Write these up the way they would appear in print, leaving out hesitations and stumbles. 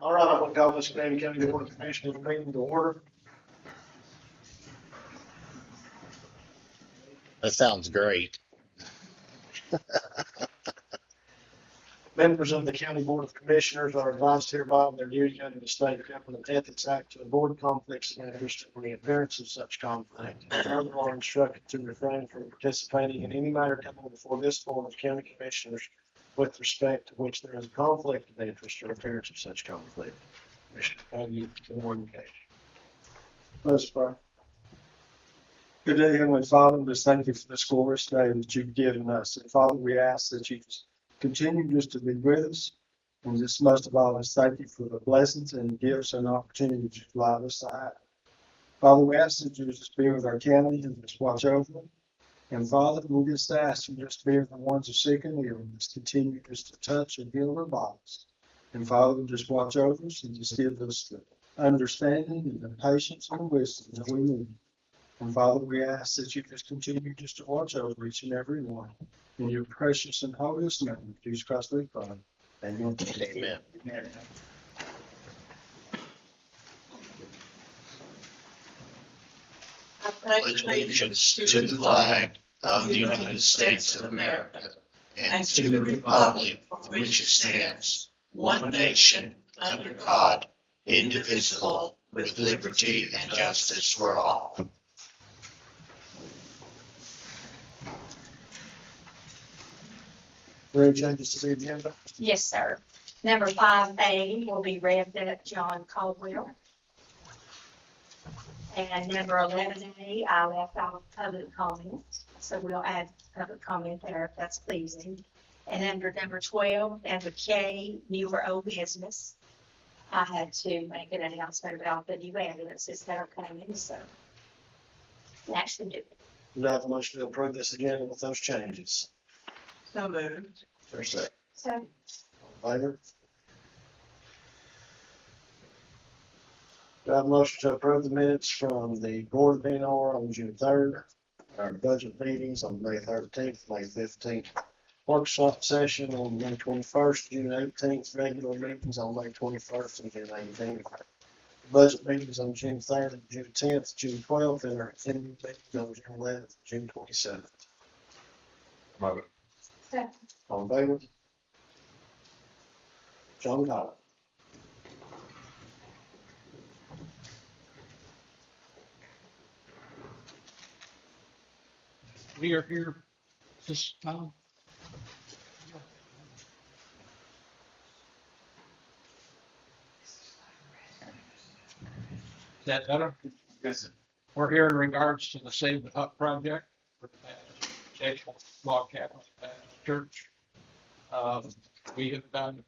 All right, I'm going to call this Graham County Board of Commissioners meeting to order. That sounds great. Members of the County Board of Commissioners are advised hereby of their duty under the State Government Ethics Act to avoid conflicts of interest in the appearance of such conflict. Further, are instructed to refrain from participating in any matter coming before this Board of County Commissioners with respect to which there is a conflict of interest or appearance of such conflict. Commissioner, have you been warned? Let's pray. Good day, Heavenly Father. We just thank you for this glorious day that you've given us. And Father, we ask that you just continue just to be with us. And just most of all, just thank you for the blessings and gifts and opportunities you've allowed us to have. Father, we ask that you just be with our county and just watch over them. And Father, we just ask you just to be with the ones who are sick and ill. Just continue just to touch and heal their bodies. And Father, just watch over us and just give us the understanding and the patience and the wisdom that we need. And Father, we ask that you just continue just to watch over each and every one. In your precious and holiest name, Jesus Christ, we pray. Amen. Amen. I pledge allegiance to the flag of the United States of America and to the republic for which it stands, one nation, under God, indivisible, with liberty and justice for all. Any changes to the agenda? Yes, sir. Number 5A will be read at John Caldwell. And number 11A, I left out public comments, so we'll add public comment there if that's pleasing. And under number 12, number K, new or old business, I had to make an announcement about the new ambulances that are coming, so that should do it. Do I have a motion to approve this agenda with those changes? So moved. There's a So, favor. Do I have a motion to approve the minutes from the board of DNR on June 3rd, our budget meetings on May 13th, May 15th, workshop session on May 21st, June 18th, regular meetings on May 21st and June 18th, budget meetings on June 3rd and June 10th, June 12th, and our annual meetings on June 11th, June 27th. so All in favor? John Collins. We are here this time. Is that better? Yes. We're here in regards to the Save the Hut project for the Jacksonville Log Cabin Church. We have been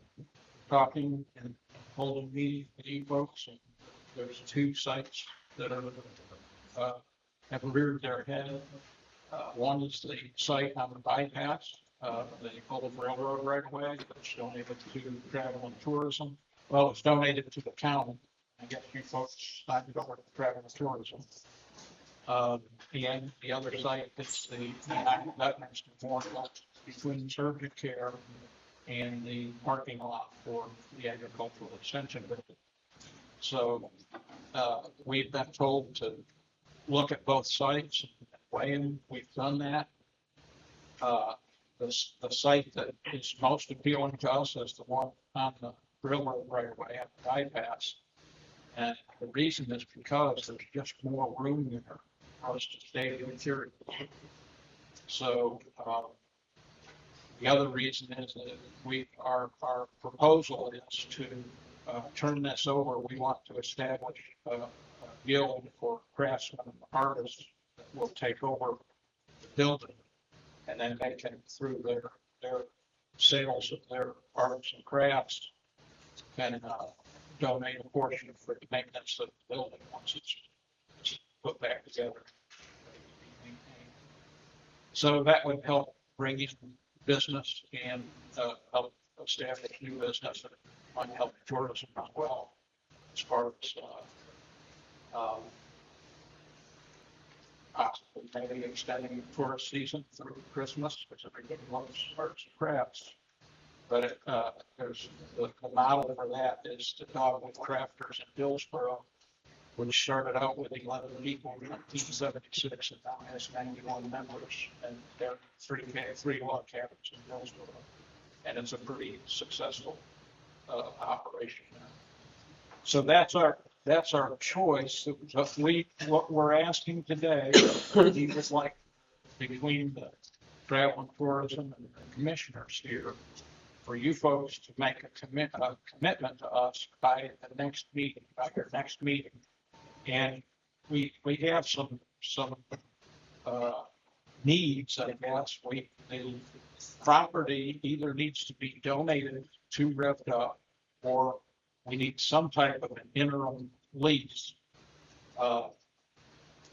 talking and holding meetings with you folks, and there's two sites that are have reared their head. One is the site on the bypass, the old railroad right away, that's donated to travel and tourism. Well, it's donated to the town. I guess you folks signed over to travel and tourism. And the other site is the United Veterans Memorial between urgent care and the parking lot for the agricultural extension building. So we've been told to look at both sites, weigh them. We've done that. The site that is most appealing to us is the one on the railroad right away at the bypass. And the reason is because there's just more room there for us to stay in material. So the other reason is that our proposal is to turn this over. We want to establish a guild for craftsmen and artists that will take over the building, and then they can, through their sales of their arts and crafts, can donate a portion for the maintenance of the building once it's put back together. So that would help bring in business and help establish new business, and might help tourism as well, as far as possibly maybe extending the tourist season through Christmas, which everybody loves arts and crafts. But there's the model for that is the Dogwood Crafters in Hillsborough, which started out with 11 people in 1976 and now has 91 members, and they're three log cabins in Hillsborough, and it's a pretty successful operation there. So that's our choice. What we're asking today, he would like between the travel and tourism and the commissioners here, for you folks to make a commitment to us by the next meeting, by your next meeting. And we have some needs, I guess. The property either needs to be donated to RevDup, or we need some type of an interim lease.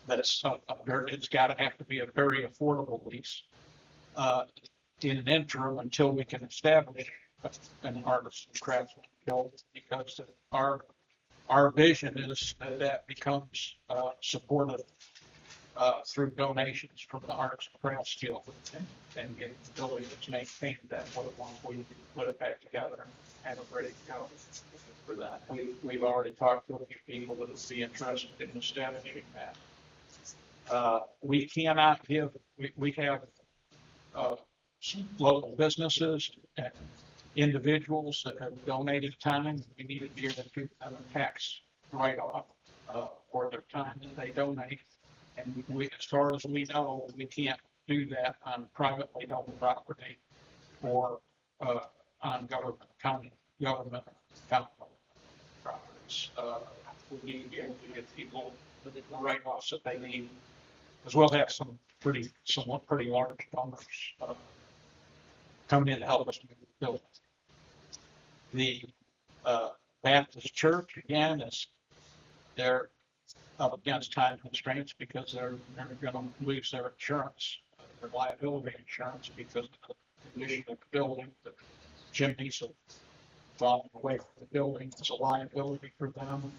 It's got to have to be a very affordable lease in an interim until we can establish an artist and craftsman guild, because our vision is that becomes supported through donations from the Arts and Crafts Guild, and get the building that's maintained that way once we put it back together and have it ready to go for that. We've already talked to a few people that would be interested in establishing that. We cannot give, we have some local businesses and individuals that have donated time. We need to give them a tax write-off for their time that they donate. And as far as we know, we can't do that on privately owned property or on county government properties. We need to be able to get people the write-offs that they need, as well as some pretty large donors coming in to help us build it. The Baptist Church, again, they're up against time constraints because they're going to lose their insurance, their liability insurance, because of the condition of the building. The chimneys have fallen away from the building. It's a liability for them.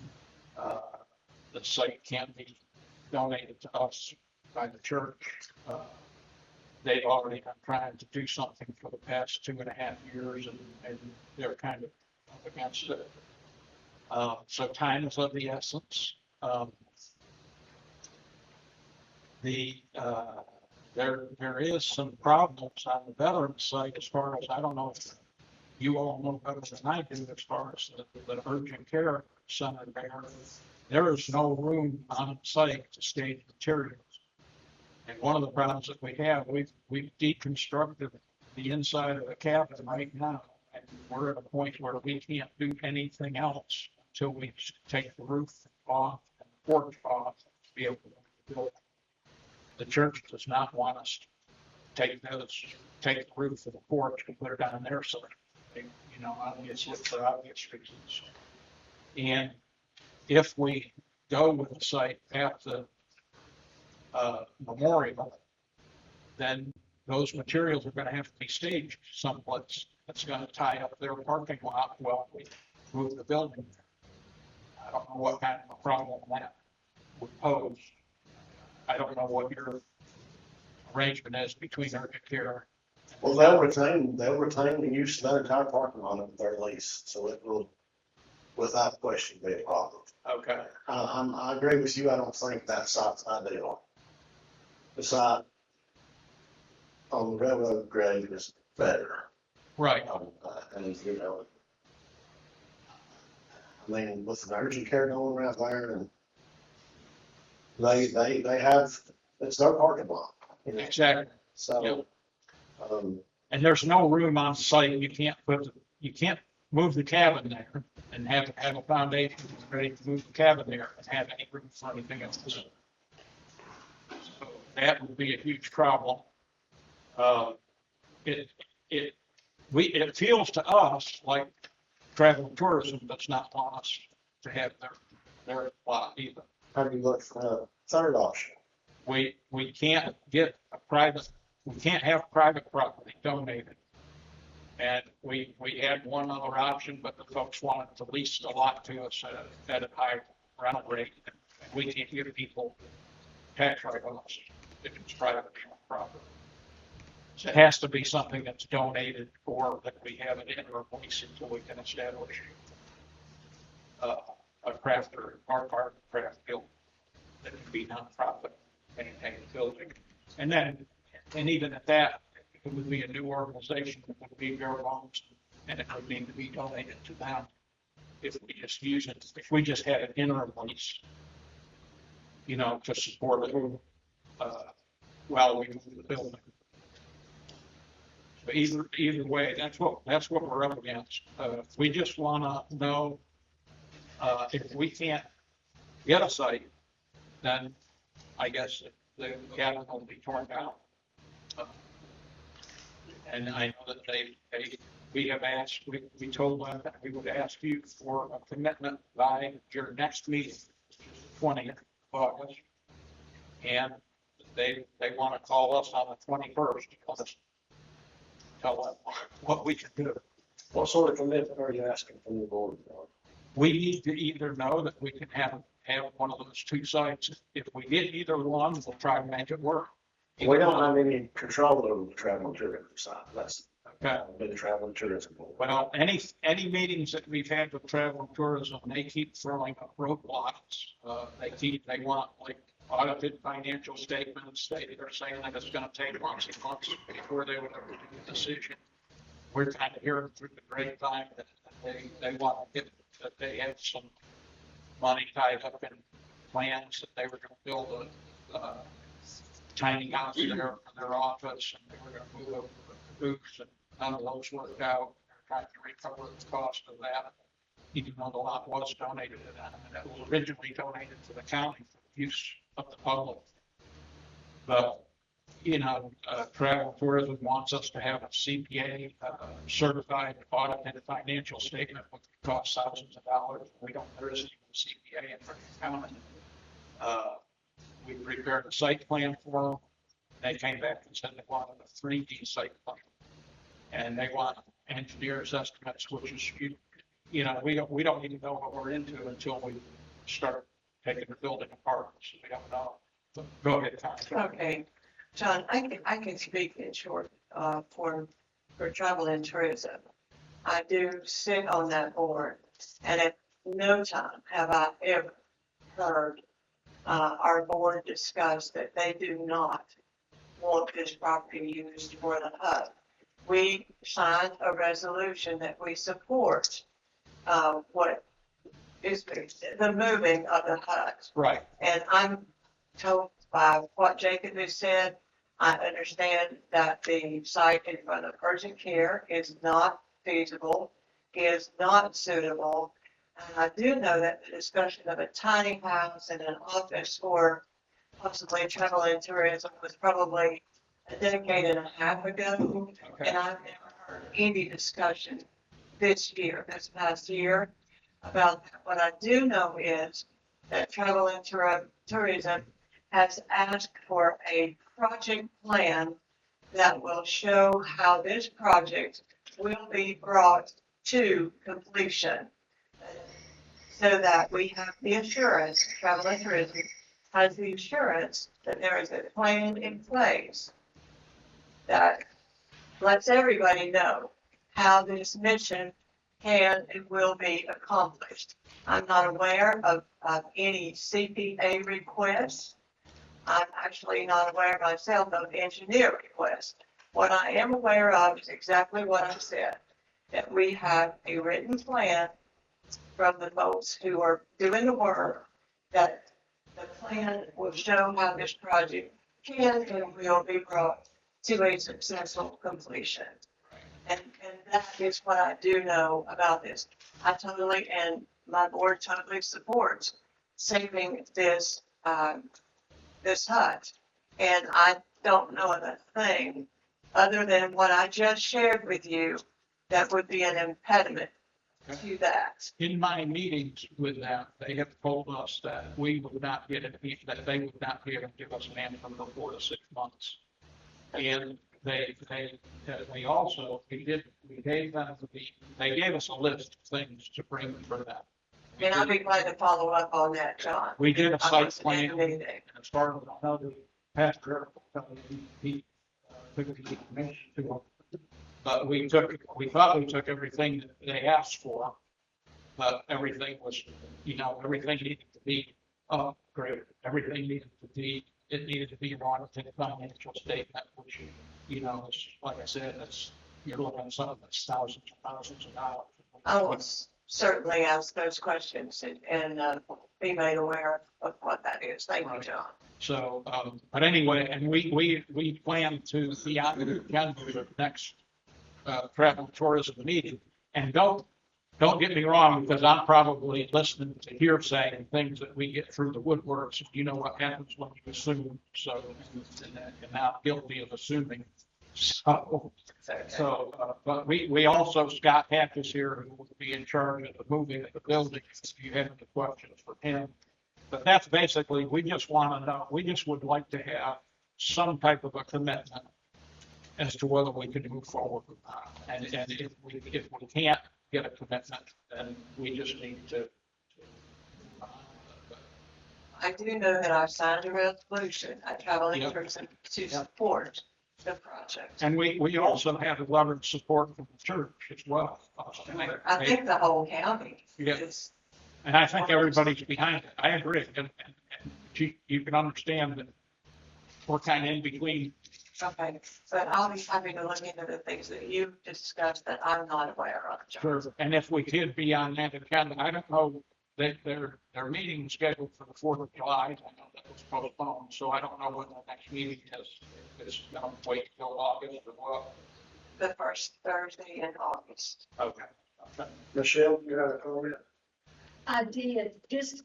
The site can't be donated to us by the church. They've already been trying to do something for the past 2.5 years, and they're kind of up against it. So time is of the essence. There is some problems on the veterans site, as far as, I don't know if you all know better than I do, as far as the urgent care center there. There is no room on site to stage materials. And one of the problems that we have, we've deconstructed the inside of the cabin right now, and we're at a point where we can't do anything else until we take the roof off and the porch off to be able to build. The church does not want us to take the roof of the porch and put it on their side, obviously for obvious reasons. And if we go with the site at the memorial, then those materials are going to have to be staged someplace. That's going to tie up their parking lot while we move the building. I don't know what kind of a problem that would pose. I don't know what your arrangement is between urgent care. Well, they'll retain the use of that entire parking lot of their lease, so it will, without question, be a problem. Okay. I agree with you. I don't think that site's ideal. The site on the railroad grade is better. Right. And I mean, with the urgent care going right there, and they have, it's their parking lot. Exactly. So, and there's no room on site. You can't move the cabin there and have a foundation ready to move the cabin there and have any room for anything else. So that would be a huge problem. It feels to us like travel and tourism does not want us to have their lot either. how do you look for a third option? We can't have private property donated. And we had one other option, but the folks wanted to lease the lot to us at a high rental rate. And we can't give people tax write-offs if it's private property. it has to be something that's donated or that we have an interim lease until we can establish a craft or our craft guild that can be nonprofit, maintain the building. And then, and even at that, it would be a new organization, it would be bare bones, and it would need to be donated to them. If we just use it, if we just had an interim lease, you know, to support it, while we move the building. But either way, that's what we're up against. We just wanna know, if we can't get a site, then I guess the cabin will be torn down. And I know that we have asked, we told them that we would ask you for a commitment by your next meeting, 20th of August. And they want to call us on the 21st, tell them what we can do. What sort of commitment are you asking from the board? We need to either know that we can have one of those two sites. If we get either one, we'll try to make it work. We don't have any control over the travel and tourism side. That's Okay. been the travel and tourism board. Well, any meetings that we've had with travel and tourism, they keep throwing up roadblocks. They want like audited financial statements. They're saying that it's gonna take months and months before they would ever make a decision. We're kind of hearing through the grapevine that they want to get, that they have some money tied up in plans that they were gonna build a tiny house there for their office, and they were gonna move over the booths, and none of those worked out. They're trying to recover the cost of that, even though the lot was donated to them, and it was originally donated to the county for use of the public. But, you know, travel tourism wants us to have a CPA certified audited financial statement, which costs thousands of dollars. There isn't even a CPA in the county. We prepared a site plan for them. They came back and said they wanted a 3D site plan. And they want engineers' estimates, which is, you know, we don't even know what we're into until we start taking the building apart, so we don't know. But go ahead, Tom. Okay, John, I can speak in short, for travel and tourism. I do sit on that board, and at no time have I ever heard, our board discuss that they do not want this property used for the hub. We signed a resolution that we support, what is the moving of the hut. Right. And I'm told by what Jacob has said, I understand that the site in front of urgent care is not feasible, is not suitable. And I do know that the discussion of a tiny house and an office for possibly travel and tourism was probably a decade and a half ago. Okay. And I've never heard any discussion this past year about that. What I do know is that travel and tourism has asked for a project plan that will show how this project will be brought to completion, so that we have the assurance, travel and tourism has the assurance that there is a plan in place that lets everybody know how this mission can and will be accomplished. I'm not aware of any CPA requests. I'm actually not aware myself of engineer requests. What I am aware of is exactly what I said, that we have a written plan from the folks who are doing the work, that the plan will show how this project can and will be brought to a successful completion. And that is what I do know about this. I totally, and my board totally supports saving this, this hut. And I don't know of a thing other than what I just shared with you that would be an impediment to that. In my meetings with them, they have told us that we would not get it, that they would not be able to give us an answer for 4 to 6 months. And they also, we gave them they gave us a list of things to bring for them. And I'll be glad to follow up on that, John. We did a I site wasn't plan, at the meeting. and as far as I know, Pastor Eric, he couldn't get information to them. But we thought we took everything that they asked for, but everything was, everything needed to be upgraded. Everything needed to be, it needed to be audited financial statement, which, is, like I said, that's, you're looking at something that's thousands of dollars. I will certainly ask those questions and be made aware of what that is. Thank you, Right. John. So, but anyway, and we plan to be on the agenda for the next travel and tourism meeting. And don't get me wrong, because I'm probably listening to hearsay and things that we get through the woodworks. You know what happens when you assume, so, and I'm guilty of assuming. But we also, Scott Hack is here, who will be in charge of the moving of the building, if you have any questions for him. But that's basically, we just want to know, we just would like to have some type of a commitment as to whether we can move forward or not. And if we can't get a commitment, then we just need to. I do know that I signed a resolution at Travel and Yep. Tourism to support the project. And we also have a lot of support from the church as well. I think the whole county Yeah. is. And I think everybody's behind it. I agree. And you can understand that we're kind of in between. Okay, but I'll be happy to look into the things that you discussed that I'm not aware of, John. And if we could be on that agenda, I don't know, their meeting is scheduled for the 4th of July. I know that was postponed, so I don't know when the next meeting is. It's going to wait till August or what. The first Thursday in August. Okay. Michelle, you had a comment? I did, just,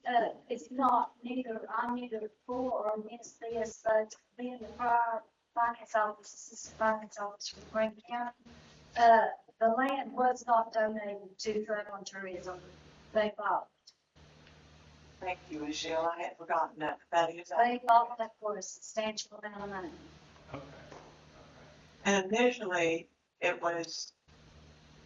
it's not I'm neither for or against this, but being the prior finance office, assistant finance office for Green County, the land was not donated to travel and tourism. They bought, Thank you, Michelle. I had forgotten that. That is. they bought that for a substantial amount of money. Okay. And initially, there was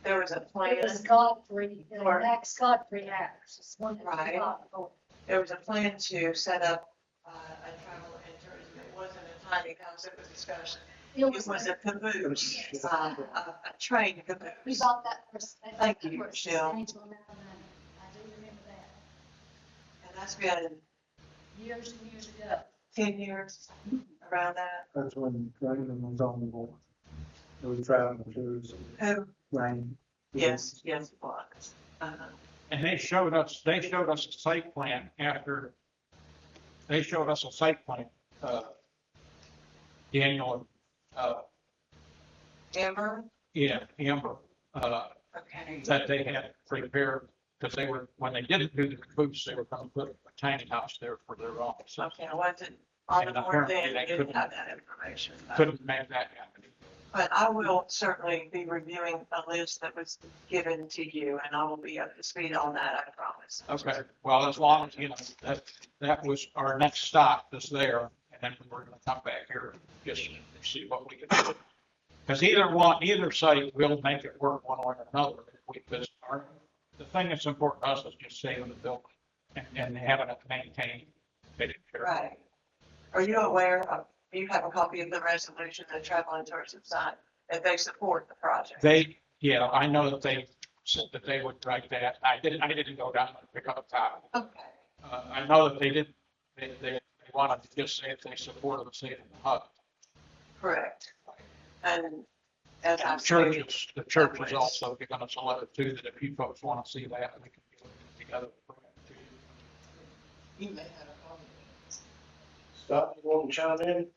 a plan. It was Godfrey, Or- Max Godfrey House, it's one that Right. we bought for. There was a plan to set up a travel and tourism. It wasn't a tiny house, it was discussion. It It was a caboose, a train We caboose. bought that for. Thank you, for a Michelle. substantial amount of money. I do remember that, And that's been years and years ago. 10 years, around that. That's when Raymond was on the board. It was traveling tourism, Oh, Raymond. yes, it was. And they showed us a site plan after, they showed us a site plan, Daniel, Amber, Amber, okay. that they had prepared, because when they didn't do the caboose, they were going to put a tiny house there for their office. Okay, I wasn't on the And board then, apparently they didn't couldn't- have that information. Couldn't make that happen. But I will certainly be reviewing a list that was given to you, and I will be up to speed on that, I promise. Okay, well, as long as, that was our next stop is there, and then we're gonna come back here and just see what we can do. Because either site will make it work one way or another, because the thing that's important to us is just saving the building and having it maintained, taken care of. Right. Are you aware of, do you have a copy of the resolution that Travel and Tourism signed, that they support the project? I know that they said that they would write that. I didn't go down and pick up a copy. Okay, I know that they did, they wanted to just say if they supported the state of the hub. correct. And as I The stated, church is also giving us a letter too, that if you folks want to see that, we can get it together. you may have a comment. Scott, you want to chime in?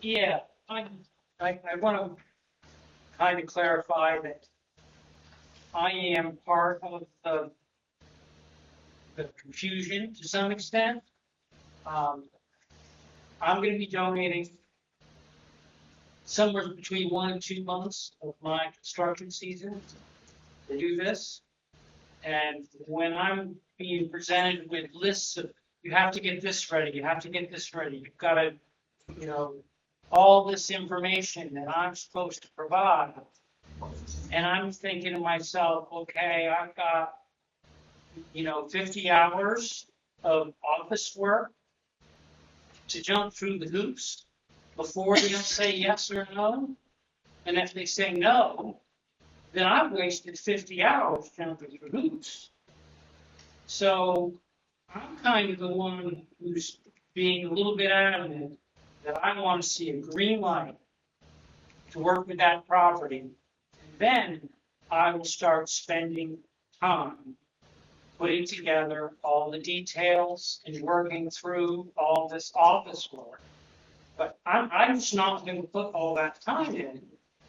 Yeah, I want to kind of clarify that I am part of the confusion to some extent. I'm going to be donating somewhere between 1 and 2 months of my construction season to do this. And when I'm being presented with lists of, you have to get this ready, you have to get this ready, you've got to, all this information that I'm supposed to provide. And I'm thinking to myself, okay, I've got, 50 hours of office work to jump through the hoops before they'll say yes or no. And if they say no, then I've wasted 50 hours jumping through hoops. So I'm kind of the one who's being a little bit adamant that I want to see a green light to work with that property. And then I will start spending time putting together all the details and working through all this office work. But I'm just not going to put all that time in.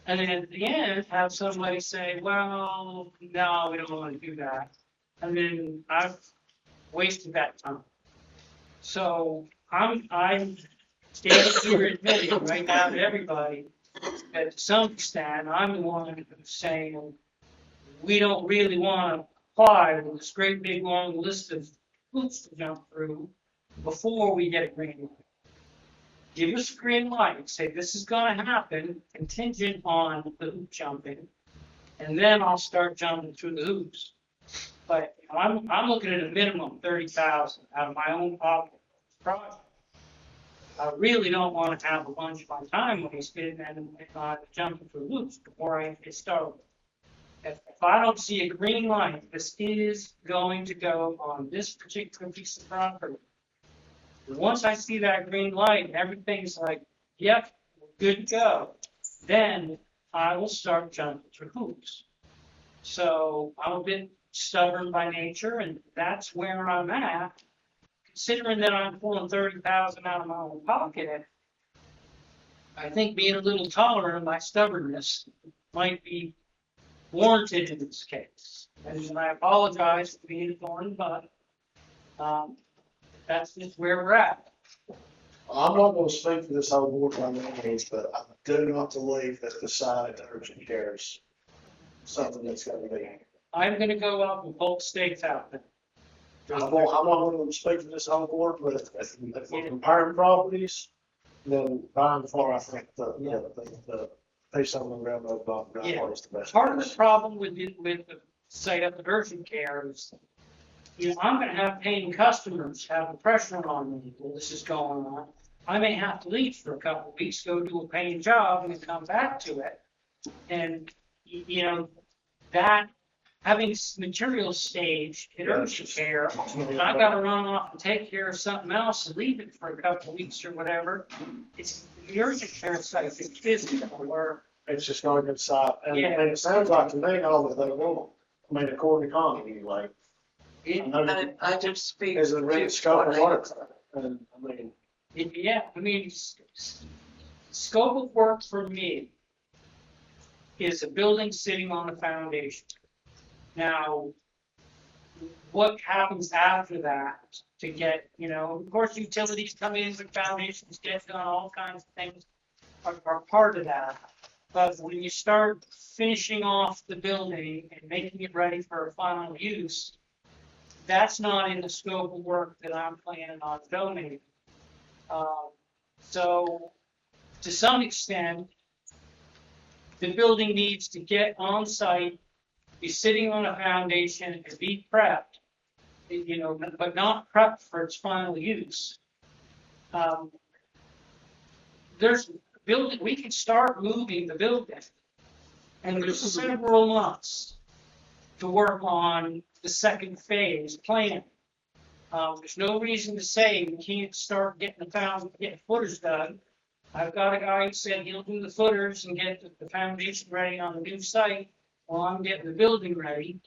And then at the end, have somebody say, well, no, we don't want to do that. And then I've wasted that time. So I'm standing here admitting right now to everybody that to some extent, I'm the one who's saying, we don't really want to apply to this great big long list of hoops to jump through before we get a green light. Give us a green light, say this is going to happen, contingent on the hoop jumping, and then I'll start jumping through the hoops. But I'm looking at a minimum 30,000 out of my own pocket project. I really don't want to have a bunch of my time wasted and jumping through hoops before I get started. If I don't see a green light, this is going to go on this particular piece of property. Once I see that green light, everything's like, yep, good to go. Then I will start jumping through hoops. So I'm a bit stubborn by nature, and that's where I'm at. Considering that I'm pulling 30,000 out of my own pocket, I think being a little tolerant of my stubbornness might be warranted in this case. And I apologize for being a thorn, but that's just where we're at. I'm not gonna speak for this whole board by any means, but I do not believe that the side of urgent care is something that's gonna be. I'm gonna go out and pull stakes out there. I'm not gonna speak for this whole board, but if we're comparing properties, then by and far, I think the piece on the railroad bump is the best. Part of the problem with the site up at urgent care is, I'm gonna have paying customers having pressure on me while this is going on. I may have to leave for a couple of weeks, go do a paying job and then come back to it. And, that having material stage at urgent care, and I've got to run off and take care of something else and leave it for a couple of weeks or whatever. It's the urgent care site is busy where It's just gonna get stopped, and it sounds like to me, all that they want, I mean, according to Connie, anyway. I just speak. Is a really scope of work, and I mean, scope of work for me is a building sitting on a foundation. Now, what happens after that to get, of course, utilities come in, the foundations get done, all kinds of things are part of that. But when you start finishing off the building and making it ready for a final use, that's not in the scope of work that I'm planning on donating. So, to some extent, the building needs to get on site, be sitting on a foundation, and be prepped, but not prepped for its final use. We can start moving the building, and there's several months to work on the second phase plan. There's no reason to say we can't start getting footers done. I've got a guy who said he'll do the footers and get the foundation ready on the new site while I'm getting the building ready.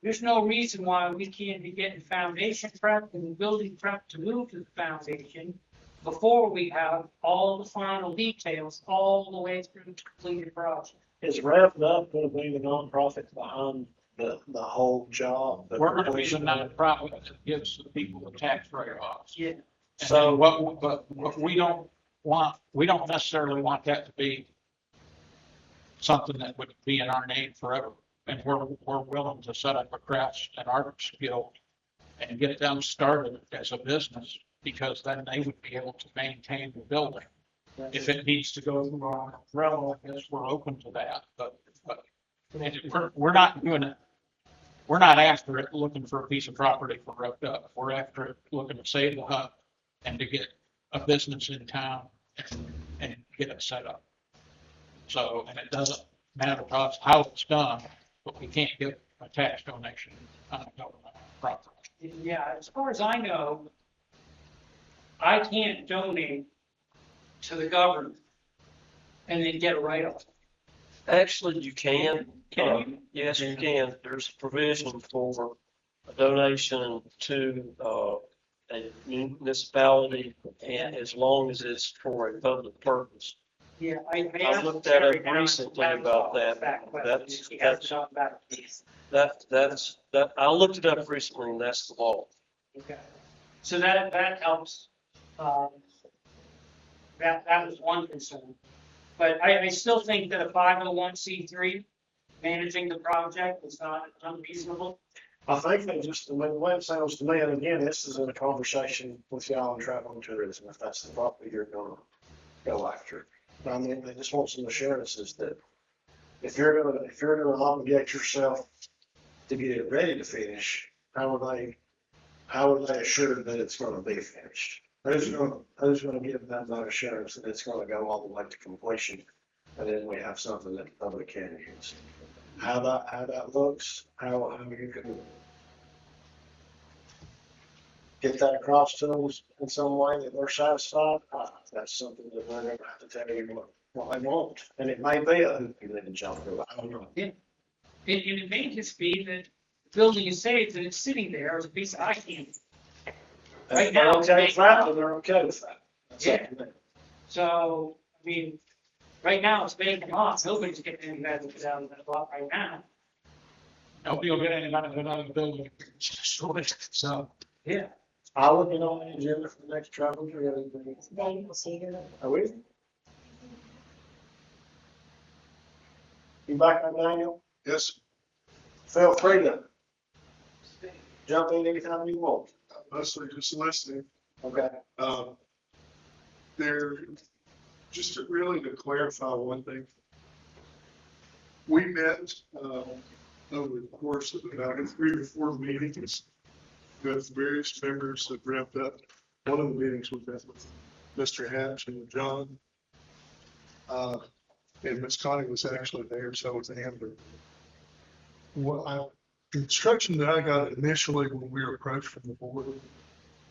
There's no reason why we can't be getting foundation prep and building prep to move to the foundation before we have all the final details all the way through the completed project. is Wrapped Up gonna be the nonprofit behind the whole job? We're gonna be the nonprofit that gives the people the tax write-offs. Yeah. So what we don't necessarily want that to be something that would be in our name forever. And we're willing to set up a crafts and arts guild and get them started as a business, because then they would be able to maintain the building. If it needs to go through our umbrella, I guess we're open to that, but we're not doing it. We're not after it looking for a piece of property for Wrapped Up. We're after it looking to save the hub and to get a business in town and get it set up. So, and it doesn't matter to us how it's done, but we can't get a tax donation on a government property. Yeah, as far as I know, I can't donate to the government and then get a write-off. Actually, you can. Can you? Yes, you can. There's a provision for a donation to, a municipality, and as long as it's for a public purpose. Yeah, I I looked that up recently about that. I looked it up recently, and that's the law. Okay. So that helps. That was one concern. But I still think that a 501c3 managing the project is not unreasonable. I think they just, the way it sounds to me, and again, this is in a conversation with y'all on travel and tourism, if that's the property you're gonna go after. But I mean, they just want some assurances that if you're gonna obligate yourself to get it ready to finish, how are they assured that it's gonna be finished? Who's gonna give them that assurance that it's gonna go all the way to completion? And then we have something that the public can use. How that looks, how you can get that across to them in some way that they're satisfied, that's something that they're gonna have to tell you what they want. And it may be a hoop you need to jump through, I don't know. And it may just be that the building is saved and it's sitting there as a piece of eye candy. Right If they're now, okay with that, then they're okay with that. That's up to them. So, I mean, right now it's vacant lots. Nobody's getting any benefit out of that lot right now. Nobody will get any money for another building. So, Yeah. I'll look in on the agenda for the next travel trailer. Dave will see you. Are we? You back on Daniel? Yes, Feel free to jump in anytime you want. mostly just listening. Okay. There, just really to clarify one thing. We met, over the course of about 3 or 4 meetings with various members that wrapped up. One of the meetings we met with Mr. Hatch and John. And Miss Connie was actually there, so was Amber. The instruction that I got initially when we were approached from the board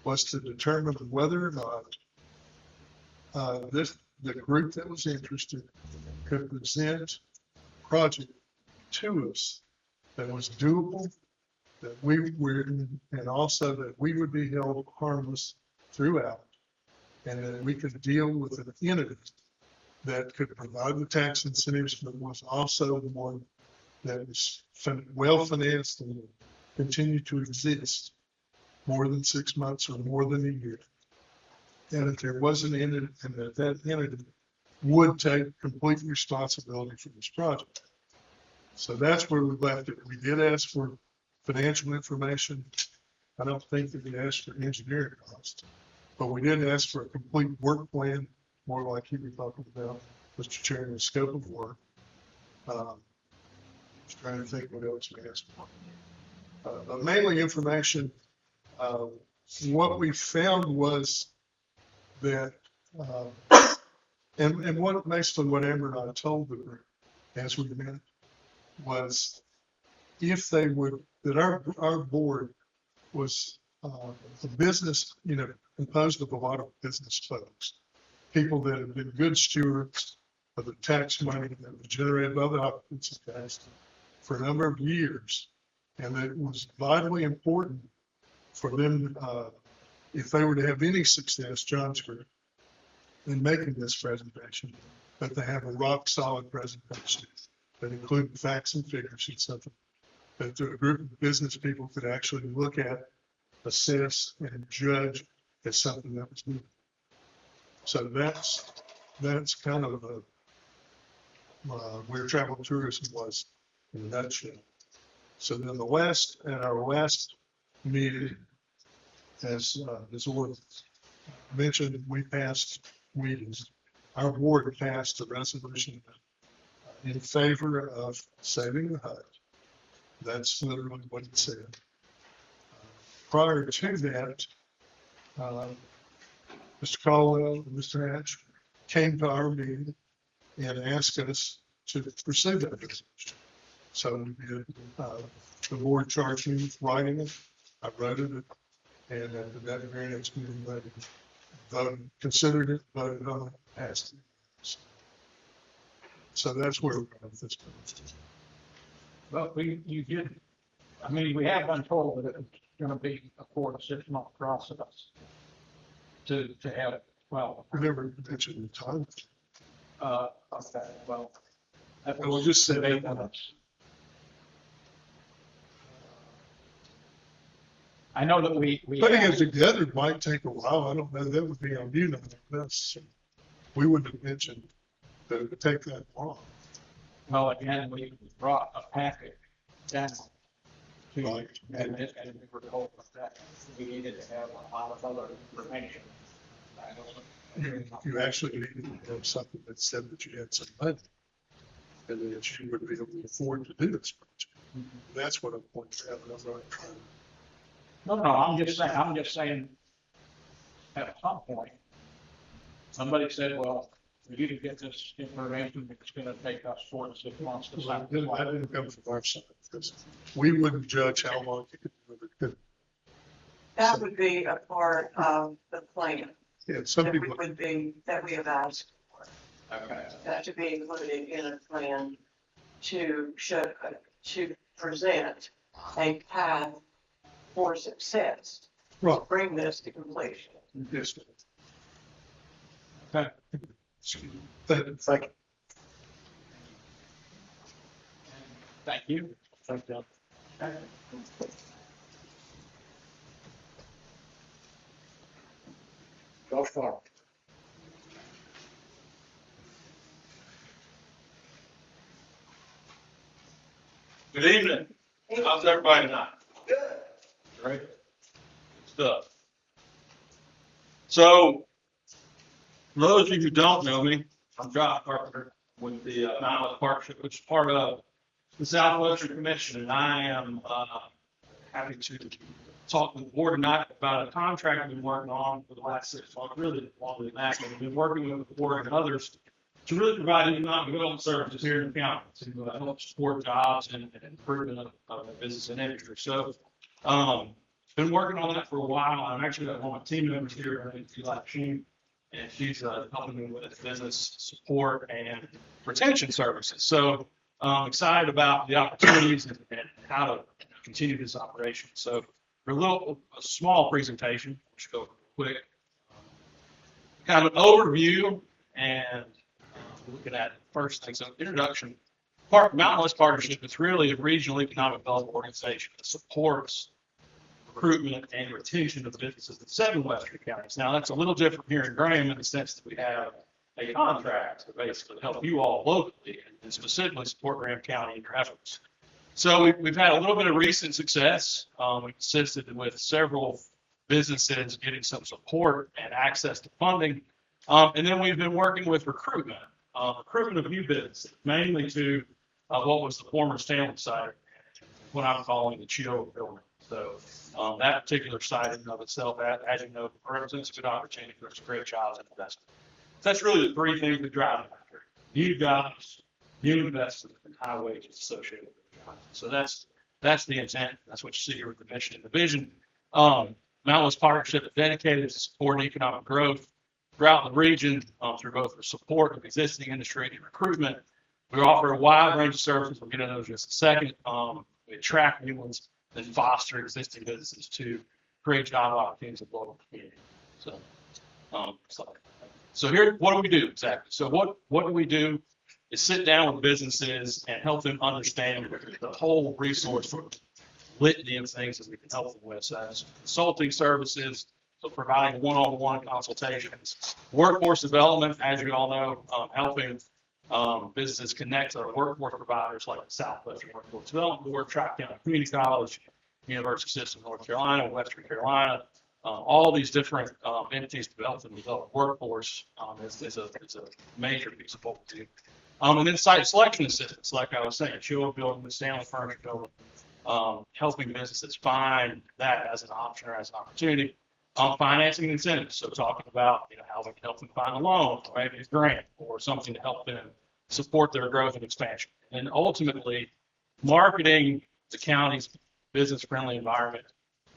was to determine whether or not the group that was interested could present a project to us that was doable, that we were, and also that we would be held harmless throughout, and that we could deal with an entity that could provide the tax incentives, but was also the one that was well financed and would continue to exist more than 6 months or more than a year. And if there was an entity, and that entity would take complete responsibility for this project. So that's where we left it. We did ask for financial information. I don't think that we asked for engineering costs, but we did ask for a complete work plan, more like you were talking about, Mr. Chairman, the scope of work. Just trying to think what else we asked for. But mainly information. What we found was that, and what basically what Amber and I told the group as we met was if they would, that our board was a business, composed of a lot of business folks, people that have been good stewards of the tax money that was generated by the occupancy tax for a number of years. And that it was vitally important for them, if they were to have any success, John's group, in making this presentation, that they have a rock solid presentation that included facts and figures and something that a group of business people could actually look at, assess, and judge as something that was new. So that's kind of where travel tourism was in a nutshell. So then at our last meeting, as Orr mentioned, our board passed a resolution in favor of saving the hut. That's literally what it said. Prior to that, Mr. Caldwell and Mr. Hatch came to our meeting and asked us to pursue that resolution. So we did, the board charged me with writing it. I wrote it, and at the net variance meeting, they voted, considered it, voted on it, passed it. So that's where we're at this point. But you did, I mean, we have been told that it's gonna be a 4 to 6 month process to have, well, I never mentioned the time. okay, well. That I will just say debate that. minutes. I know that we. Putting it asked- together might take a while. I don't know. That would be on you, not on us. We wouldn't have mentioned that it would take that long. Well, again, we brought a packet down to, Right. and we were told that we needed to have a lot of other information. You actually needed to have something that said that you had some money and that you would be able to afford to do this project. That's what I'm pointing out. And I'm not trying. No, I'm just saying, at some point, somebody said, well, for you to get this information, it's gonna take us 4 to 6 months to That satisfy. didn't come from our side because we wouldn't judge how long you could do it. That would be a part of the plan Yeah, some that we people, would be, that we have asked for. Okay. That to be included in a plan to show, to present a path for success, right, bring this to completion. yes. Okay. Excuse me. Thank you. Thank you. Thank you. Josh Farmer. Good evening. How's everybody tonight? Good. Great. Good stuff. So, for those of you who don't know me, I'm Josh Carpenter with the Mountain West Partnership, which is part of the Southwestern Commission, and I am happy to talk with the board tonight about a contract I've been working on for the last 6 months, really longer than that. I've been working with the board and others to really provide economic development services here in the county to help support jobs and improvement of the business and industry. So, been working on that for a while. I'm actually got one of my team members here, her name's Sheem, and she's helping me with business support and retention services. So, I'm excited about the opportunities and how to continue this operation. So, for a small presentation, which go quick, kind of an overview and looking at first thing. So introduction, Mountain West Partnership is really a regional economic development organization that supports recruitment and retention of the businesses in 7 western counties. Now that's a little different here in Graham in the sense that we have a contract to basically help you all locally and specifically support Graham County in your efforts. So we've had a little bit of recent success. We've assisted with several businesses getting some support and access to funding. And then we've been working with recruitment of new businesses, mainly to what was the former Stanley site, what I'm calling the Cheeto building. So that particular site in and of itself, as you know, represents a good opportunity for some great jobs and investment. So that's really the 3 things that drive it after. New jobs, new investment, and high wages associated with the jobs. So that's the intent. That's what you see here with the mission and the vision. Mountain West Partnership is dedicated to supporting economic growth throughout the region through both the support of existing industry and recruitment. We offer a wide range of services. We'll get into those in just a second. We attract new ones and foster existing businesses to create job opportunities in the local community. So here, what do we do exactly? So what do we do is sit down with businesses and help them understand the whole resource litany of things that we can help them with. So that's consulting services, so providing one-on-one consultations, workforce development, as you all know, helping businesses connect to workforce providers like the Southwestern Workforce Development Board, Tri-County Community College, University System of North Carolina, Western Carolina, all these different entities to help them develop workforce is a major piece of what we do. And then site selection assistance, like I was saying, Cheeto building, the Stanley Furniture building, helping businesses find that as an option or as an opportunity. financing incentives. So talking about, how we can help them find a loan, or maybe a grant, or something to help them support their growth and expansion. And ultimately, marketing the county's business-friendly environment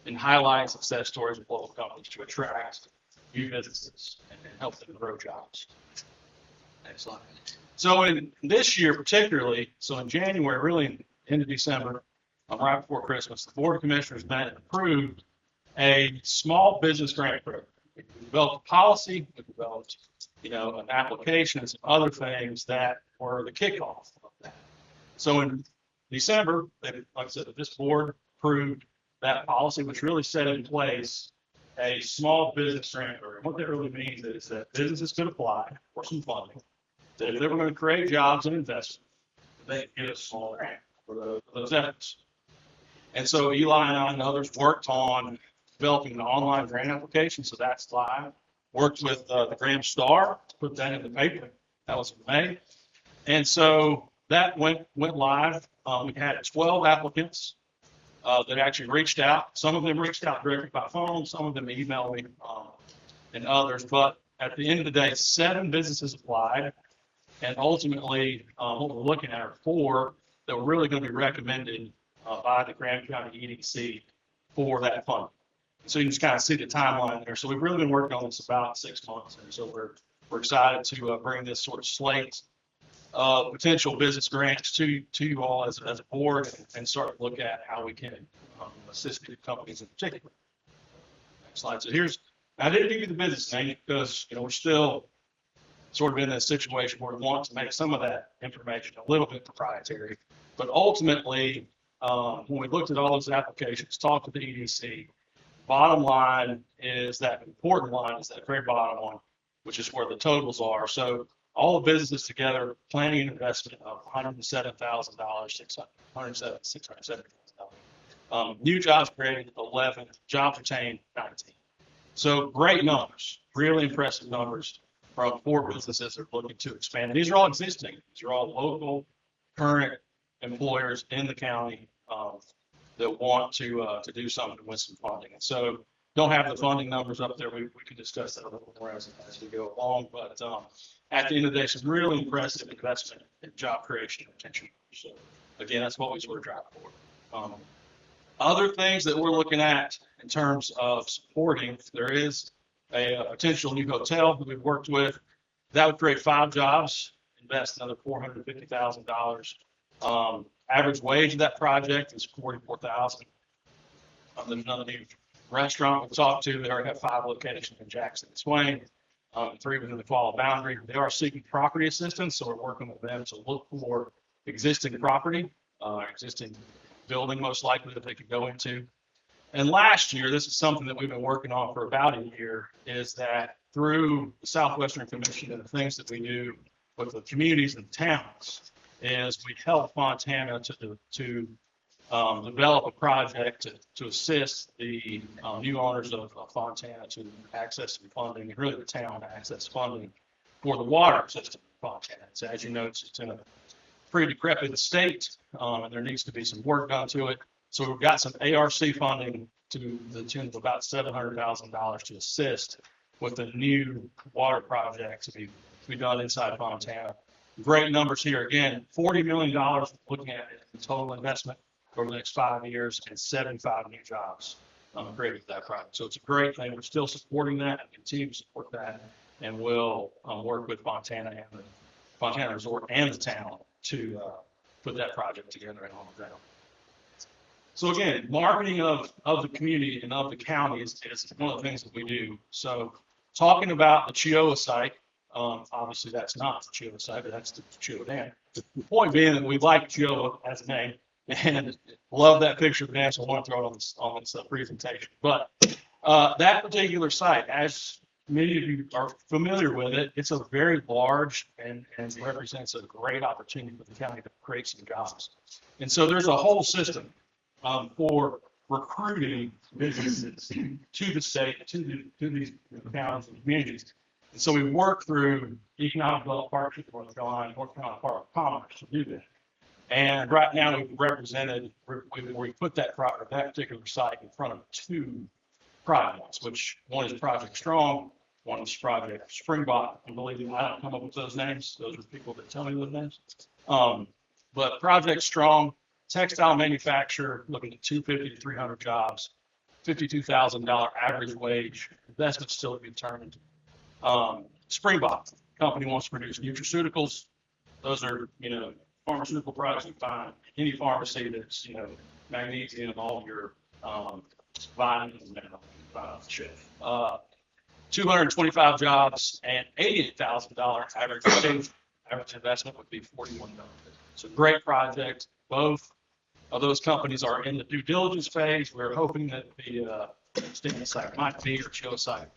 and highlighting success stories of local companies to attract new businesses and help them grow jobs. Next slide. So in this year particularly, so in January, really into December, right before Christmas, the Board of Commissioners met and approved a small business grant program. We developed a policy, we developed, an application and some other things that were the kickoff of that. So in December, like I said, this board approved that policy, which really set in place a small business grant program. What that really means is that businesses could apply for some funding. That if they were going to create jobs and investment, they could get a small grant for those efforts. And so Eli and I and others worked on developing an online grant application, so that's live. Worked with the Graham Star to put that in the paper. That was in May. And so that went live. We had 12 applicants that actually reached out. Some of them reached out directly by phone, some of them emailed me, and others. But at the end of the day, 7 businesses applied. And ultimately, what we're looking at are 4 that were really going to be recommended by the Graham County EDC for that fund. So you can just kind of see the timeline there. So we've really been working on this about 6 months. And so we're excited to bring this sort of slate of potential business grants to you all as a board and start to look at how we can assist the companies in particular. Next slide. So I didn't give you the business name because, we're still sort of in a situation where we want to make some of that information a little bit proprietary. But ultimately, when we looked at all those applications, talked to the EDC, bottom line is that important line is that very bottom one, which is where the totals are. So all the businesses together, planning an investment of $107,000, $670,000. New jobs created, 11. Jobs retained, 19. So great numbers, really impressive numbers from 4 businesses that are looking to expand. These are all existing. These are all local, current employers in the county that want to do something with some funding. And so don't have the funding numbers up there. We can discuss that a little more as we go along. But at the end of the day, some really impressive investment in job creation and retention. So again, that's what we sort of drive for. Other things that we're looking at in terms of supporting, there is a potential new hotel that we've worked with. That would create 5 jobs, invest another $450,000. Average wage of that project is $44,000. There's another new restaurant we've talked to. They already have 5 locations in Jackson and Swain, 3 within the Qualla boundary. They are seeking property assistance, so we're working with them to look for existing property, existing building most likely that they could go into. And last year, this is something that we've been working on for about a year, is that through the Southwestern Commission and the things that we do with the communities and towns, is we help Fontana to develop a project to assist the new owners of Fontana to access some funding, and really the town to access funding for the water system in Fontana. So as you know, it's in a pretty decrepit state, and there needs to be some work done to it. So we've got some ARC funding to the tune of about $700,000 to assist with the new water projects to be done inside Fontana. Great numbers here. Again, $40 million looking at it in total investment over the next 5 years, and 75 new jobs created with that project. So it's a great thing. We're still supporting that and continue to support that, and we'll work with Fontana and the Fontana Resort and the town to put that project together and on the ground. So again, marketing of the community and of the county is one of the things that we do. So talking about the Cheoah site, obviously that's not the Cheoah site, but that's the Cheoah Dam. The point being that we like Cheoah as a name and love that picture of the dam, so I want to throw it on this presentation. But that particular site, as many of you are familiar with it, it's a very large and represents a great opportunity for the county to create some jobs. And so there's a whole system for recruiting businesses to the state, to these towns and communities. And so we work through economic development partnership with North Carolina Department of Commerce to do that. And right now we put that particular site in front of 2 projects, which one is Project Strong, one is Project Springbok. And believe me, I don't come up with those names. Those are people that tell me those names. But Project Strong, textile manufacturer, looking at 250 to 300 jobs, $52,000 average wage, investment still to be determined. Springbok company wants to produce nutraceuticals. Those are, pharmaceutical products you find in any pharmacy that's, magnesium, all your vitamins and minerals. Shit. 225 jobs and $88,000 average wage. Average investment would be $41. It's a great project. Both of those companies are in the due diligence phase. We're hoping that the stimulus site might be, or chill site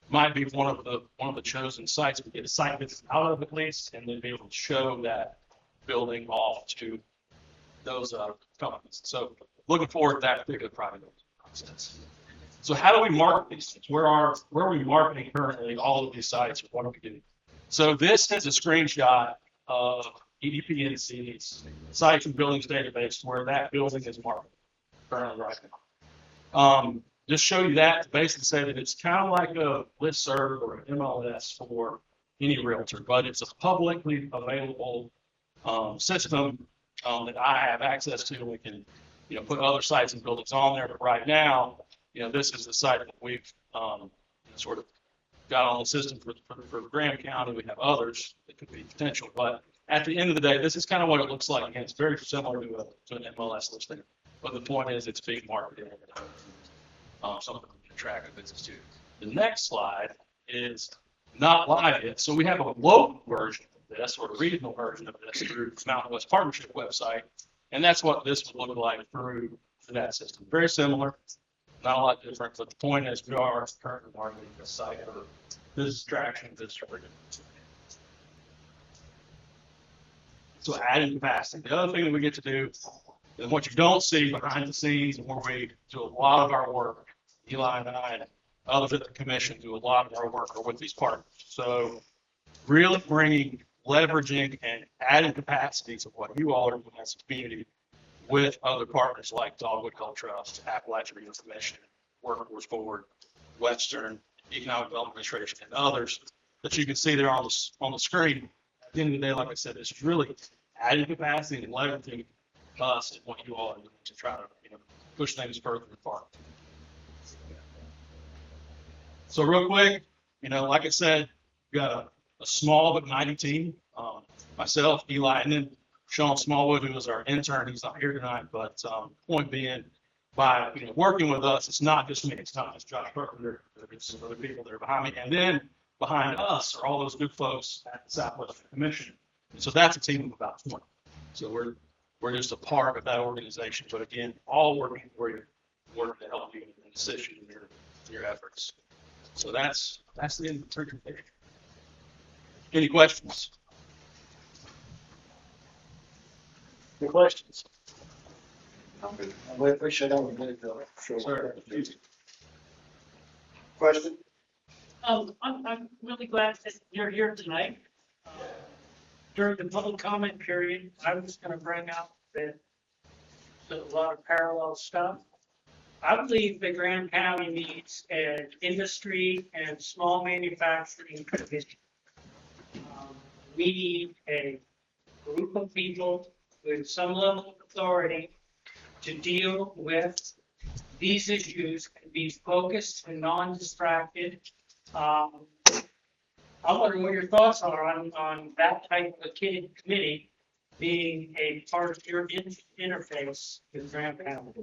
might be one of the chosen sites. We get a site visit out of at least, and then be able to show that building off to those companies. So looking forward to that particular project process. So how do we market these things? Where are we marketing currently all of these sites? What do we do? So this is a screenshot of EDPNC's sites and buildings database where that building is marketed currently right now. Just show you that to basically say that it's kind of like a listserv or an MLS for any realtor, but it's a publicly available system that I have access to. We can, put other sites and buildings on there. But right now, this is the site that we've sort of got on the system for Graham County. We have others that could be potential, but at the end of the day, this is kind of what it looks like. Again, it's very similar to an MLS listing, but the point is it's being marketed. Something to track a business too. The next slide is not live yet, so we have a local version of this, or a regional version of this through Mountain West Partnership website, and that's what this would look like through that system. Very similar, not a lot different, but the point is we are currently marketing this site for business traction, business recruitment. So adding capacity. The other thing that we get to do, and what you don't see behind the scenes, and where we do a lot of our work, Eli and I and others at the commission do a lot of our work with these partners. So really leveraging and adding capacities of what you all are doing as a community with other partners like Dogwood Gulf Trust, Appalachian Regional Commission, Workforce Board, Western Economic Development Administration, and others that you can see there on the screen. At the end of the day, like I said, it's really adding capacity and leveraging us and what you all are doing to try to push things further and farther. So real quick, like I said, we've got a small but mighty team. Myself, Eli, and then Sean Smallwood, who is our intern. He's not here tonight, but point being, by working with us, it's not just me. It's not just Josh Carpenter. There's some other people that are behind me, and then behind us are all those good folks at the Southwestern Commission. And so that's a team of about 20. So we're just a part of that organization, but again, all working for you, working to help you and assist you in your efforts. So that's the end of the presentation. Any questions? Any questions? We appreciate all the good, sure. Sir. Question? I'm really glad that you're here tonight. During the public comment period, I was gonna bring up that there's a lot of parallel stuff. I believe that Graham County needs an industry and small manufacturing division. We need a group of people with some level of authority to deal with these issues and be focused and non-distracted. I wonder what your thoughts are on that type of committee being a part of your interface with Graham County.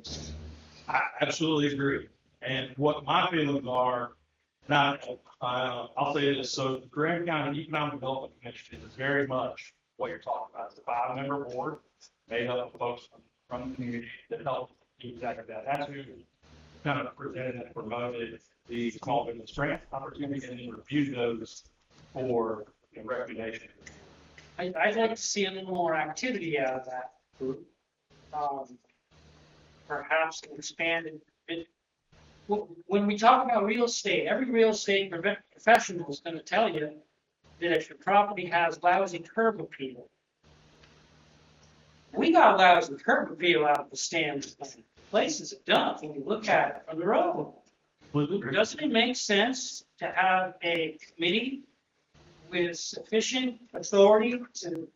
I absolutely agree. And what my feelings are, now, I'll say this. So the Graham County Economic Development Commission is very much what you're talking about. It's a 5-member board made up of folks from the community that help do exactly that. That's who kind of presented and promoted the small business grant opportunity and then reviewed those for recommendation. I'd like to see a little more activity out of that group. Perhaps expanded. When we talk about real estate, every real estate professional is going to tell you that if your property has lousy curb appeal, we got lousy curb appeal out of the stands. Places are done when you look at it from the road. Doesn't it make sense to have a committee with sufficient authority to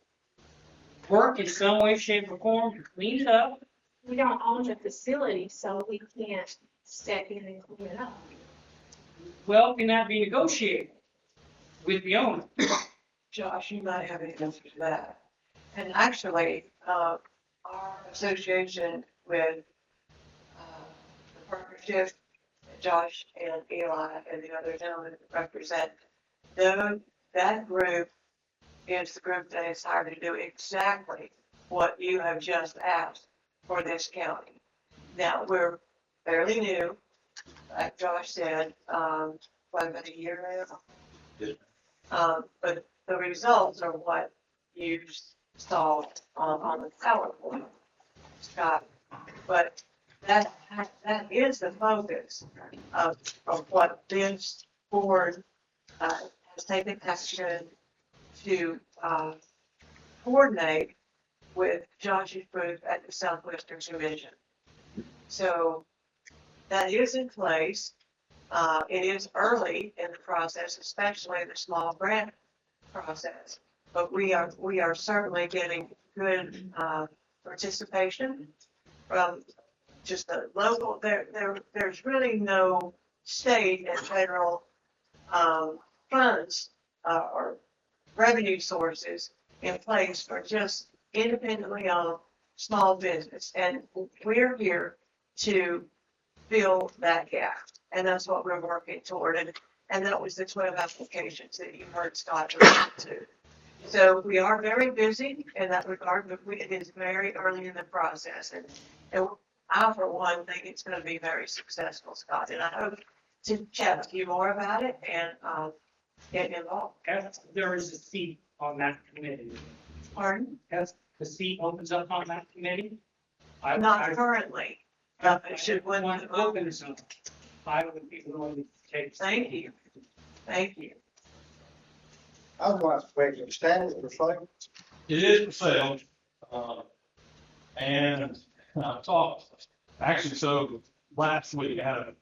work in some way, shape, or form to clean it up? We don't own the facility, so we can't step in and clean it up. Well, can that be negotiated with the owner? Josh, you might have an answer to that. And actually, our association with the partnership, Josh and Eli and the other gentlemen represent, though that group is the group that is hired to do exactly what you have just asked for this county. Now, we're fairly new, like Josh said, what, about a year now? But the results are what you saw on the PowerPoint, Scott. But that is the focus of what this board has taken action to coordinate with Josh's group at the Southwestern Division. So that is in place. It is early in the process, especially the small grant process. But we are certainly getting good participation from just the local. There's really no state and federal funds or revenue sources in place for just independently owned small business. And we're here to fill that gap. And that's what we're working toward. And that was the 12 applications that you heard Scott refer to. So we are very busy in that regard, but it is very early in the process. And I, for one, think it's going to be very successful, Scott. And I hope to chat with you more about it and get involved. As there is a seat on that committee. Pardon? As the seat opens up on that committee? Not currently. It should When when it opens up, 5 of the people who only take. Thank you. Thank you. I was going to wait for standing for sale. It is for sale. And I talked, actually, so last week I had a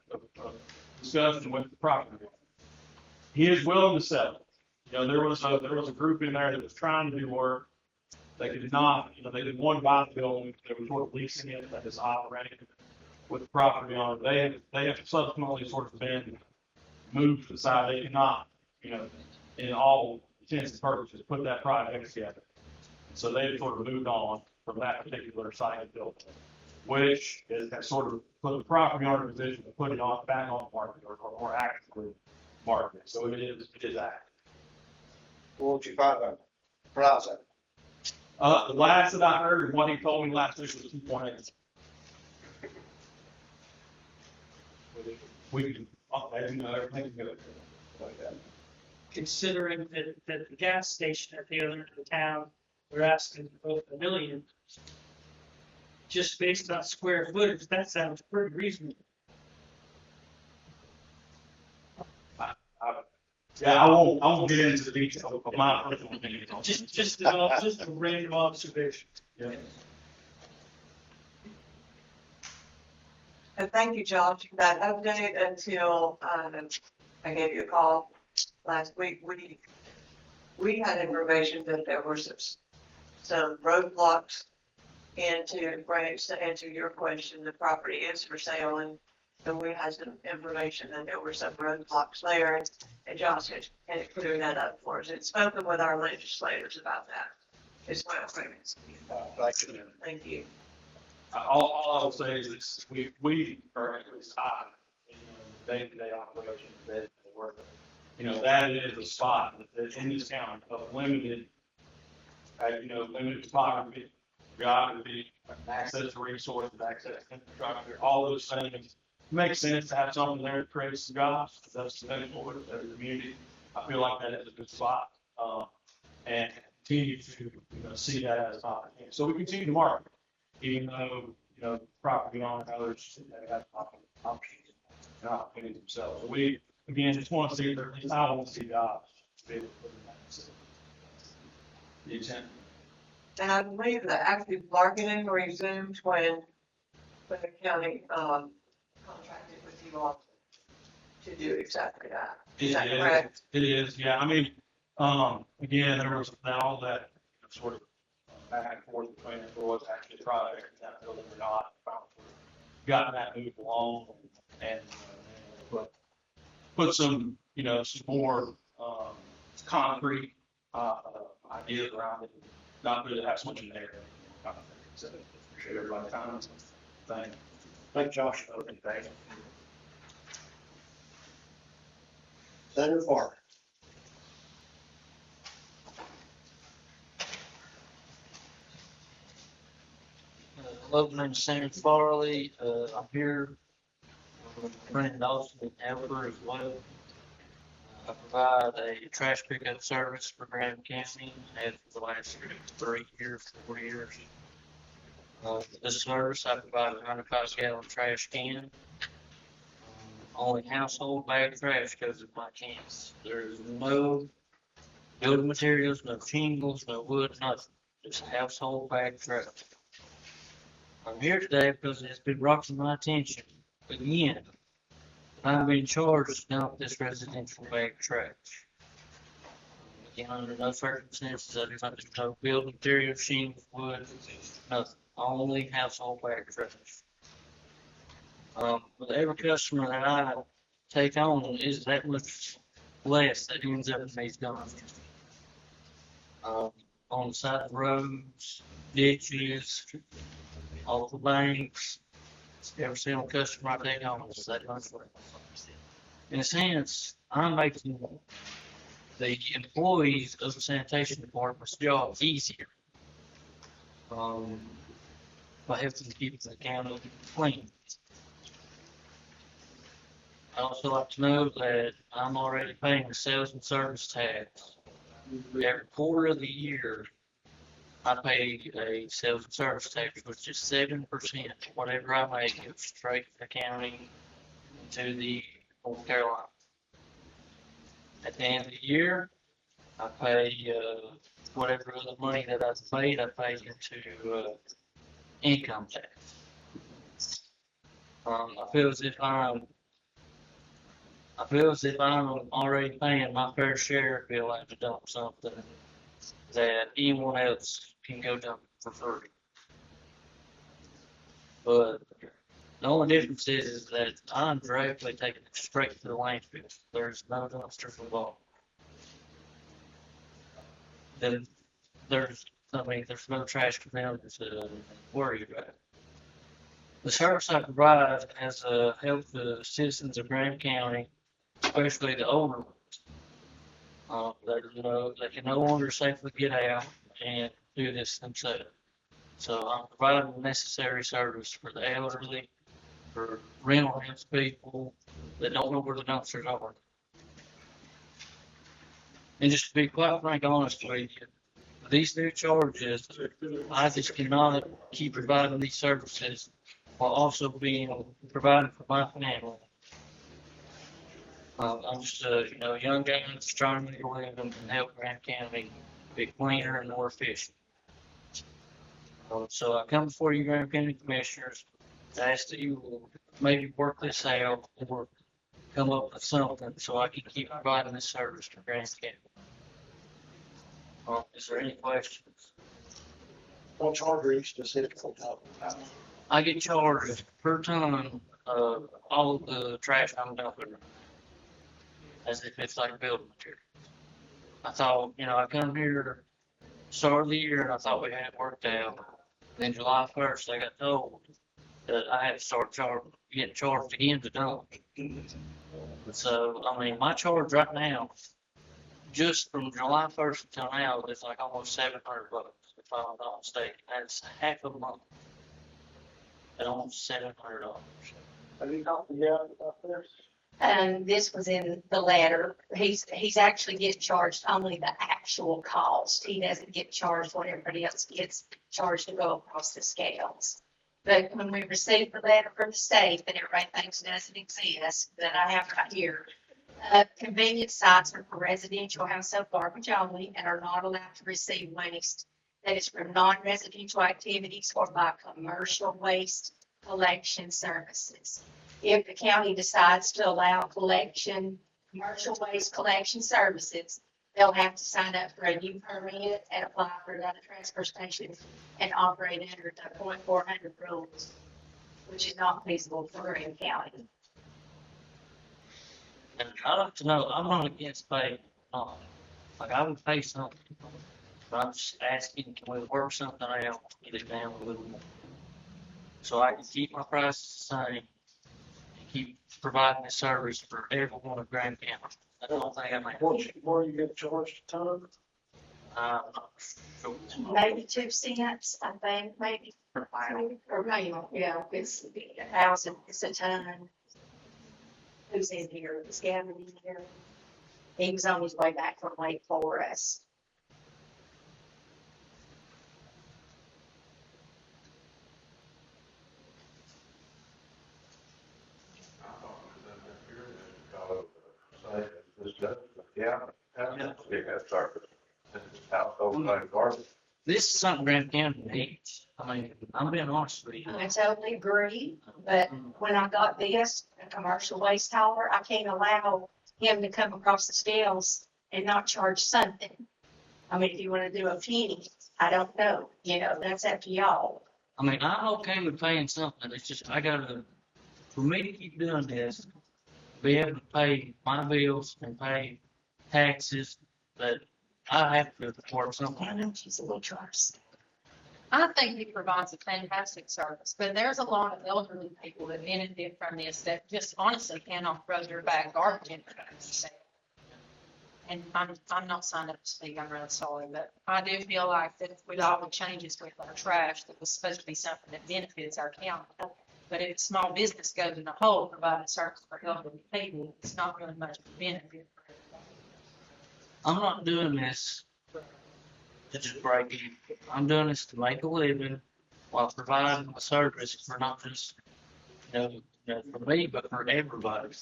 discussion with the property owner. He is willing to sell it. You know, there was a group in there that was trying to do work. They could not, they didn't want to buy the building. They were sort of leasing it at this operating with the property owner. They have subsequently sort of been moved to the side. They cannot, in all intents and purposes, put that project together. So they've sort of moved on from that particular site and building, which has sort of put the property owner in a position to put it back on the market or more actively market. So it is active. What would you find out? Price it. The last that I heard, and what he told me last week was 2.8. We can, everything good. Like that. Considering that the gas station at the other end of the town, we're asking for $1 million. Just based on square footage, that sounds pretty reasonable. Yeah, I won't get into the details of my personal opinion. Just a random observation. Yeah. And thank you, Josh, for that update until I gave you a call last week. We had information that there were some roadblocks into, right, to answer your question, the property is for sale, and we had some information that there were some roadblocks there, and Josh had cleared that up for us. And spoken with our legislators about that as well. Thank you. Thank you. All I will say is this, we are at least in day-to-day operations that work. That is a spot that in this county of limited topography, geography, access to resources, access to infrastructure, all those things. It makes sense to have something there that creates some jobs. That's sustainable as a community. I feel like that is a good spot, and continue to see that as an opportunity. So we continue to market, even though property owners and others have options and opportunities themselves. So we again just want to see there. At least I want to see jobs to be able to put in that facility. The intent. And I believe that active marketing resumed when the county contracted with you all. do exactly that. It Is that is, correct? it is, yeah, I mean, again, there was all that sort of back and forth between if there was actually a project in that building or not. Gotten that moved along and put some, some more, concrete, ideas around it. Not really have so much in there. So, appreciate everybody's comments. Thank you. Thank Josh. Okay, thank you. Senator Farr. Hello, my name's Senator Farley. I'm here with Brandon Dawson and Albert as well. I provide a trash pickup service for Graham County, and for the last 3 years, 4 years. This service, I provide a 95-gallon trash can. Only household bag trash goes in my cans. There's no building materials, no shingles, no wood, nothing. Just household bag trash. I'm here today because it's been brought to my attention again. I'm being charged to dump this residential bag trash. Again, under no circumstances, there's no building material, shingles, wood, nothing. Only household bag trash. With every customer that I take on is that much less that ends up in these dumpsters. On the side of the roads, ditches, off the banks, every single customer I take on is that much less. In a sense, I'm making the employees of the sanitation department's job easier. By helping keep the county clean. I also like to know that I'm already paying the sales and service tax. Every quarter of the year, I pay a sales and service tax, which is 7%. Whatever I make goes straight to the county to the North Carolina. At the end of the year, I pay whatever other money that I've paid, I pay into income tax. I feel as if I'm already paying my fair share if I like to dump something that anyone else can go dump for free. But the only difference is that I'm directly taking it straight to the landfill. There's no dumpsters involved. Then there's no trash for them to worry about. The service I provide has helped the citizens of Graham County, especially the older ones, that can no longer safely get out and do this themselves. So I'm providing the necessary service for the elderly, for rental house people that don't know where the dumpsters are. And just to be quite frank, honest with you, these new charges, I just cannot keep providing these services while also being providing for my family. I'm just a young guy that's trying to make a living and help Graham County be cleaner and more efficient. So I come before you, Graham County Commissioners, to ask that you will maybe work this out or come up with something so I can keep providing this service for Graham County. Is there any questions? What charge are you specifically talking about? I get charged per ton of all of the trash I'm dumping, as if it's like building material. I thought, I come here, start of the year, and I thought we had it worked out. Then July 1st, I got told that I had to start getting charged again to dump. So, my charge right now, just from July 1st until now, is like almost $700, if I'm not mistaken. That's half a month. At almost $700. Have you talked to Gavin about this? This was in the letter. He's actually getting charged only the actual cost. He doesn't get charged what everybody else gets charged to go across the scales. But when we received the letter from the state that everybody thinks doesn't exist, that I have right here, convenience sites are for residential household garbage only and are not allowed to receive waste that is from non-residential activities or by commercial waste collection services. If the county decides to allow collection, commercial waste collection services, they'll have to sign up for a new permit and apply for another transfer station and operate under the .400 rules, which is not feasible for Green County. And I'd like to know, I'm not against pay, like I would pay something, but I'm just asking, can we work something out, get it down a little more? So I can keep my prices the same, and keep providing the service for everyone of Grand County. I don't think I might. Where you get charged a ton? Not sure. Maybe 2 cents, I think, maybe. Or maybe, yeah, it's 1,000, it's a ton. Who's in here? Is Gavin in here? He was on his way back from Lake Forest. This is something Grand County needs. I mean, I'm being honest with you. I totally agree, but when I got this, a commercial waste hauler, I can't allow him to come across the scales and not charge something. I mean, if you wanna do a penny, I don't know, that's up to y'all. I mean, I'm okay with paying something. It's just, for me to keep doing this, be able to pay my bills and pay taxes, that I have to afford something. I don't use a little jars. I think he provides a fantastic service, but there's a lot of elderly people that benefit from this that just honestly cannot throw their bag garbage in there. And I'm not signed up to speak, I'm really sorry, but I do feel like that with all the changes with our trash, that was supposed to be something that benefits our county. But if small business goes in the hole, providing service for elderly people, it's not really much of a benefit for everybody. I'm not doing this to just break even. I'm doing this to make a living while providing a service for not just, for me, but for everybody.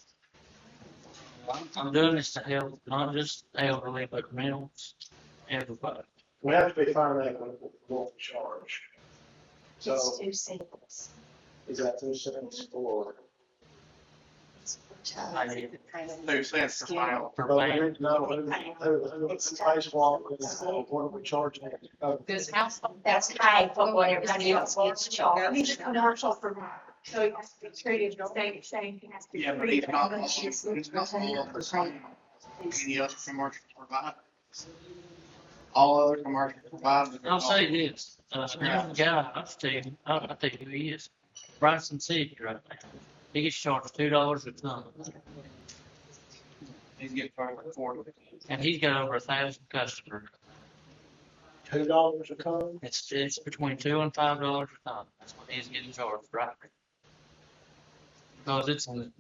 I'm doing this to help not just elderly, but rentals, everybody. We have to be finding out what we charge. So It's 2 cents. is that 2 cents for? I did. 2 cents per mile. For But we paying. need to know who pays what are we charging? This household. That's half of what everybody else gets charged. It's commercial for, so it has to be treated the same, it has to be. Yeah, but treated he's not, as he's not all of the same. Any other commercial provider? All other commercial providers. are I'll say all- this, guy, I'll tell you who he is. Bryson City right now. He gets charged $2 a ton. He's getting probably 40. And he's got over 1,000 customers. $2 a ton? It's between $2 and $5 a ton. That's what he's getting charged, right? Because it's, if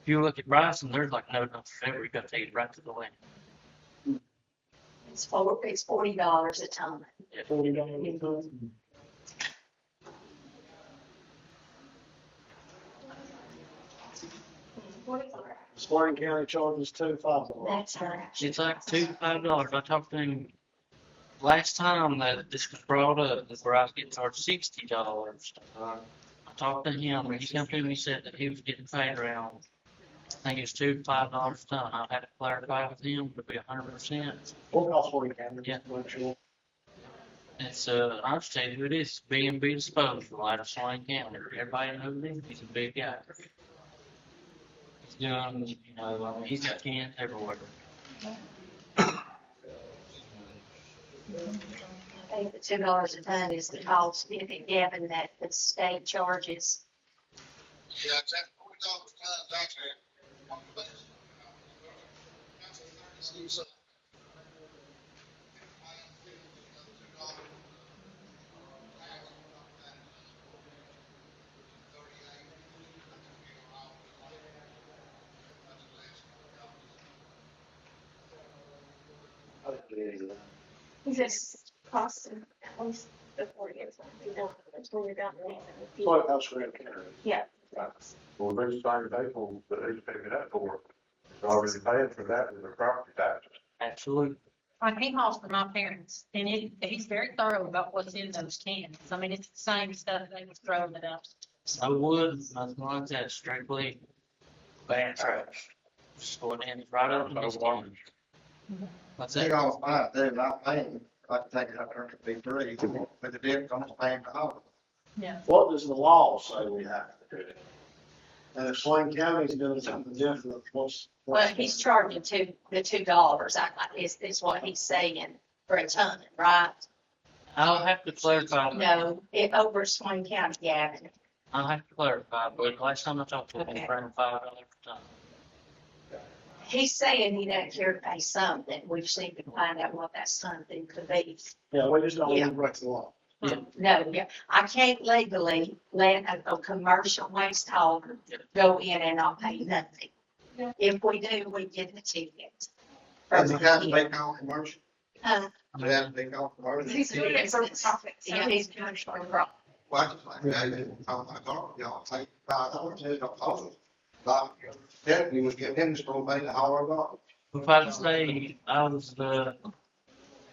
you look at Bryson, there's like no dump ever. You got to take it right to the land. It's $40 a ton. $40 a ton? Swain County charges $5. That's right. It's like $5. I talked to him last time that this was brought up, where I was getting charged $60. I talked to him, and he came to me and he said that he was getting paid around, I think it's $2 to $5 a ton. I had to clarify with him to be 100%. What cost Swain County? Yeah. Not sure. It's I'll just tell you who it is. B&B Disposal out of Swain County. Everybody knows him. He's a big guy. He's doing, he's got cans everywhere. I think the $2 a ton is the cost, if it given that the state charges. Yeah, it's at $40 times actually. I didn't get any of that. This costing at least before you get something, that's when you're down there. What else Swain County? Yeah. Well, there's certain people that he's picking up for, it's already paying for that with their property taxes. Absolutely. Like he hauls for my parents, and he's very thorough about what's in those cans. I mean, it's the same stuff they was throwing it up. So wood, nothing like that, strictly bad trash. Just going in right up in this one. That's They it. all buy it, they're not paying, I think I heard it be free, but the difference on paying for all. Yeah. What does the law say we have to do? And if Swain County's doing something different, Well, he's charging the $2, is what he's saying for a ton, right? I'll have to clarify. No, over Swain County, Gavin. I'll have to clarify, but last time I talked to him, he Okay. ran $5 per ton. He's saying he doesn't care to pay something. We just need to find out what that something could be. yeah, we just don't Yeah. want to break the law. No, yeah, I can't legally let a commercial waste hauler go in and not pay nothing. If we do, we get the ticket. Does it have to be called commercial? Uh, Does it have to be called commercial? He's doing it for profit. Yeah, he's doing it for profit. Well, I just like that, oh my God, y'all take $5, they don't cost us. Like, Deputy was giving him the school pay the hour ago. If I say I was the,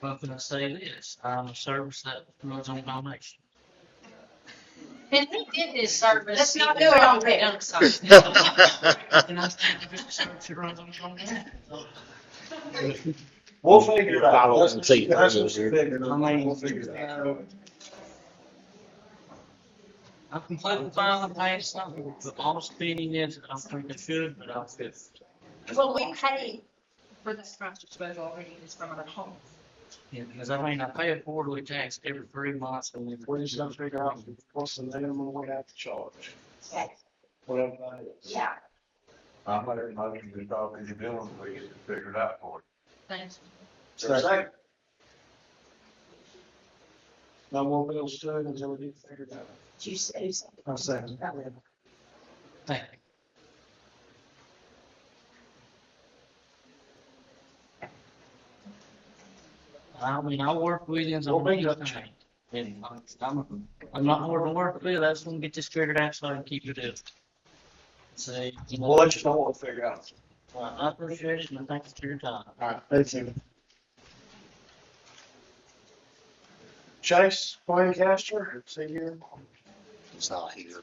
what can I say this? I'm a service that runs on donation. And he did this service. Let's not do it on there. I'm sorry. And I think if it's a service that runs on donation. We'll figure it out. Let's see. That's what we figured. I mean, We'll figure it out. I'm completely fine with paying something, but all speeding is, I don't think they should, but I'll fit. Well, we pay for this transfer special already, it's from our home. Yeah, because I mean, I pay a quarterly tax every 3 months and then. We just gotta figure out what's the minimum we have to charge, Okay. whatever that is. Yeah. I'm not even motion to talk to you doing, we get it figured out for you. Thanks. Second. No more bills to it until we get it figured out. You say something. I'll second. Thank you. I mean, I'll work with you. We'll bring it up. And I'm not more to work with, I just want to get this figured out so I can keep it up. See, you know, We'll let you know what we'll figure out. I appreciate it and thanks for your time. All right, thank you. Chase, Lancaster, see here. It's not here.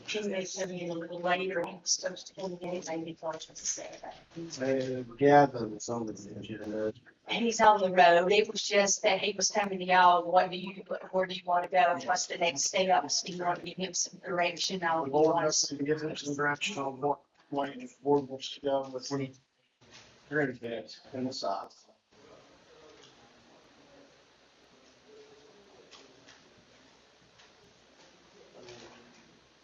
He may come in a little later, he was supposed to come in, maybe closer to 7. Gavin's on the agenda. He's on the road. It was just that he was coming to y'all, where do you want to go? What's the next steps? Do you want to give him some direction on The what board he has wants? to give him some direction on what way the board wants to go with the green beds in the south.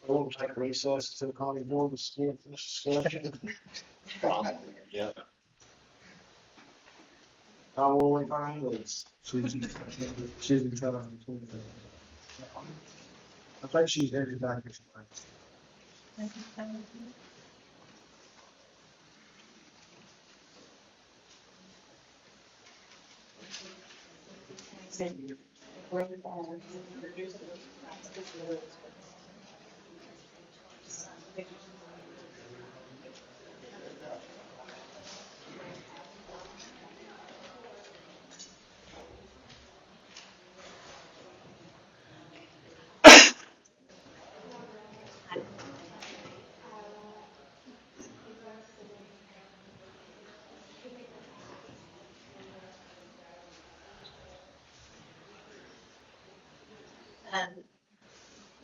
We'll take a recess to the county board to skip this discussion. Yeah. How will we find this? She's been telling me. I think she's headed back this way.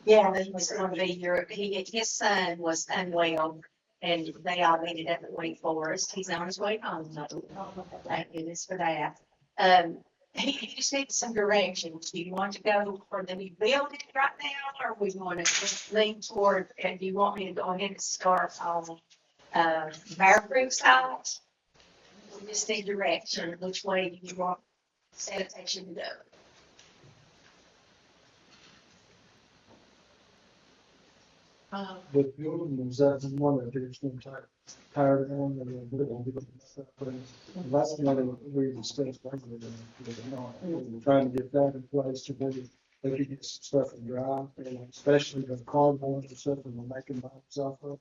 Yeah, he was going to be his son was unwell and they all ended up at Wake Forest. He's on his way home, though. Thank goodness for that. He just needs some directions. Do you want to go for the new building right now, or we want to lean toward, and do you want me to go ahead and start on, Bear Creek side? We just need direction, which way do you want sanitation to go? The building was that the one that there's no tired down and that's the one we discussed. Trying to get that in place to where they could get some stuff and dry, and especially the cardboard and stuff and they're making by themselves up.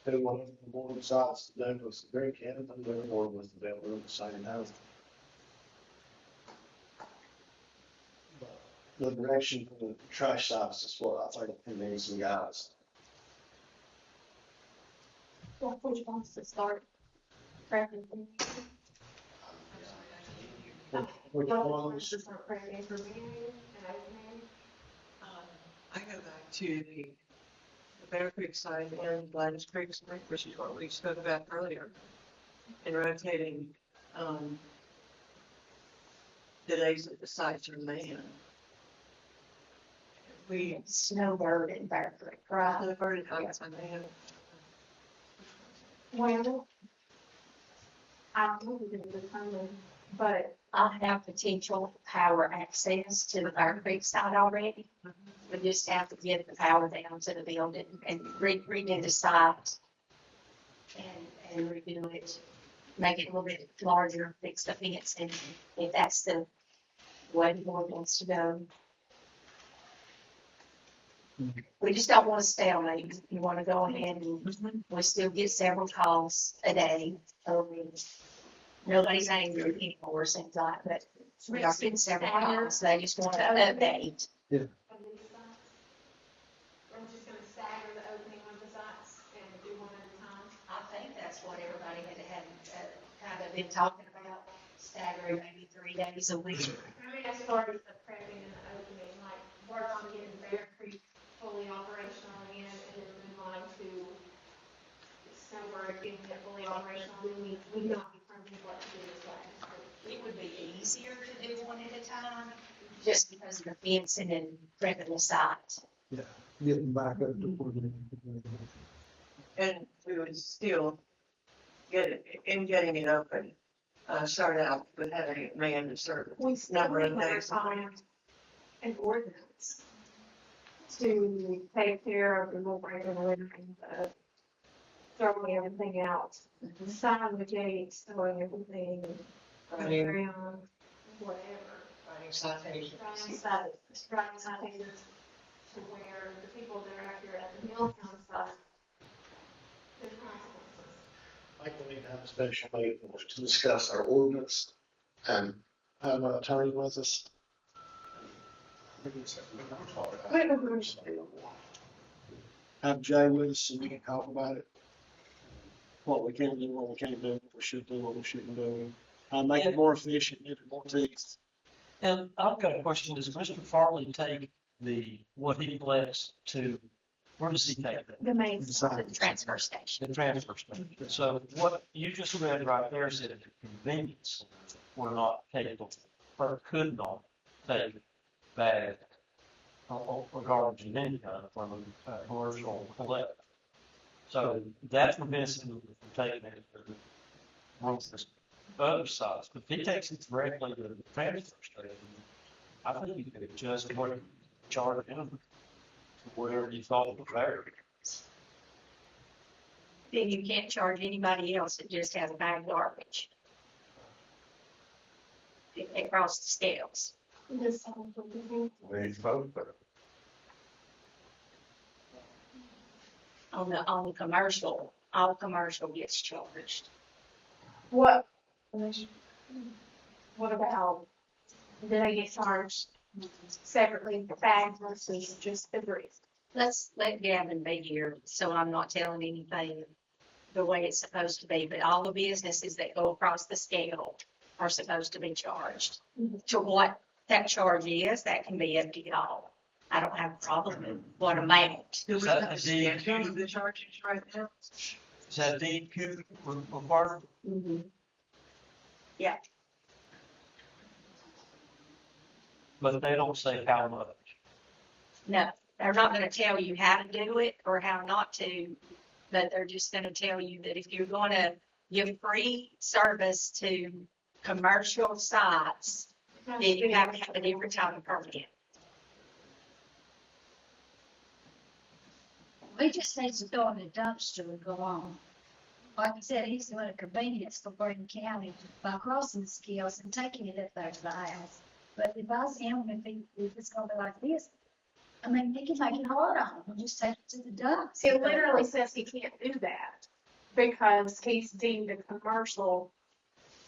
Who one of the board decides to do was the drink in, and the board was the builder of the same house. the direction for the trash sites is what I think we need some guys. Well, which wants to start prepping? Which ones? To start prepping for me and opening. I go back to the Bear Creek side and Gladys Creek side, which is what we spoke about earlier. And rotating, the days that the sites are manned. We, Snowbird and Bear Creek, right? the burden sites are manned. Well, I don't know if it's determined, but I have potential power access to the Bear Creek site already. We just have to get the power down to the building and redo the site and redo it, make it a little bit larger, fix the fence, and if that's the way the board wants to go. We just don't want to stalemate. You want to go ahead and we still get several calls a day. Nobody's angry anymore, seems like, but we are getting several calls. They just want to update. we're just gonna stagger the opening of the sites and do one at a time. I think that's what everybody had kind of been talking about, staggering maybe 3 days a week. I mean, as far as the prepping and the opening, like, work on getting Bear Creek fully operational again, and then move on to Snowbird getting it fully operational, then we not be determining what to do as well. It would be easier to do one at a time, just because of the fencing and prepping the site. Getting back up to where And we would still get it, in getting it open, start out with having it manned a certain We still number of need to days. refine an ordinance to take care of the mobile and littering, throwing everything out, sign the gates, throwing everything, Running, around, whatever. running citations. Running citations to where the people that are out here at the Milltown site, there's consequences. I think we need to have a special meeting to discuss our ordinance and have an attorney with us. Have Jay with us so we can talk about it. What we can do, what we can't do, what we should do, what we shouldn't do. Make it more efficient, give it more teeth. And I've got a question. Does Mr. Farley take what he collects to, where does he take that? The main The transfer station. The transfer station. So what you just read right there said that the convenience were not capable or could not take bag or garbage in any kind from a commercial collector. So that prevents him from taking it to the other sides. But if he takes it directly to the transfer station, I think you could adjust what you charge him to whatever you thought was fair. Then you can't charge anybody else that just has bag garbage. It crosses the scales. This sounds like We need to vote, but On the commercial, all commercial gets charged. what about, do they get charged separately for bags versus just the grease? Let's let Gavin be here, so I'm not telling anything the way it's supposed to be, but all the businesses that go across the scale are supposed to be charged. To what that charge is, that can be up to y'all. I don't have a problem with what amount. Do we Is that have the to DQ? schedule the charges right now? Is that DQ required? Yeah, But they don't say how much. no, they're not gonna tell you how to do it or how not to, but they're just gonna tell you that if you're gonna give free service to commercial sites, then you have to have a different type of permit. We just need to throw in a dumpster and go on. Like I said, he's doing a convenience for Bergen County by crossing the scales and taking it up there to the house. But if I was him, if it's gonna be like this, I mean, he can make it hard on him and just take it to the dump. It literally says he can't do that because he's deemed a commercial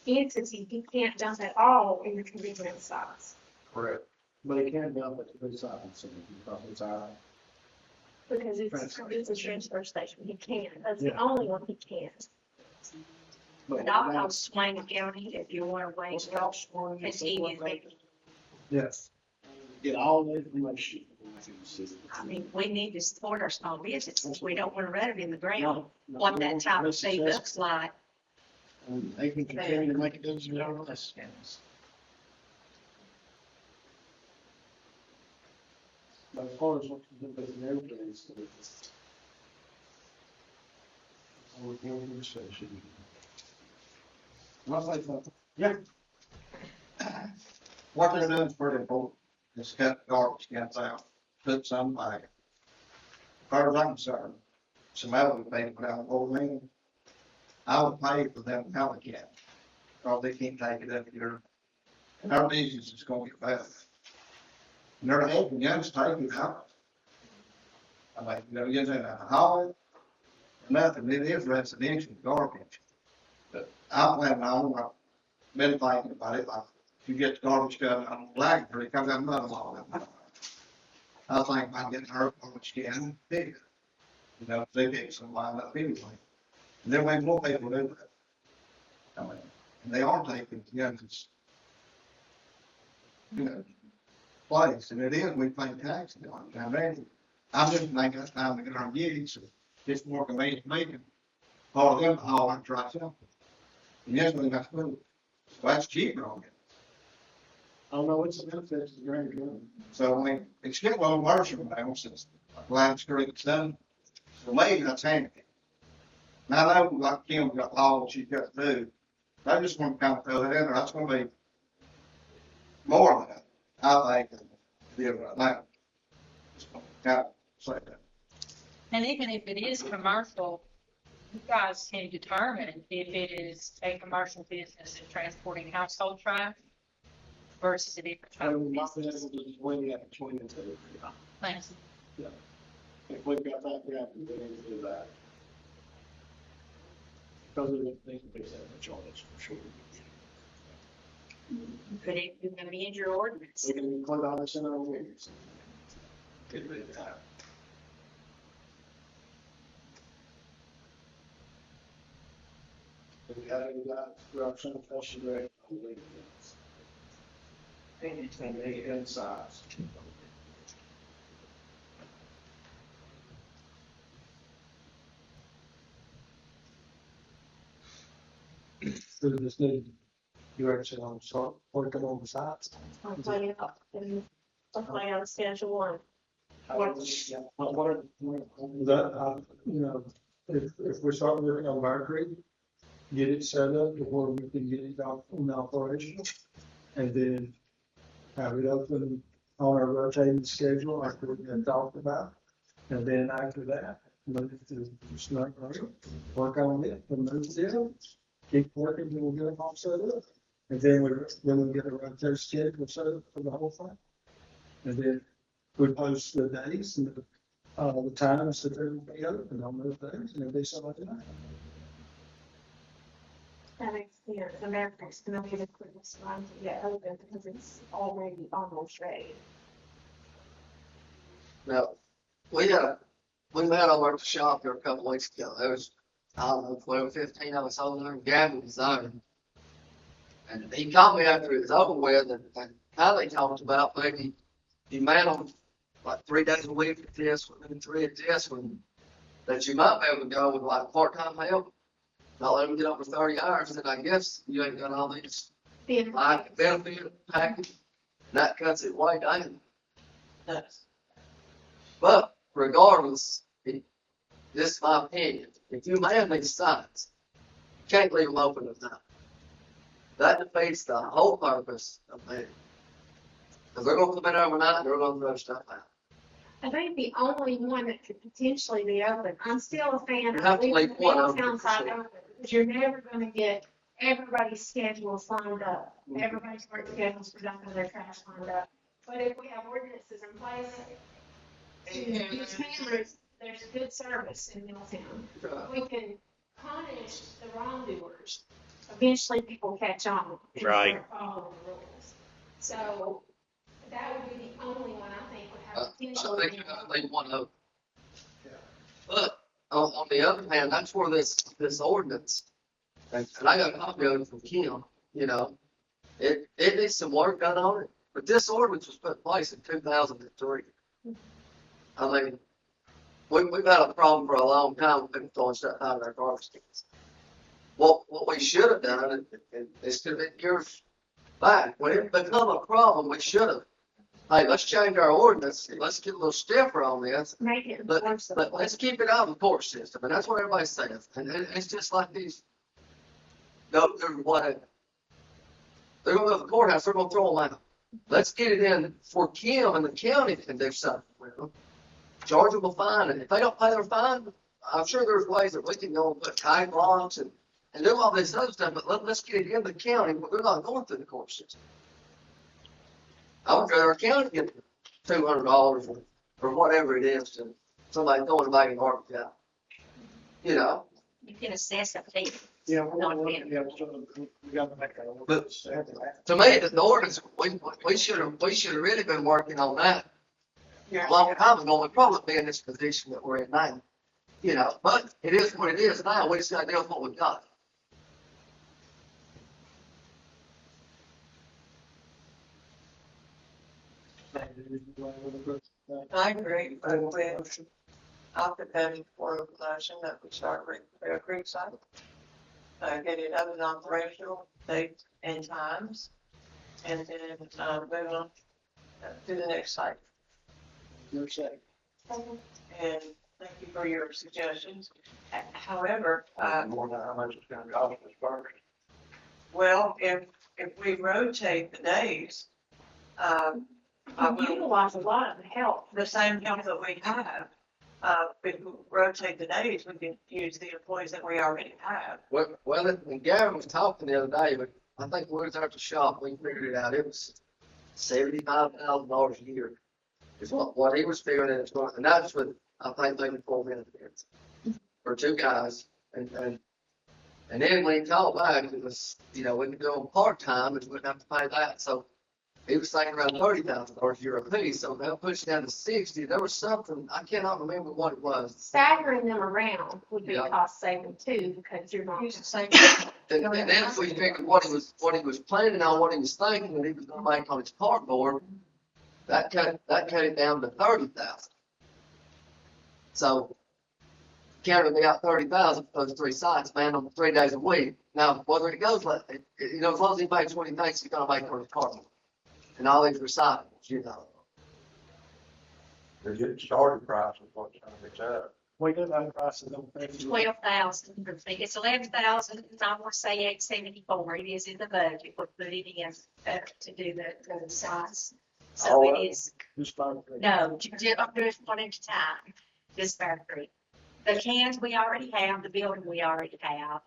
entity. He can't dump it all in the convenience sites. correct. But it can't dump it to the side, so it's all right. Because it's a transfer station, he can, that's the Yeah. only one he can. But And I'll call that's- Swain County if you want to wait, because he is there. Yes. Get all the information. I mean, we need to support our small businesses. We don't want to run it in the ground, what that type of fee looks like. And they can continue to make it as their own. But as far as what you do with the airplanes, we're going to the station. Well, I thought, yeah, What they're doing is pretty important, is cut garbage cans out, put some back. As far as I'm concerned, some elderly people down Old Main, I would pay for them to have a cat, because they can't take it up here. And our business is gonna get better. And they're helping us take it out. I mean, you know, in a holler, nothing, it is residential garbage. But I plan on, I've been thinking about it, like, if you get the garbage gun on Black Creek, I've got another law. I think about getting her garbage can bigger. You know, if they get some lined up anyway. And then when more people do that. I mean, and they are taking the youngest, you know, place, and it is, we pay taxes on it. Now, man, I'm just thinking it's time to get our gigs, so it's more convenient to make it. All of them, all our dry stuff. And yes, we got food. So that's cheaper on it. I don't know what's the benefits of the grand jury. So, I mean, it's getting a little worse now since Line Street's done. For me, that's handy. Now, I know, like Kim got laws she's got to do. I just want to kind of throw that in there. That's gonna be more than that, I think, than the other right now. Just gonna kind of say that. And even if it is commercial, you guys can determine if it is a commercial business and transporting household trash versus a different type of My business. business is way out between the two. Thanks. If we've got that, we have to do that. Because of the things they said in the charge, for sure. Could it be amend your ordinance? We can include all this in our ordinance. Get rid of that. We have any that through our sanitation rate. And make it in size. So just need direction on start working on the sites. I'm playing up, and I'm playing on schedule one. Yeah, what are, That, you know, if we're starting working on Mercury, get it set up to where we can get it out in operation. And then have it open on our rotating schedule like we had talked about. And then after that, move to Snug Road, work on it, and move it in. Keep working until we get them all set up. And then we get a rotating schedule set up for the whole thing. And then we post the days and the times that they're gonna be open on those days, and it'll be something like that. That makes sense, and America's gonna be the quickest one to get open because it's already almost ready. No, we met over at the shop here a couple weeks ago. There was, I don't know, 12, 15 of us over there, and Gavin was there. And he called me after it was over with, and how they talked about maybe you man them like 3 days a week at this one, and 3 at this one, that you might be able to go with like part-time help. Not let them get over 30 hours, and I guess you ain't got all these like benefit package. That cuts it way down. But regardless, this is my opinion. If you man these sites, you can't leave them open at night. That defeats the whole purpose of man. Because they're going to come in overnight and they're going to throw stuff out. I think the only one that could potentially be open, I'm still a fan You of have to leaving leave the one downtown open for side sure. open, because you're never gonna get everybody's schedules lined up. Everybody's work schedules for dumping their trash lined up. But if we have ordinances in place to use cameras, there's good service in Middletown. We can punish the wrongdoers. Eventually people catch on. And Right. start following the rules. So that would be the only one I think would I have potential. think you gotta leave one open. But on the other hand, that's where this ordinance, and I got a copy of it from Kim, you know, it needs some work done on it. But this ordinance was put in place in 2003. I mean, we've had a problem for a long time with people throwing stuff out of their garbage cans. What we should have done, and this could have been years back, when it become a problem, we should have, hey, let's change our ordinance, and let's get a little stiffer on this. Make it But enforceable. let's keep it out of the court system, and that's what everybody says. And it's just like these, no, they're what, they're gonna go to the courthouse, they're gonna throw them out. Let's get it in for Kim and the county can do something with them. Charge them a fine, and if they don't pay their fine, I'm sure there's ways that we can go and put time blocks and do all this other stuff, but let's get it in the county, but we're not going through the court system. I would rather our county get $200 or whatever it is to somebody throwing a bag of garbage out. You know, You can assess a fee. Yeah, we gotta make our ordinance. to me, the ordinance, we should have really been working on that a long time ago. We'd probably be in this position that we're in now. You know, but it is what it is now. We just gotta deal with what we've got. I agree with, I'll put that in for a motion that we start with Bear Creek site. Get it up and operational, dates and times, and then, move on to the next site. You're saying. And thank you for your suggestions. However, More than how much it's gonna cost us first. well, if we rotate the days, I We will, utilize a lot of the help. the same help that we have, if we rotate the days, we can use the employees that we already have. Well, when Gavin was talking the other day, but I think we was at the shop, we figured it out. It was $75,000 a year. Is what he was figuring it's going, and that's with, I think, maybe 4 benefits for 2 guys. And then when he called back, it was, you know, we could do them part-time and we wouldn't have to pay that. So he was saying around $30,000 a year apiece. So they'll push it down to 60. There was something, I cannot remember what it was. Staggering them around would be Yeah. cost saving too, because you're not. Use the same. And then if we figured what he was planning on, what he was thinking that he was gonna make on his cardboard, that cut it down to 30,000. So counting me out 30,000 for those 3 sites, man, on 3 days a week. Now, whether it goes like, you know, as long as he makes what he thinks he's gonna make for his cardboard and all these recyclables, you know. The getting started price is what's gonna be up. We do know prices on things. 12,000, it's 11,000, I want to say 874, it is in the budget, we're putting it in, to do the size. So All it right. is, Just fine. no, I'm doing it one at a time, this Bear Creek. The cans we already have, the building we already have,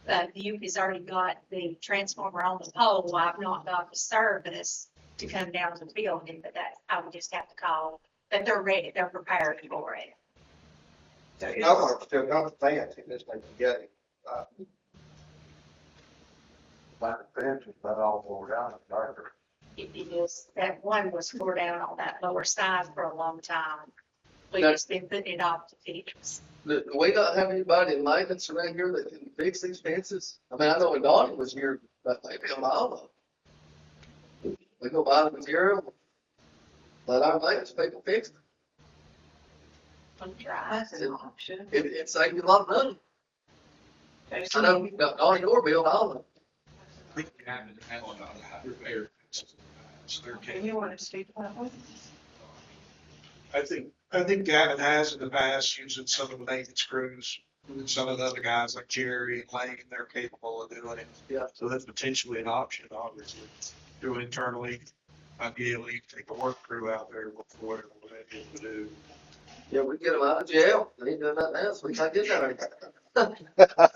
the youth has already got the transformer on the pole, I've not got the service to come down to the building, but that, I would just have to call, but they're ready, they're prepared for it. I've still got the fence, it just needs to get it. Like the fence is about all tore down, it's darker. It is, that one was tore down on that lower side for a long time. We've Now- just been putting it off to fix. Do we not have anybody in maintenance around here that can fix these fences? I mean, I know when Donnie was here, but maybe on all of them. We go buy the material, let our maintenance people fix it. That's an option. It saved you a lot of money. I know Donnie Door built all of them. I think you have to have on the repair. And you want to speak about that? I think Gavin has in the past using some of the maintenance crews, and some of the other guys like Jerry and Lane, they're capable of doing it. Yeah. So that's potentially an option, obviously, do internally, ideally, take a work crew out there with whatever they need to do. Yeah, we get them out of jail. They ain't doing nothing else. We can't get that.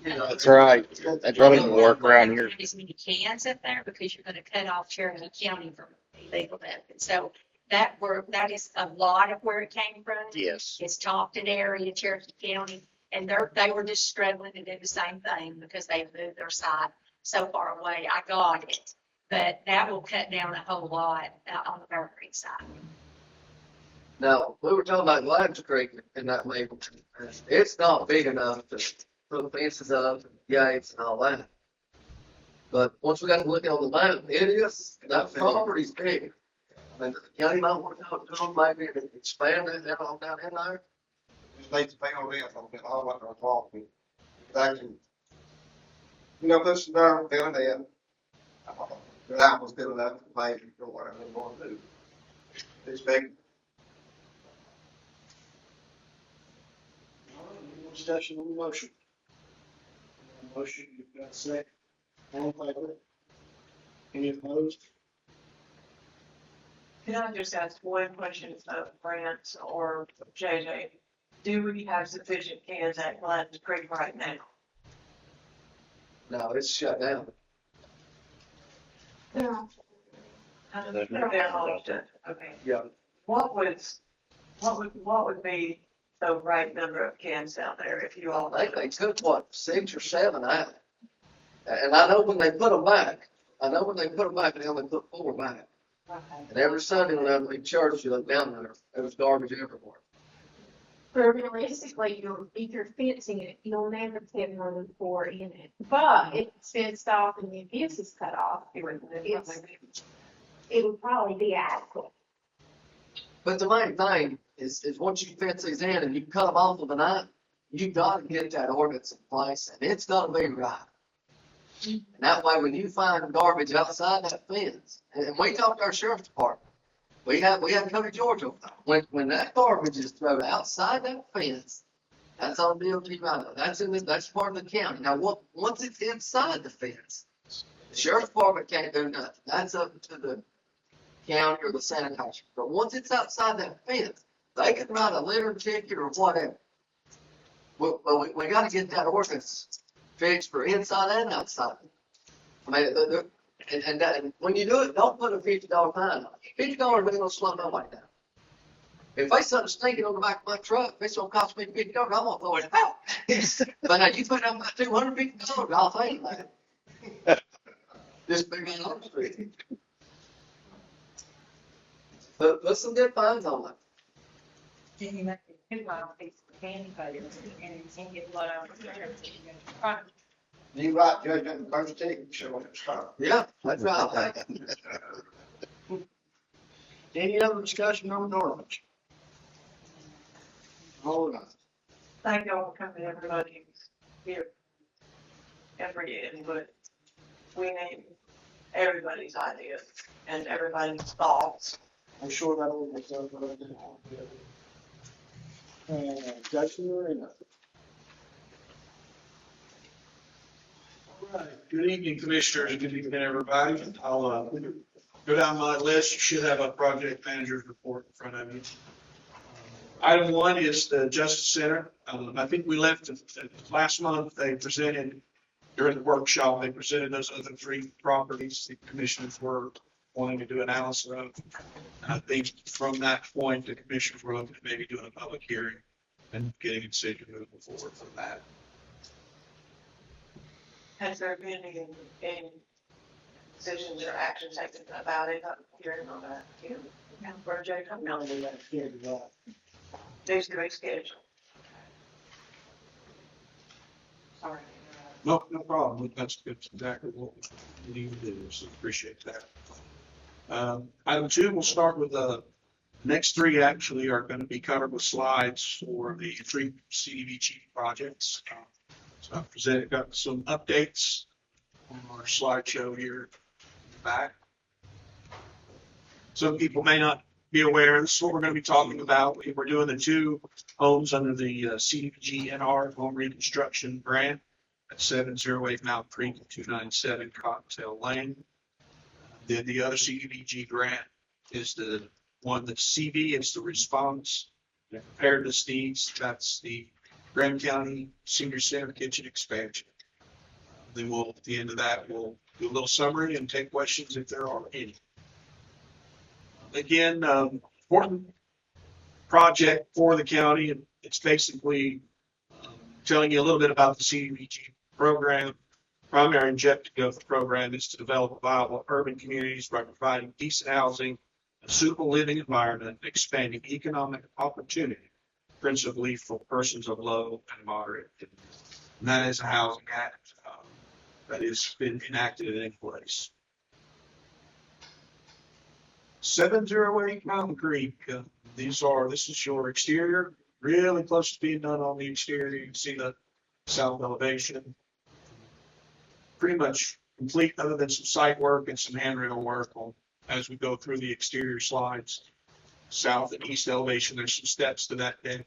You know, That's right. That doesn't even work around here. As many cans up there because you're gonna cut off Cherokee County from illegal dumping. So that is a lot of where it came from. Yes. It's Talkton area, Cherokee County, and they were just struggling to do the same thing because they moved their site so far away. I got it. but that will cut down a whole lot on the Burberry side. Now, we were talking about Gladys Creek in that Mapleton. It's not big enough to put fences up, and gates and all that. But once we got to look on the map, it is, that property's big. I mean, the county might want to talk to them, maybe expand that all down in there. Just need to pay on this, a little bit, all what they're talking. Actually, put some dirt, fill it in. That was good enough to pay for whatever they want to do. It's big. Any more discussion on the motion? Motion, you've got a second. All in favor? Any opposed? Can I just ask one question of Brent or JJ? Do we have sufficient cans at Gladys Creek right now? No, it's shut down. Yeah. They're all done. Okay. Yeah. What would be the right number of cans out there if you all? They took, what, 6 or 7 out. And I know when they put them back, they only put 4 back. And every Sunday when I was in church, you look down there was garbage everywhere. But realistically, if you're fencing it, you'll never fit more than 4 in it. But if it's fenced off and the abuse is cut off, it would probably be adequate. But the main thing is once you fence these in and you cut them off of the night, you gotta get that ordinance in place, and it's gotta be right. And that way, when you find garbage outside that fence, and we talked to our sheriff's department, we have Cody George over there. When that garbage is thrown outside that fence, that's on DOT right now. That's part of the county. Now, once it's inside the fence, the sheriff's department can't do nothing. That's up to the county or the sanitation. But once it's outside that fence, they can write a litter ticket or whatever. Well, we got to get that ordinance fixed for inside and outside. I mean, and when you do it, don't put a $50 fine on it. $50 ain't gonna slow nobody down. If there's something stinking on the back of my truck, it's gonna cost me $50, I'm gonna throw it out. But now you put up about $250, I'll think that. Just big man on the street. Put some good fines on it. Can you make a 2-mile piece of candy butter and get blood out of there? You right, Judge, in the first ticket, show it start. Yeah, that's right. Any other discussion on the ordinance? All right. Thank you all for coming, everybody here. Every input. We need everybody's ideas and everybody's thoughts. I'm sure that will be done. Jackson Marina. All right. Good evening, Commissioners. Good evening, everybody. I'll go down my list. You should have a project manager's report in front of you. Item 1 is the Justice Center. I think we left last month. They presented during the workshop. They presented those other 3 properties the commissioners were wanting to do analysis of. And I think from that point, the commissioners were looking at maybe doing a public hearing and getting a decision moving forward from that. Has there been any decisions or actions taken about it? I'm hearing on that. Project, I'm not really that scared of that. Needs to be scheduled. Sorry. No problem. That's exactly what we need to do. So appreciate that. Item 2, we'll start with the next 3 actually are going to be covered with slides for the 3 CDBG projects. So I've got some updates on our slideshow here in the back. Some people may not be aware, this is what we're going to be talking about. We're doing the 2 homes under the CDBG NR Home Reconstruction Grant at 708 Mount Creek and 297 Cottontail Lane. Then the other CDBG grant is the one that's CV, it's the response and preparedness needs. That's the Graham County Senior Center Kitchen Expansion. Then we'll, at the end of that, we'll do a little summary and take questions if there are any. Again, important project for the county. It's basically telling you a little bit about the CDBG program, Primary objective of the program is to develop viable urban communities by providing decent housing, a suitable living environment, and expanding economic opportunity, principally for persons of low and moderate income. And that is a housing act that has been enacted and in place. 708 Mountain Creek. This is your exterior, really close to being done on the exterior. You can see the south elevation. Pretty much complete other than some site work and some handrail work as we go through the exterior slides. South and east elevation, there's some steps to that deck.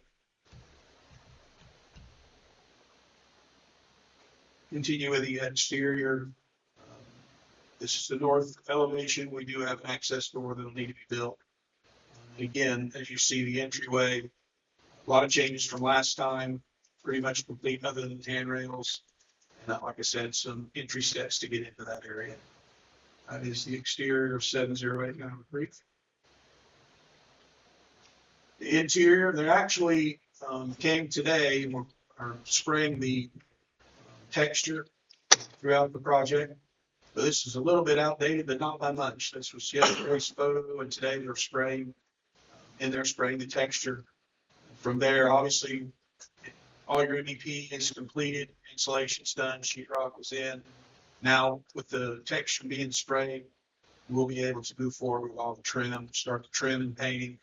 Continue with the exterior. This is the north elevation. We do have an access door that'll need to be built. Again, as you see the entryway, a lot of changes from last time, pretty much complete other than handrails. And like I said, some entry steps to get into that area. That is the exterior of 708 Mountain Creek. The interior, they actually came today and are spraying the texture throughout the project. But this is a little bit outdated, but not by much. This was yesterday's photo, and today they're spraying, spraying the texture. From there, obviously, all your MEP is completed, insulation's done, sheetrock was in. Now, with the texture being sprayed, we'll be able to move forward with all the trim, start the trim and painting,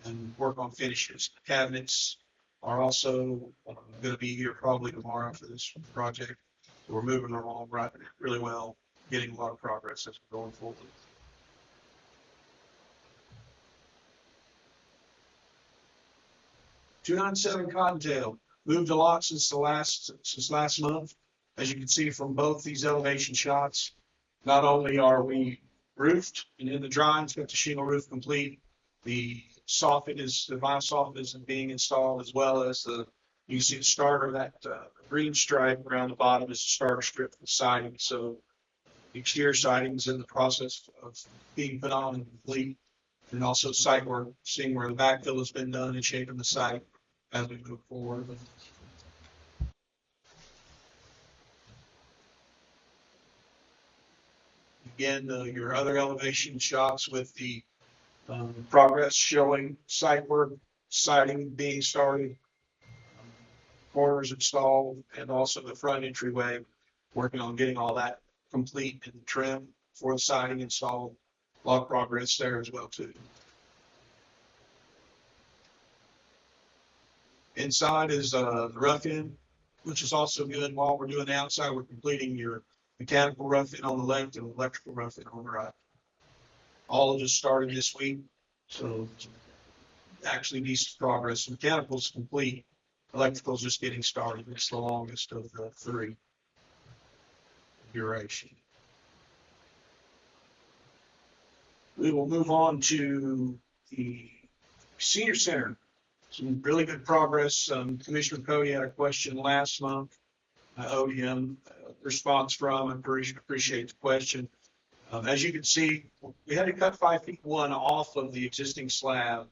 and work on finishes. The cabinets are also going to be here probably tomorrow for this project. We're moving along really well, getting a lot of progress as we're going forward. 297 Cottontail moved a lot since last month. As you can see from both these elevation shots, not only are we roofed and in the drawings, got the shingle roof complete, the vinyl soffit is being installed, as well as you can see the starter, that green stripe around the bottom is the starter strip for the siding. So the exterior siding is in the process of being put on and complete. And also site work, seeing where the backfill has been done and shaping the site as we move forward. Again, your other elevation shots with the progress showing site work, siding being started, corners installed, and also the front entryway, working on getting all that complete and trim for the siding installed. A lot of progress there as well too. Inside is the rough-in, which is also good. While we're doing the outside, we're completing your mechanical rough-in on the left and electrical rough-in on the right. All just started this week, so actually decent progress. Mechanical's complete. Electrical's just getting started. It's the longest of the three duration. We will move on to the senior center. Some really good progress. Commissioner Cody had a question last month. I owed him a response from. I appreciate the question. As you can see, we had to cut 5 feet 1 off of the existing slab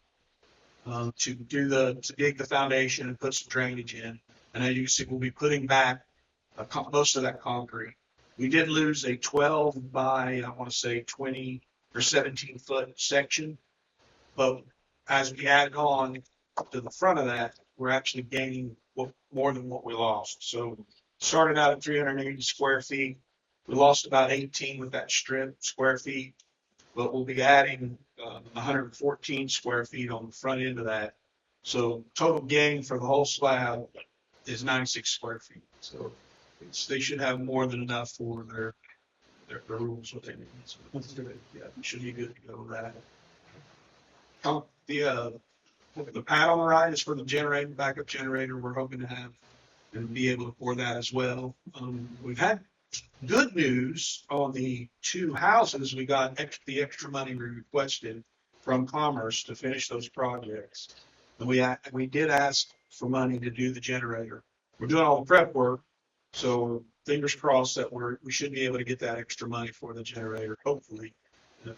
to dig the foundation and put some drainage in. And as you can see, we'll be putting back most of that concrete. We did lose a 12 by, I want to say 20 or 17 foot section, but as we add on to the front of that, we're actually gaining more than what we lost. So started out at 380 square feet. We lost about 18 with that strip square feet, but we'll be adding 114 square feet on the front end of that. So total gain for the whole slab is 96 square feet. So they should have more than enough for their rules, what they need. So let's do it. Yeah, it should be good to go with that. The pad on the right is for the generator, backup generator. We're hoping to have and be able to pour that as well. We've had good news on the 2 houses. We got the extra money we requested from Commerce to finish those projects. And we did ask for money to do the generator. We're doing all the prep work, so fingers crossed that we should be able to get that extra money for the generator, hopefully,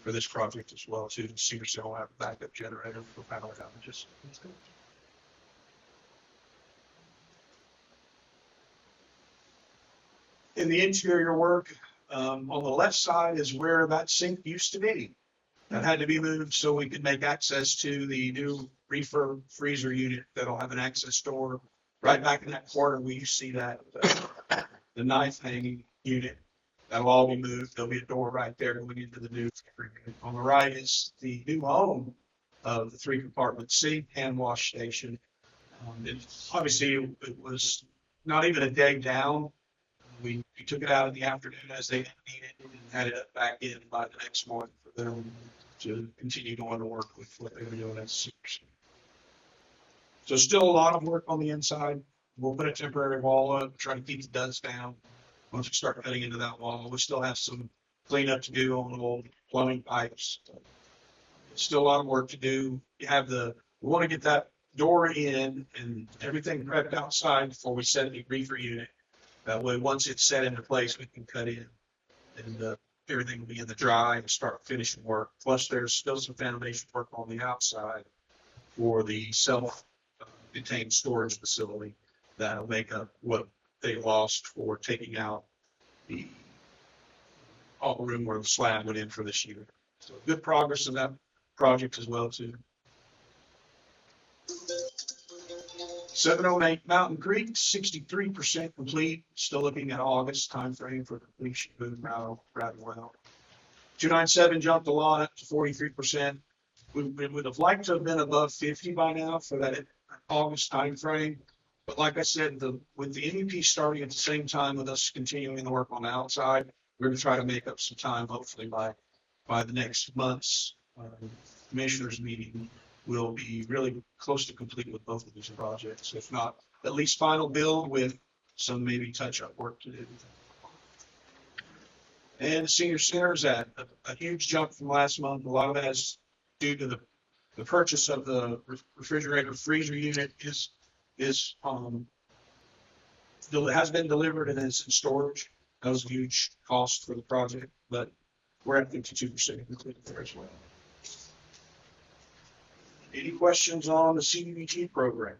for this project as well too. The senior center will have a backup generator for power outages. In the interior work, on the left side is where that sink used to be. That had to be moved so we could make access to the new reefer freezer unit that'll have an access door right back in that corner where you see that, the knife hanging unit. That'll all be moved. There'll be a door right there going into the new. On the right is the new home of the 3-compartment sink and wash station. Obviously, it was not even a day down. We took it out in the afternoon as they didn't need it and had it back in by the next morning for them to continue going to work with what they were doing as soupers. So still a lot of work on the inside. We'll put a temporary wall up, try to keep the dust down. Once we start cutting into that wall, we still have some cleanup to do on the old plumbing pipes. Still a lot of work to do. We want to get that door in and everything prepped outside before we set the reefer unit. That way, once it's set into place, we can cut in and everything will be in the dry and start finishing work. Plus, there's still some foundation work on the outside for the self-contained storage facility that'll make up what they lost for taking out the room where the slab went in for this year. So good progress in that project as well, too. 708 Mountain Creek, 63% complete. Still looking at August timeframe for completion. Moving rather well. 297 jumped a lot up to 43%. We would have liked to have been above 50 by now for that August timeframe. But like I said, with the MEP starting at the same time with us continuing the work on the outside, we're going to try to make up some time, hopefully by the next month's commissioners meeting. We'll be really close to complete with both of these projects, if not at least final build with some maybe touch-up work to do. And the senior center's at a huge jump from last month. A lot of that is due to the purchase of the refrigerator freezer unit has been delivered and is in storage. That was a huge cost for the project, but we're at 52% completed there as well. Any questions on the CDBG program?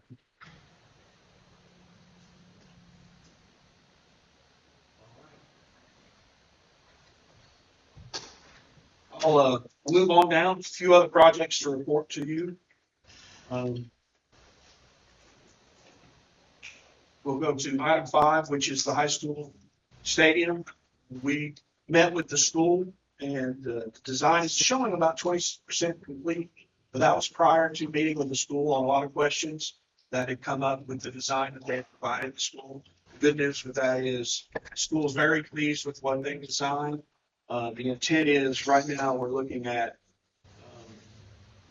I'll move on down. A few other projects to report to you. We'll go to item 5, which is the high school stadium. We met with the school, and the design is showing about 20% complete. But that was prior to meeting with the school on a lot of questions that had come up with the design that they had provided the school. The good news with that is the school is very pleased with what they designed. The intent is right now we're looking at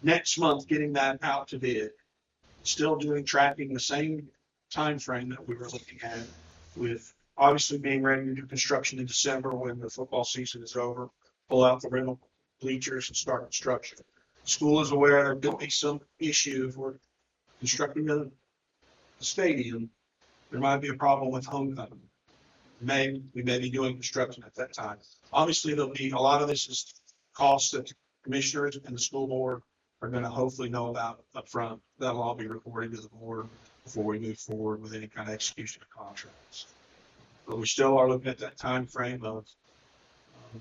next month getting that out to bid. Still tracking the same time frame that we were looking at, with obviously being ready to do construction in December when the football season is over, pull out the rental bleachers and start construction. School is aware there could be some issue if we're constructing the stadium. There might be a problem with homecoming. We may be doing construction at that time. Obviously, there'll be a lot of this is costs that the commissioners and the school board are going to hopefully know about up front. That'll all be reported to the board before we move forward with any kind of execution of contracts. But we still are looking at that time frame of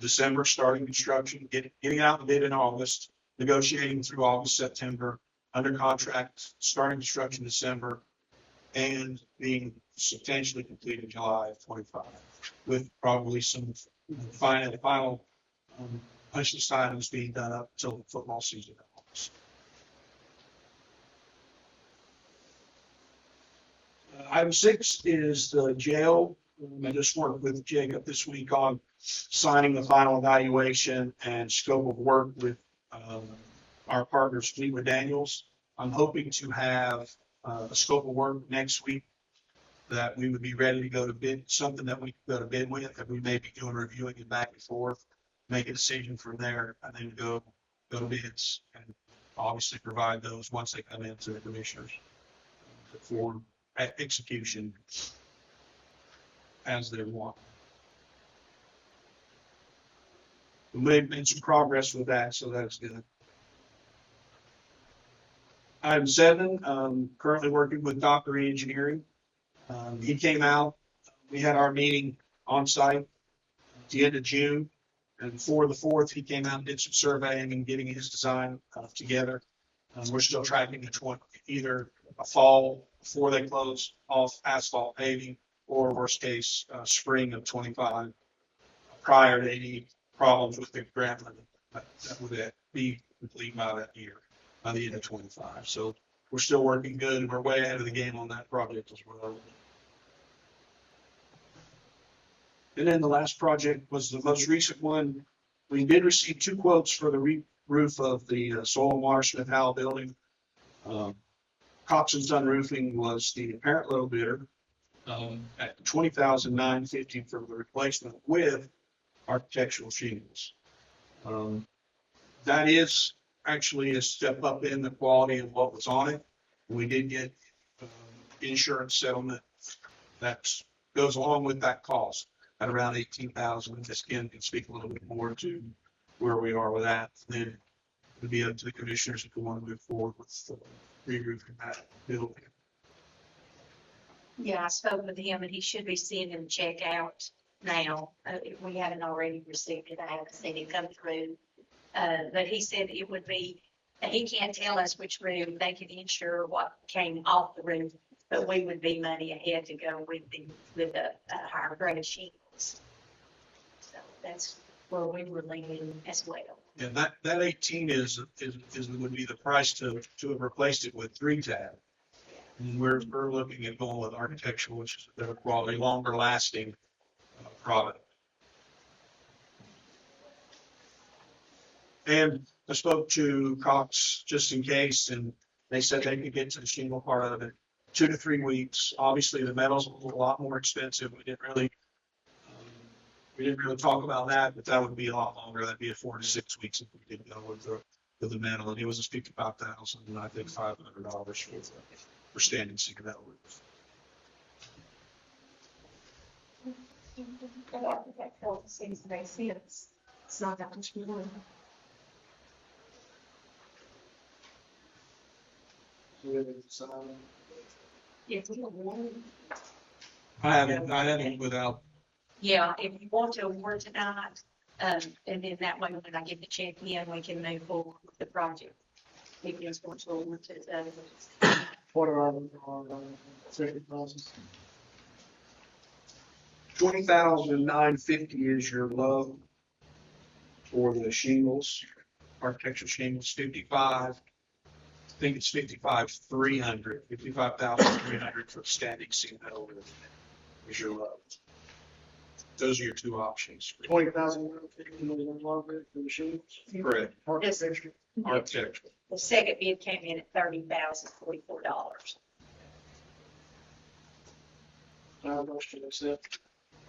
December, starting construction, getting out the bid in August, negotiating through August, September, under contract, starting construction December, and being substantially complete in July of 25, with probably some final punch list items being done up until the football season. Item 6 is the jail. I just worked with Jacob this week on signing the final evaluation and scope of work with our partners, Fleetwood Daniels. I'm hoping to have a scope of work next week that we would be ready to go to bid, something that we can go to bid with, that we may be doing reviewing it back and forth, make a decision from there, and then go to bids and obviously provide those once they come into the commissioners for execution as they want. We made some progress with that, so that's good. Item 7, currently working with Dockery Engineering. He came out. We had our meeting on site at the end of June. And for the 4th, he came out and did some surveying and getting his design together. We're still tracking either a fall before they close off asphalt paving, or worst case, spring of 25, prior to any problems with the grant limit. That would be complete by that year, by the end of 25. So we're still working good, and we're way ahead of the game on that project as well. And then the last project was the most recent one. We did receive 2 quotes for the roof of the Soil and Water Smith Howell building. Cox and Son Roofing was the apparent low bidder at $20,950 for the replacement with architectural shingles. That is actually a step up in the quality of what was on it. We did get insurance settlement that goes along with that cost at around $18,000. This again can speak a little bit more to where we are with that. Then it would be up to the commissioners if we want to move forward with re-roofing that building. Yeah, I spoke with him and he should be sending a check out now. If we haven't already received it, I haven't seen it come through. But he said it would be, he can't tell us which roof, they can insure what came off the roof, but we would be money ahead to go with the higher grade shingles. So that's where we were leaning as well. Yeah, that 18 would be the price to have replaced it with 3-tab. And we're looking at going with architectural, which is a probably longer lasting product. And I spoke to Cox just in case, and they said they could get to the shingle part of it 2 to 3 weeks. Obviously, the metal's a lot more expensive. We didn't really talk about that, but that would be a lot longer. That'd be 4 to 6 weeks if we did go with the metal. And it was $55,000, and I think $500 for standing seam metal roof. Architectural seems to make sense. It's not that much more. If we want, I haven't without. yeah, if you want to award tonight, and then that way when I get the check in, we can move forward with the project. If you just want to award to, What are our second process? 20,950 is your low for the shingles, architectural shingles. 55. I think it's 55,300 for the standing seam metal roof is your low. Those are your 2 options. 20,000 for the shingles? Correct. Architecture. Architectural. the second bid came in at $30,044. Motion to accept.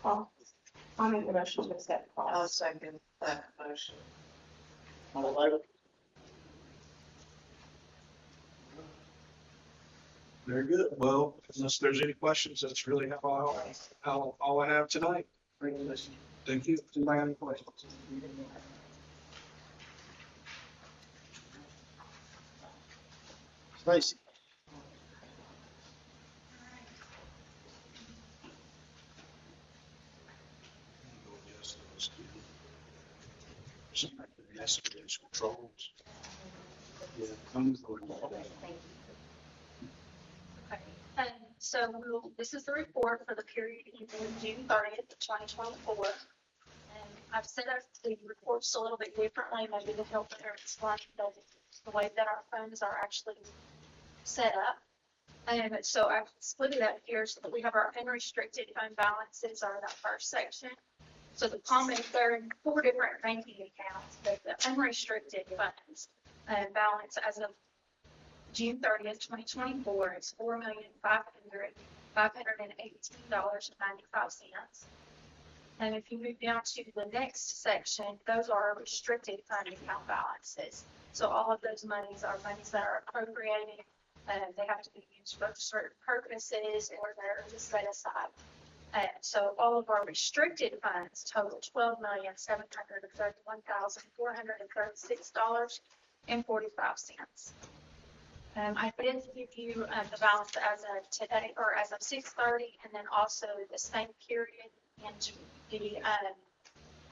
I'll make the motion to accept. I'll second that motion. All in favor? Very good. Well, unless there's any questions, that's really all I have tonight. Thank you. Anybody have any questions? Stacy. Controls. Yeah. So this is the report for the period ending June 30th, 2024. And I've set up the reports a little bit differently, maybe to help better explain the way that our funds are actually set up. And so I've split it up here so that we have our unrestricted fund balances are that first section. So the common, there are 4 different banking accounts, but the unrestricted funds balance as of June 30th, 2024 is $4,518.95. And if you move down to the next section, those are restricted fund account balances. So all of those monies are monies that are appropriated, and they have to be used for certain purposes or they're just set aside. So all of our restricted funds total $12,731,436.45. I did give you the balance as of today, or as of 6:30, and then also the same period And the,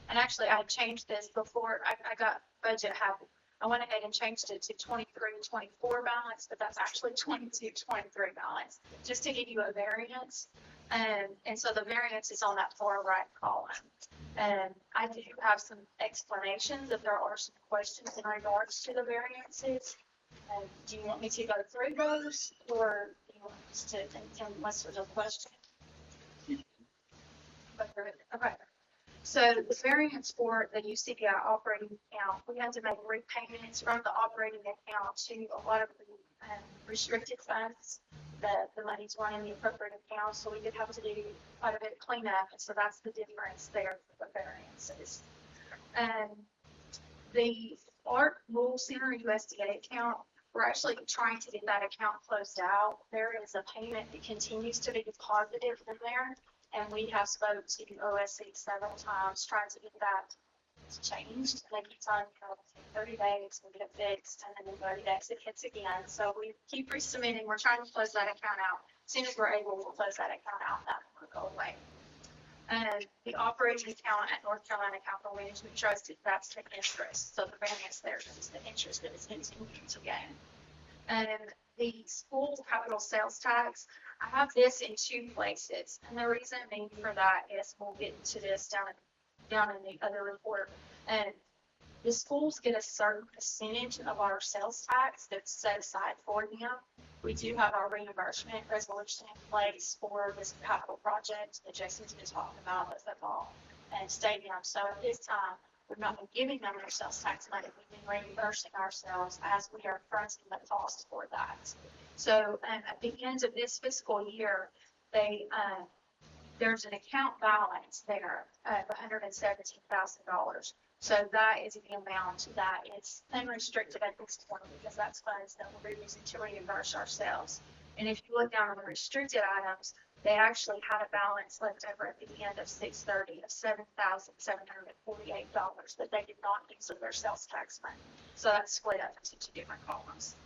and actually I changed this before I got budget happy. I went ahead and changed it to 23-24 balance, but that's actually 22-23 balance, just to give you a variance. And so the variance is on that far right column. And I do have some explanations if there are some questions in regards to the variances. Do you want me to go through those, or do you want us to, unless there's a question? Okay. So the variance for the UCBI operating account, we had to make repayments from the operating account to a lot of the restricted funds. The money's running the appropriate account, so we did have to do quite a bit of cleanup, and so that's the difference there for the variances. The Art Rule Center USDA account, we're actually trying to get that account closed out. There is a payment that continues to be deposited in there, and we have spoke to OSC several times trying to get that changed. They keep telling me 30 days we'll get it fixed, and then in 30 days it hits again. So we keep resubmitting. We're trying to close that account out. As soon as we're able, we'll close that account out. That will go away. And the operating account at North Carolina Capital Management Trust, that's the interest. So the variance there is the interest that is continuing to gain. And the school capital sales tax, I have this in two places. And the reason being for that is, we'll get into this down in the other report. And the schools get a certain percentage of our sales tax that's set aside for them. We do have our reimbursement resolution in place for this capital project that Jason's been talking about, the football and stadium. So at this time, we've not been giving them their sales tax money. We've been reimbursing ourselves as we are fronting the cost for that. So at the end of this fiscal year, there's an account balance there of $117,000. So that is the amount that is unrestricted at this point, because that's funds that we're using to reimburse ourselves. And if you look down on the restricted items, they actually had a balance left over at the end of 6/30 of $7,748 that they did not use of their sales tax money. So that's split up into two different columns.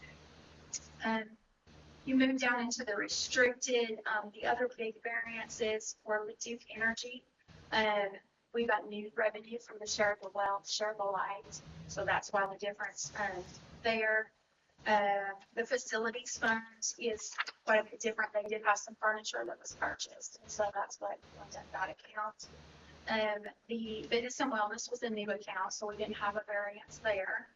You move down into the restricted, the other big variances were with Duke Energy. We got new revenue from the share of the wealth, share of the light. So that's why the difference there. The facilities funds is quite a bit different. They did have some furniture that was purchased, and so that's what went in that account. The fitness and wellness was a new account, so we didn't have a variance there.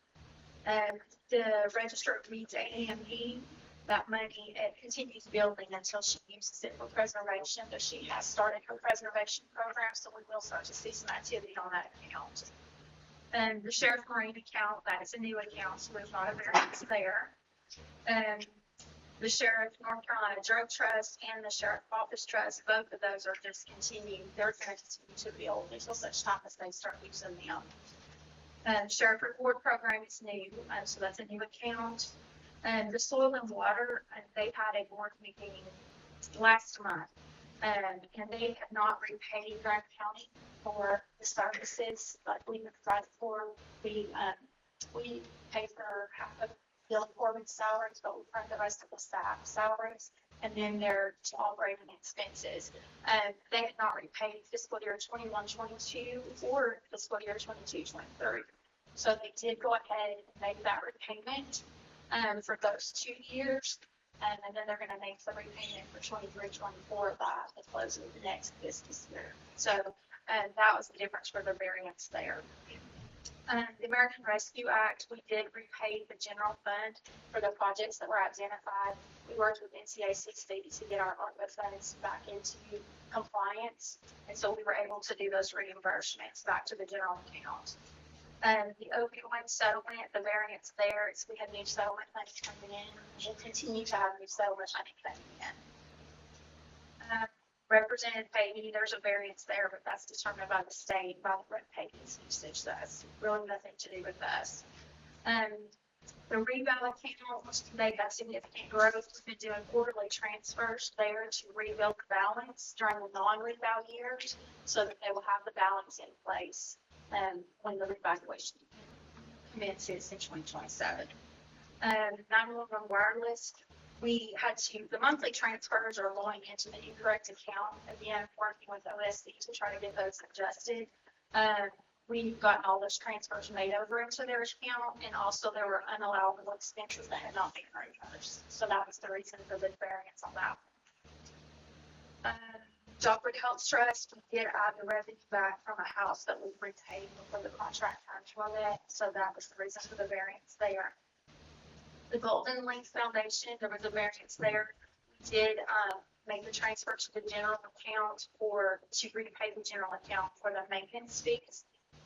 The register reads AME. That money, it continues building until she uses it for preservation, but she has started her preservation program, so we will start to see some activity on that account. And the Sheriff Marine account, that is a new account, so there's not a variance there. The Sheriff North Carolina Drug Trust and the Sheriff Office Trust, both of those are discontinued. They're going to continue to build until such time as they start using them. Sheriff Reward Program is new, so that's a new account. The Soil and Water, they had a board meeting last month, and they have not repaid Grant County for the services like we provided for. We paid for half of Bill Corbin's salaries, but we fund the rest of the staff salaries, and then their operating expenses. They had not repaid fiscal year 21-22 or fiscal year 22-23. So they did go ahead and make that repayment for those 2 years, and then they're going to make the repayment for 23-24 by the close of the next business year. So that was the difference for the variance there. The American Rescue Act, we did repay the general fund for the projects that were identified. We worked with NCACC to get our ARPA funds back into compliance, and so we were able to do those reimbursements back to the general account. The opioid settlement, the variance there is we have new settlement money coming in. We'll continue to have new settlement money coming in. Represented payee, there's a variance there, but that's determined by the state, by the rep payee's usage. That's really nothing to do with us. The reval account, they got significant growth. We've been doing quarterly transfers there to rebuild the balance during the non-reval years, so that they will have the balance in place when the revaluation commences in 2027. 911 wireless, we had to, the monthly transfers are going into the incorrect account, again, working with OSC to try to get those adjusted. We got all those transfers made over into their account, and also there were unallowable expenses that had not been reimbursed. So that was the reason for the variance on that. Joffrey Health Trust, we did add the revenue back from a house that we retained before the contract terms were met, so that was the reason for the variance there. The Golden Links Foundation, there was a variance there. We did make the transfer to the general account to repay the general account for the maintenance fees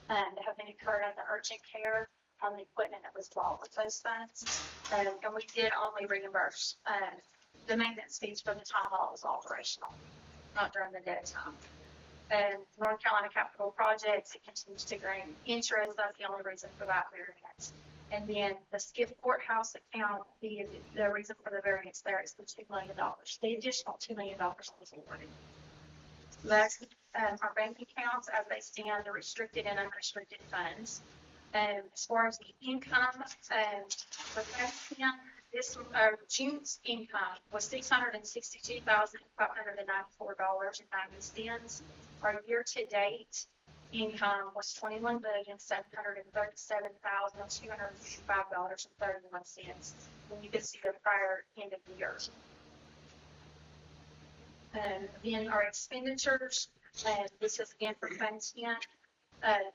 that have been incurred at the urgent care on the equipment that was bought with those funds. And we did only reimburse the maintenance fees for the time while it was operational, not during the dead time. And North Carolina Capital Projects, it continues to gain interest. That's the only reason for that variance. And then the Skiff Courthouse account, the reason for the variance there is the $2 million. The additional $2 million was awarded. That's our bank accounts as they stand, the restricted and unrestricted funds. As far as the income, for this June's income was $662,594.90. Our year-to-date income was $21,737,255.31. And you can see the prior end of the year. Then our expenditures, this is again for Fund 10.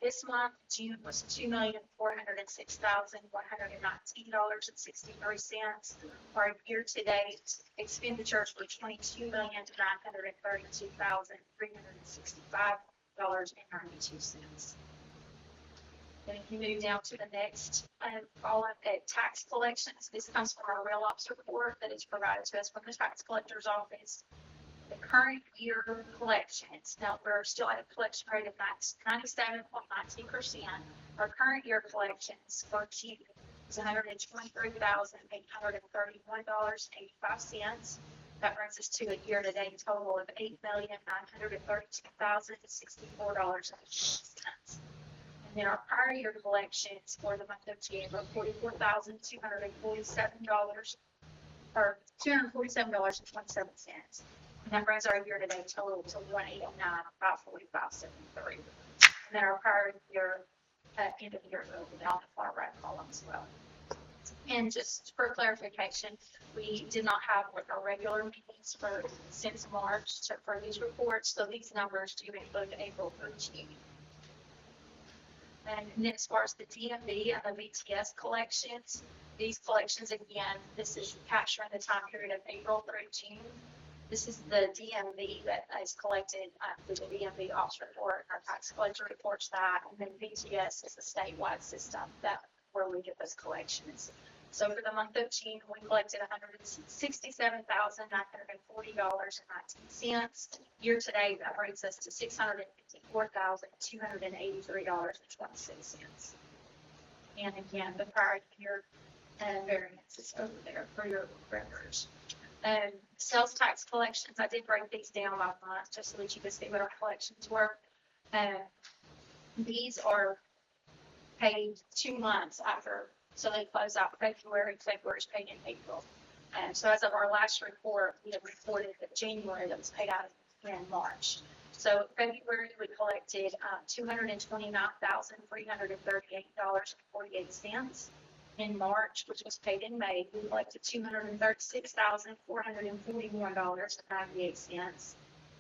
This month, June, was $2,406,119.63. Our year-to-date expenditures were $22,932,365.92. Then if you move down to the next column at tax collections, this comes from our real ops report that is provided to us from the tax collector's office. The current year collections, now we're still at a collection rate of 97.19%. Our current year collections for June is $123,831.85. That brings us to a year-to-date total of $8,932,064.80. And then our prior year collections for the month of June were $44,247 or $247.27. And that brings our year-to-date total to $189,545.73. And then our prior year end of year will be down the far right column as well. And just for clarification, we did not have our regular meetings since March for these reports, so these numbers do include April through June. And then as far as the DMV and the VTS collections, these collections, again, this is capturing the time period of April through June. This is the DMV that is collected through the DMV office report. Our tax collector reports that, and then VTS is a statewide system where we get those collections. So for the month of June, we collected $167,940.19. Year to date, that brings us to $654,283.26. And again, the prior year variance is over there for your records. Sales tax collections, I did break these down by month just so that you could see what our collections were. These are paid 2 months after, so they close out February. February is paid in April. So as of our last report, we have reported that January that was paid out in March. So February we collected $229,338.48. In March, which was paid in May, we collected $236,441.98.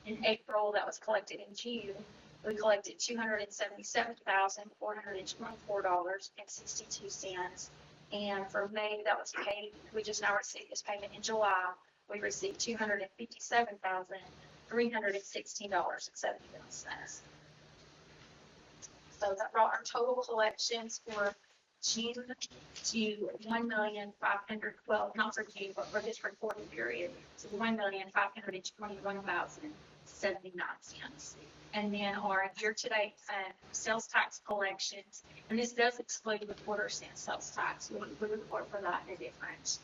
In April, that was collected in June, we collected $277,424.62. And for May, that was paid, we just now received this payment in July. We received $257,316.71. So that brought our total collections for June to $1,512,000, not for June, but for this reporting period, to $1,521,079. And then our year-to-date sales tax collections, and this does exclude the quarter-cent sales tax. We report for that in a different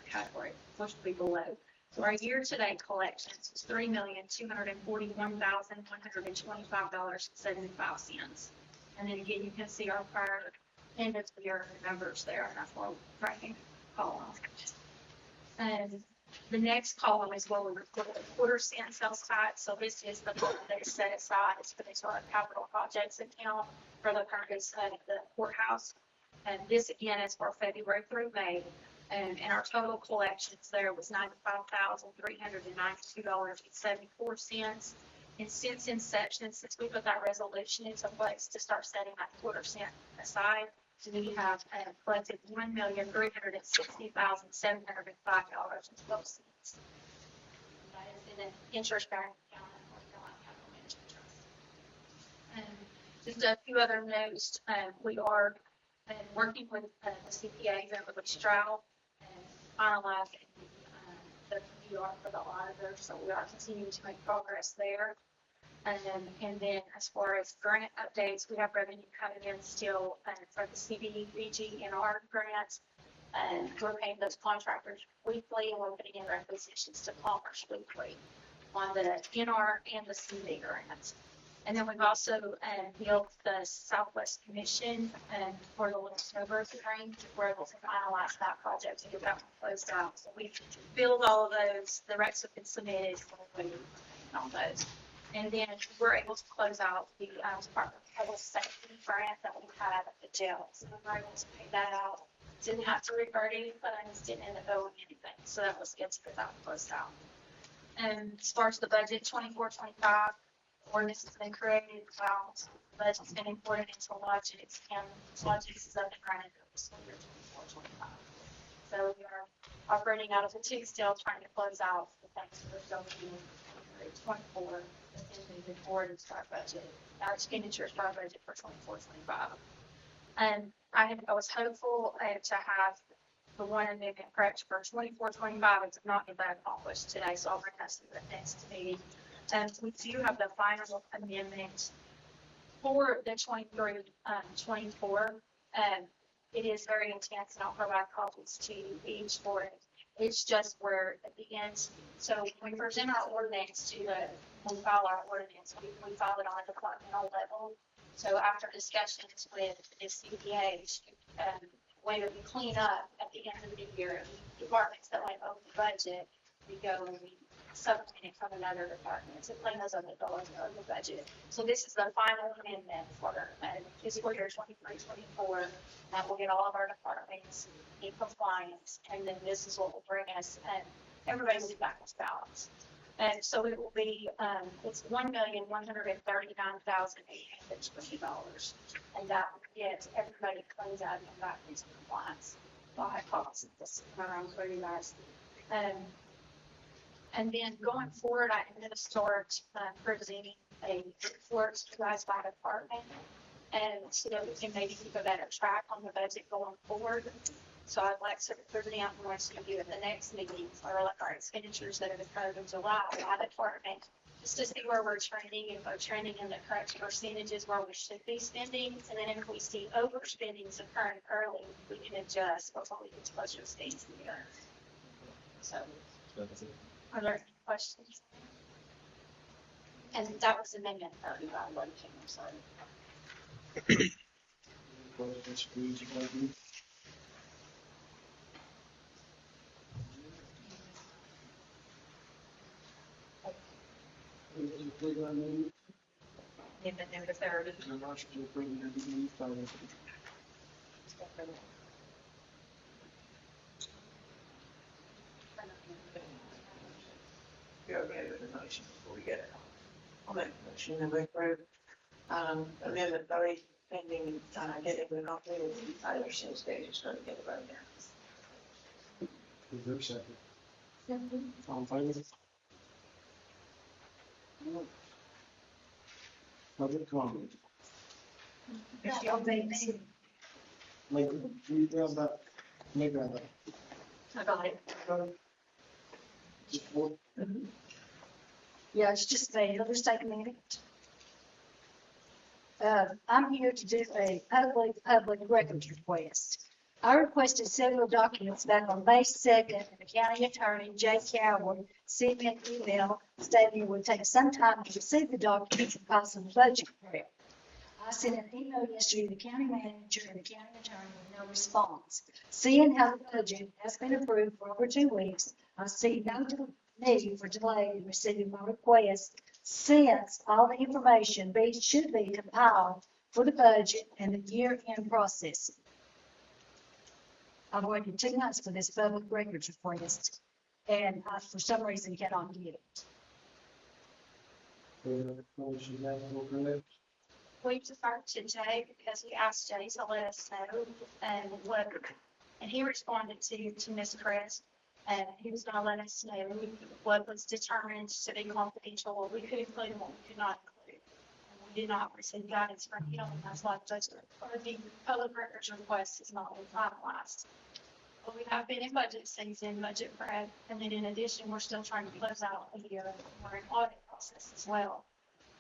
category, which will be below. So our year-to-date collections was $3,241,125.75. And then again, you can see our prior end of the year numbers there, and that's what we're tracking column. And The next column is where we report the quarter cent sales tax. So this is the money that is set aside for the sort of capital projects account for the purpose of the courthouse. And this again is for February through May. And our total collections there was $95,392.74. And since inception, since we put that resolution into place to start setting that quarter cent aside, we have collected $1,360,705.12. That is in an interest-bearing account at North Carolina Capital Management Trust. And just a few other notes, we are working with the CPAs and with Stroud and finalizing the PR for the auditor, so we are continuing to make progress there. And then as far as grant updates, we have revenue coming in still for the CDBG-NR grants. And we're paying those contractors weekly, and we're putting in requisitions to Commerce weekly on the NR and the CD grants. And then we've also built the Southwest Commission for the October hearing. We're able to finalize that project and get that one closed out. So we've filled all of those. The recs have been submitted on those. And then we're able to close out the Department of Public Safety grant that we had at the jail. So we were able to pay that out. Didn't have to revert any funds, didn't end up owing anything. So that was good to get that closed out. And as far as the budget, 24-25, ordinance has been created, the budget's been imported into Logix, and Logix is up and running for fiscal year 24-25. So we are operating out of the two still, trying to close out the things that are going in 24, and moving forward and start budget, our expenditures for our budget for 24-25. And I was hopeful to have the one amendment correct for 24-25. It did not get that accomplished today, so I'll bring that to the next meeting. And we do have the final amendment for the 23-24. It is very intense, and I'll provide copies to each for it. It's just where at the end, so when we present our ordinance we file our ordinance, we file it on a departmental level. So after discussions with the CPAs, way that we clean up at the end of the year, departments that went over the budget, we go and we supplement it from another department to clean those other dollars over the budget. So this is the final amendment for fiscal year 23-24. That will get all of our departments in compliance, and then this is what will bring us everybody's back to balance. And so it will be it's $1,139,820, and that will get everybody cleans out and back into compliance. I'll have copies of this around for you guys. And then going forward, I'm going to start presenting a report to you guys by department, and so that we can maybe keep a better track on the budget going forward. So I'd like to present what's going to do at the next meeting, or like our expenditures that have occurred in July by department, just to see where we're trending, if we're trending in the correct percentages where we should be spending, and then if we see overspendings occurring early, we can adjust before we get to budget stage of the year. So, are there any questions? And that was amendment 30 by one king, sorry. Questions, please, maybe? Amendment number 30. You're okay with the motion before we get it. I'll make a motion and we approve, amendment 30 pending, getting the copy of the Tyler sales page, just trying to get it right there. Is there a second? All in favor? Public comment. Like, you grab that, you grab that. I got it. Support. Yeah, it's just it'll just take a minute. I'm here to do a public records request. I requested several documents back on May 2nd, and the county attorney, Jay Coward, sent me an email stating it would take some time to receive the documents and possible budget prep. I I sent an email yesterday to the county manager and the county attorney with no response. Seeing how the budget has been approved for over 2 weeks, I see no need for delay in receiving my request since all the information should be compiled for the budget and the year-end process. I've waited 2 months for this public records request, and I, for some reason, cannot get it. We deferred to Jay because we asked Jay to let us know what, and he responded to Ms. Chris. And he was gonna let us know what was determined to be confidential, what we could include and what we could not include. And we did not receive guidance from him, and that's why the public records request is not finalized. But we have been in budget season, budget prep, and then in addition, we're still trying to close out the year. We're in audit process as well.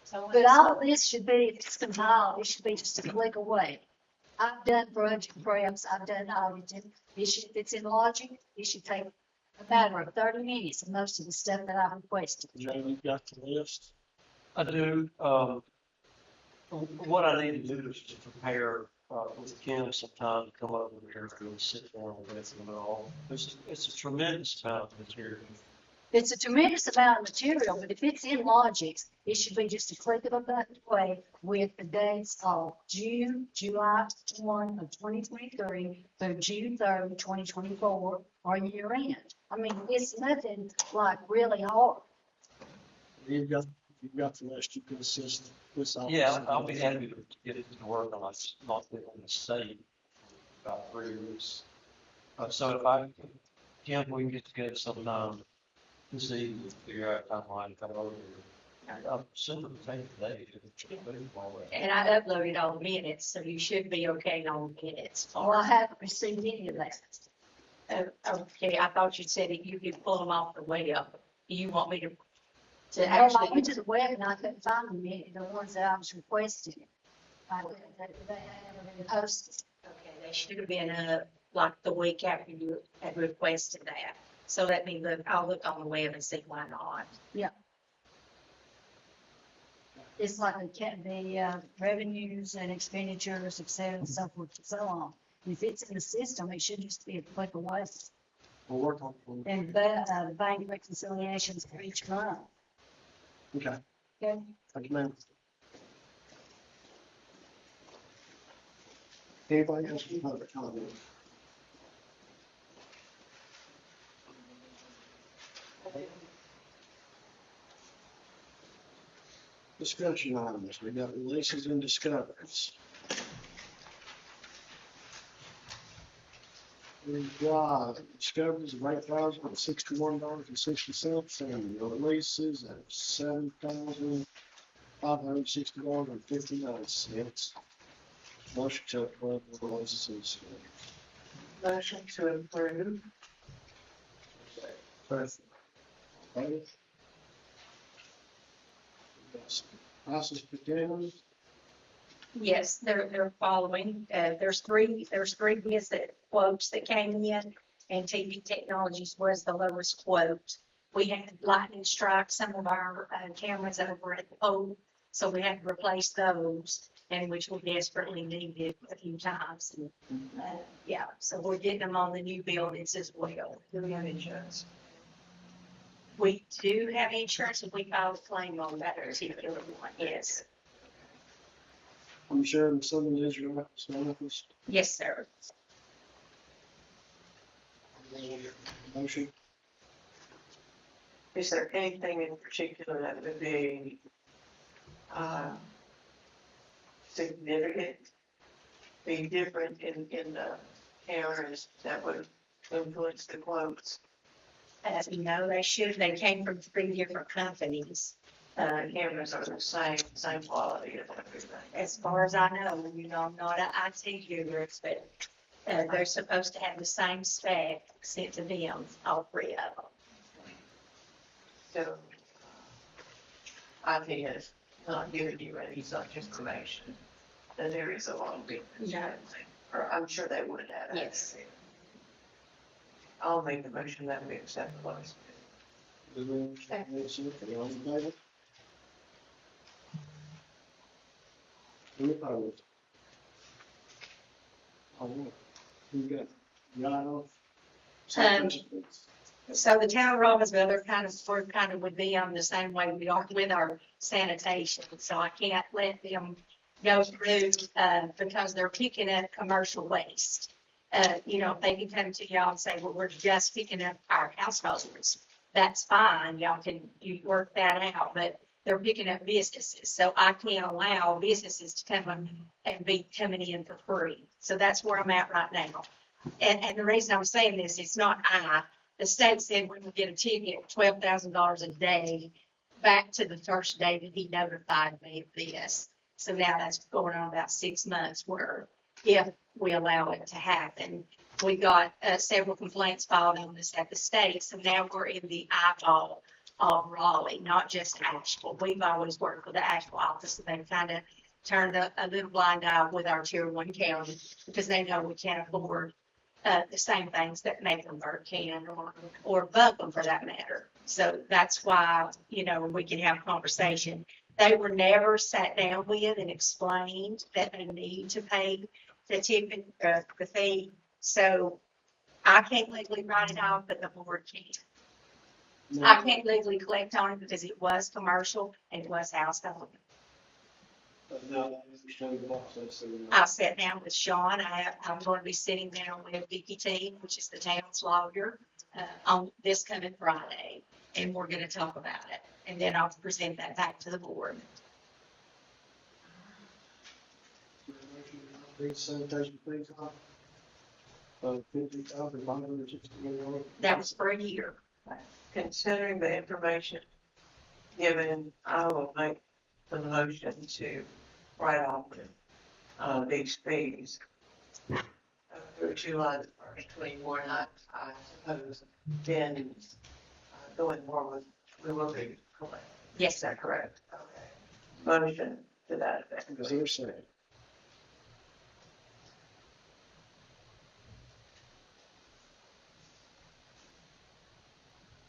So. But all of this should be, if it's compiled, it should be just a click away. I've done budget preps, I've done auditing. If it's in logic, it should take a matter of 30 minutes of most of the stuff that I've requested. Jay, you got the list? I do. What I need to do is to prepare with Kim sometime to come over here and sit down with them all. It's a tremendous amount of material. It's a tremendous amount of material, but if it's in logic, it should be just a click of a button away with the dates of July 1 of 2023 through June 3rd, 2024, or year end. I mean, it's nothing like really hard. You've got the list, you can assist this office. Yeah, I'll be happy to get it to work on it, not be on the state about 3 weeks. So if Kim, we can get together sometime this evening, figure out a timeline, come over here. I'm assuming the same today. And I uploaded all the minutes, so you should be okay on the minutes. Well, I haven't received any of that. Okay, I thought you said that you could pull them off the web. You want me to I actually? went to the web and I couldn't find them yet, the ones that I was requesting. They haven't been posted. Okay, they should have been like the week after you had requested that. So let me look, I'll look on the web and see why not. Yeah. It's like the revenues and expenditures, et cetera, and so forth and so on. If it's in the system, it should just be a click away. We'll work on it. And the bank reconciliations for each month. Okay, Okay. thank you, ma'am. Anybody else with other comments? Discussion items, we got releases and discoveries. We've got discoveries of $8,061.60 and releases of $7,561.59. Motion to approve the releases and discoveries. Motion to approve. First. Houses potatoes. Yes, they're following. There's three bids quotes that came in, and TV Technologies was the lowest quote. We had lightning strike some of our cameras over at the pole, so we had to replace those, and which we desperately needed a few times. And, yeah, so we're getting them on the new buildings as well. Do we have insurance? We do have insurance, and we filed a claim on that particular one, yes. I'm sure some of these are office. Yes, sir. Motion. Is there anything in particular that would be significant, be different in the cameras that would influence the quotes? No, they came from 3 different companies. Cameras are the same quality as everything. As far as I know, I'm not an IT guru, but they're supposed to have the same spec sent to them, all 3 of them. So, IT has not given you any such information, that there is a lot of difference. No. Or I'm sure they would have. Yes. I'll make the motion that we accept the lowest bid. Any opposed? All right. Who got, Rhino? So the town of Robbinsville, we're kind of would be on the same way we are with our sanitation. So I can't let them go through, because they're picking up commercial waste. You know, if they can come to y'all and say, well, we're just picking up our households, that's fine. You work that out, but they're picking up businesses. So I can't allow businesses to come and be coming in for free. So that's where I'm at right now. And the reason I'm saying this, it's not the state said we would get a ticket, $12,000 a day, back to the first day that he notified me of this. So now that's going on about 6 months, where if we allow it to happen, we got several complaints filed on this at the state. So now we're in the eyeball of Raleigh, not just Asheville. We've always worked with the Asheville office, and they kind of turned a little blind eye with our tier 1 county, because they know we can't afford the same things that Mecklenburg can, or Buncombe for that matter. So that's why, you know, we can have a conversation. They were never sat down with and explained that they need to pay the tipping, the fee. So I can't legally write it off, but the board can. I can't legally collect on it because it was commercial and it was household. I sat down with Sean. I'm going to be sitting down with Vicky T, which is the town's lawyer, on this coming Friday, and we're going to talk about it. And then I'll present that back to the board. That was for a year. Considering the information given, I will make the motion to write off these fees through July the 1st, 2024. And I suppose then going forward, we will be collecting. Yes, sir. Correct. Okay. Motion to that effect. Is there a second?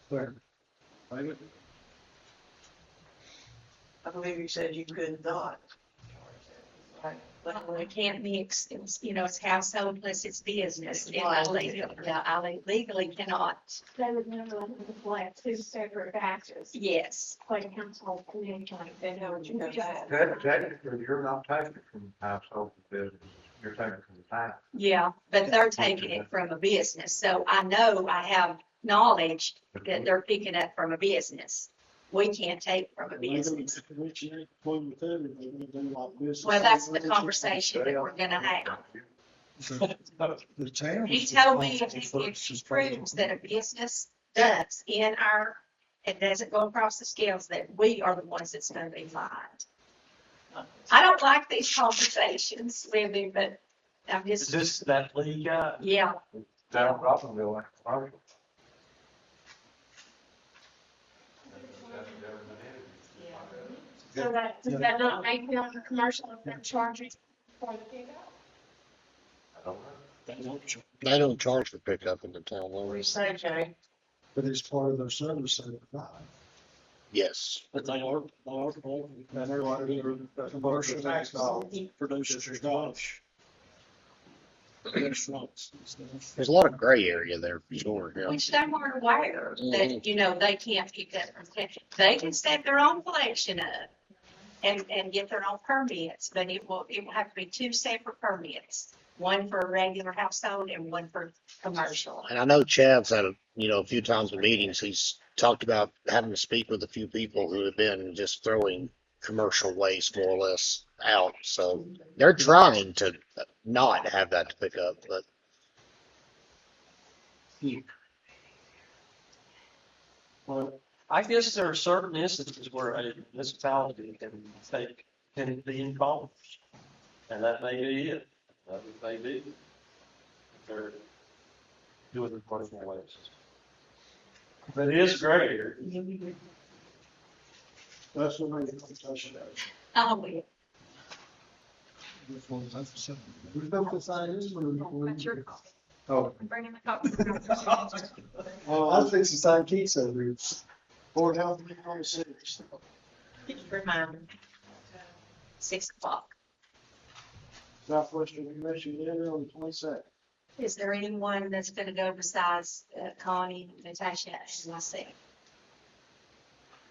Where? Payment? I believe you said you could not. Well, it can't mix, it's household plus it's business. And I legally cannot. They would never have 2 separate batches. Yes. Like household community, they know what you know. Technically, you're not taking it from household business, you're taking it from the town. Yeah, but they're taking it from a business. So I know I have knowledge that they're picking up from a business. We can't take from a business. Well, that's the conversation that we're gonna have. The town. He told me if he proves that a business does it doesn't go across the scales, that we are the ones that's gonna be fined. I don't like these conversations with him, but I'm Is just, this that league guy? yeah. Down Robbinsville, right? So does that not make them a commercial if they're charging for the pickup? I don't know. They don't charge for pickup in the town What do you limits. say, Jay? But it's part of their service they provide. Yes. But they are, and they're like, they're commercial tax dollars, producers dollars. Restaurants. There's a lot of gray area there for sure, yeah. Which they weren't aware that, they can't pick that from collection. They can set their own collection up and get their own permits, but it will have to be 2 separate permits. One for a regular household and one for commercial. And I know Chad's had a few times in meetings, he's talked about having to speak with a few people who have been just throwing commercial waste more or less out. So they're trying to not have that to pick up, but. Well, I guess there are certain instances where a municipality can be involved. And that may be it. That may be. If they're doing the personal waste. But it is gray area. That's what made the conversation. I will. Who's going to sign this? That's your call. Oh. Bring in the copy. I was fixing to sign Keith's over here. Board of Health, on the 6th. Reminder. 6 o'clock. Southwestern Commission dinner on the 22nd. Is there anyone that's gonna go besides Connie, Natasha, and myself?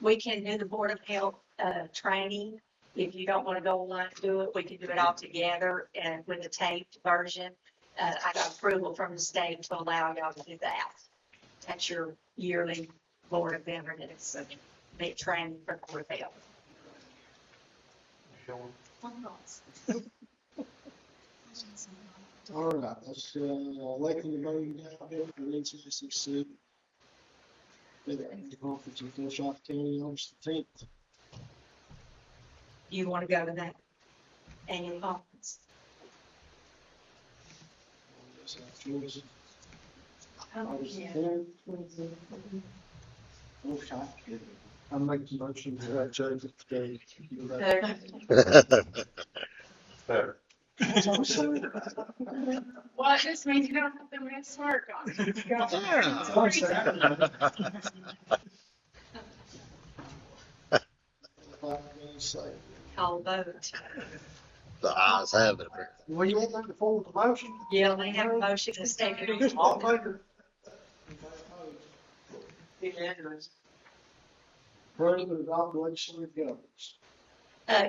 We can do the Board of Health, training. If you don't wanna go online and do it, we can do it all together and with a taped version. I got approval from the state to allow y'all to do that. That's your yearly Board of Governance, big training for Board of Health. All right, let's, Lakeland Emerging down here for NCCC. The conference in Philshop County on the 15th. You wanna go to that annual conference? I'm making motion to that Joseph today. Better. Well, it just means you don't have to miss work on it. Call vote. The ayes have it. Well, you ain't looking forward to motion? Yeah, they have a motion to stay in. All in favor? Further adopt legislative governance.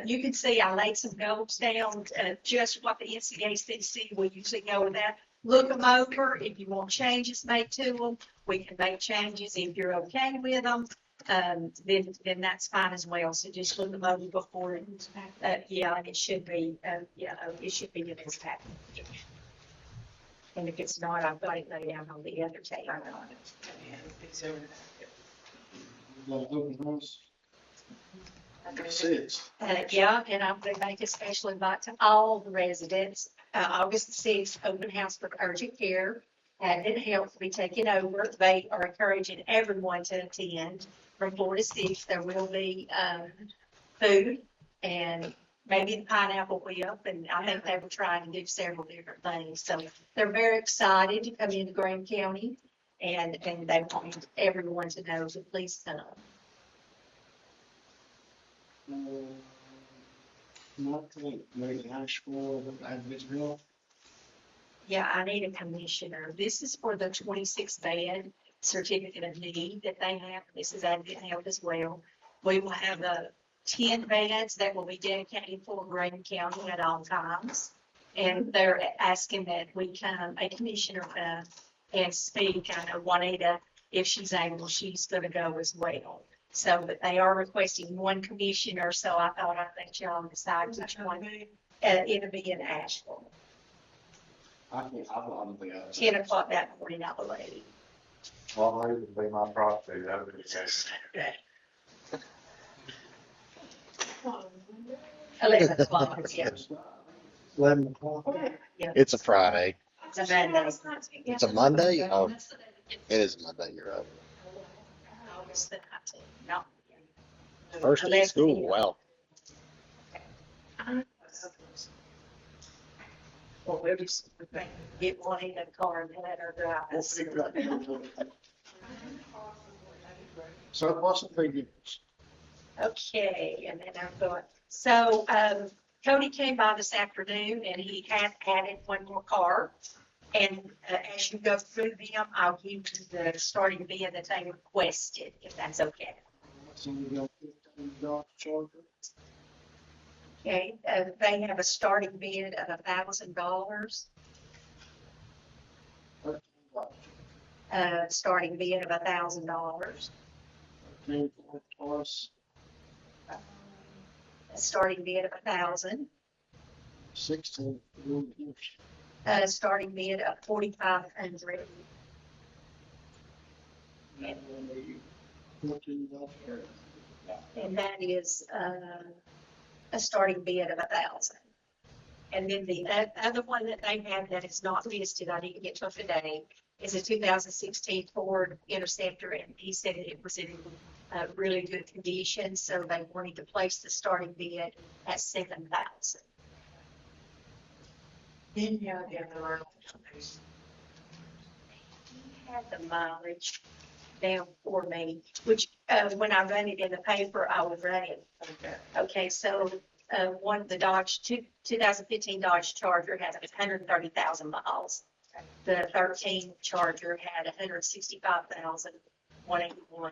You can see I laid some goals down, just what the NCACC will usually go with that. Look them over. If you want changes made to them, we can make changes. If you're okay with them, then that's fine as well. So just look them over before, yeah, and it should be, it should be in this package. And if it's not, I've got it laid out on the other table. Open house. Six. Yeah, and I'm going to make a special invite to all the residents. August the 6th, open house for urgent care. Advent Health will be taking over. They are encouraging everyone to attend from 4 to 6. There will be food and maybe the pineapple whip. And I think they were trying to do several different things. So they're very excited to come into Graham County, and they want everyone to know to please come. Not maybe high school, Advent Hill. Yeah, I need a commissioner. This is for the 26 bed certificate of need that they have. This is Advent Health as well. We will have 10 beds that will be dedicated for Graham County at all times. And they're asking that we come, a commissioner and speak. I know Juanita, if she's able, she's going to go as well. So, but they are requesting one commissioner, so I thought I'd let y'all decide which one. It'll be in Asheville. I'll be out. 10 o'clock that morning, I believe. Well, maybe it'll be my property, that would be nice. 11 o'clock, yes. 11 o'clock. Yeah. It's a Friday. It's a Monday. It's a Monday? Oh, it is a Monday, you're right. August the 19th. No. First day of school, wow. Well, we'll just get one in the car and let her drive. We'll figure it out. So what's the figures? Okay, and then I'm going, so, Cody came by this afternoon and he had added one more car. And as you go through them, I'll give you the starting bid that they requested, if that's okay. So we got $15 charger. Okay, they have a starting bid of $1,000. Starting bid of $1,000. 13 plus A starting bid of $1,000. 16. Starting bid of $4,500. And that is a starting bid of $1,000. And then the other one that they have that is not listed, I need to get to it today, is a 2016 Ford Interceptor, and he said it was in really good condition, so they wanted to place the starting bid at $7,000. Then you have the other had the mileage down for me, which when I run it in the paper, I will run it. Okay, so the Dodge, 2015 Dodge Charger has 130,000 miles. The 13 Charger had 165,181.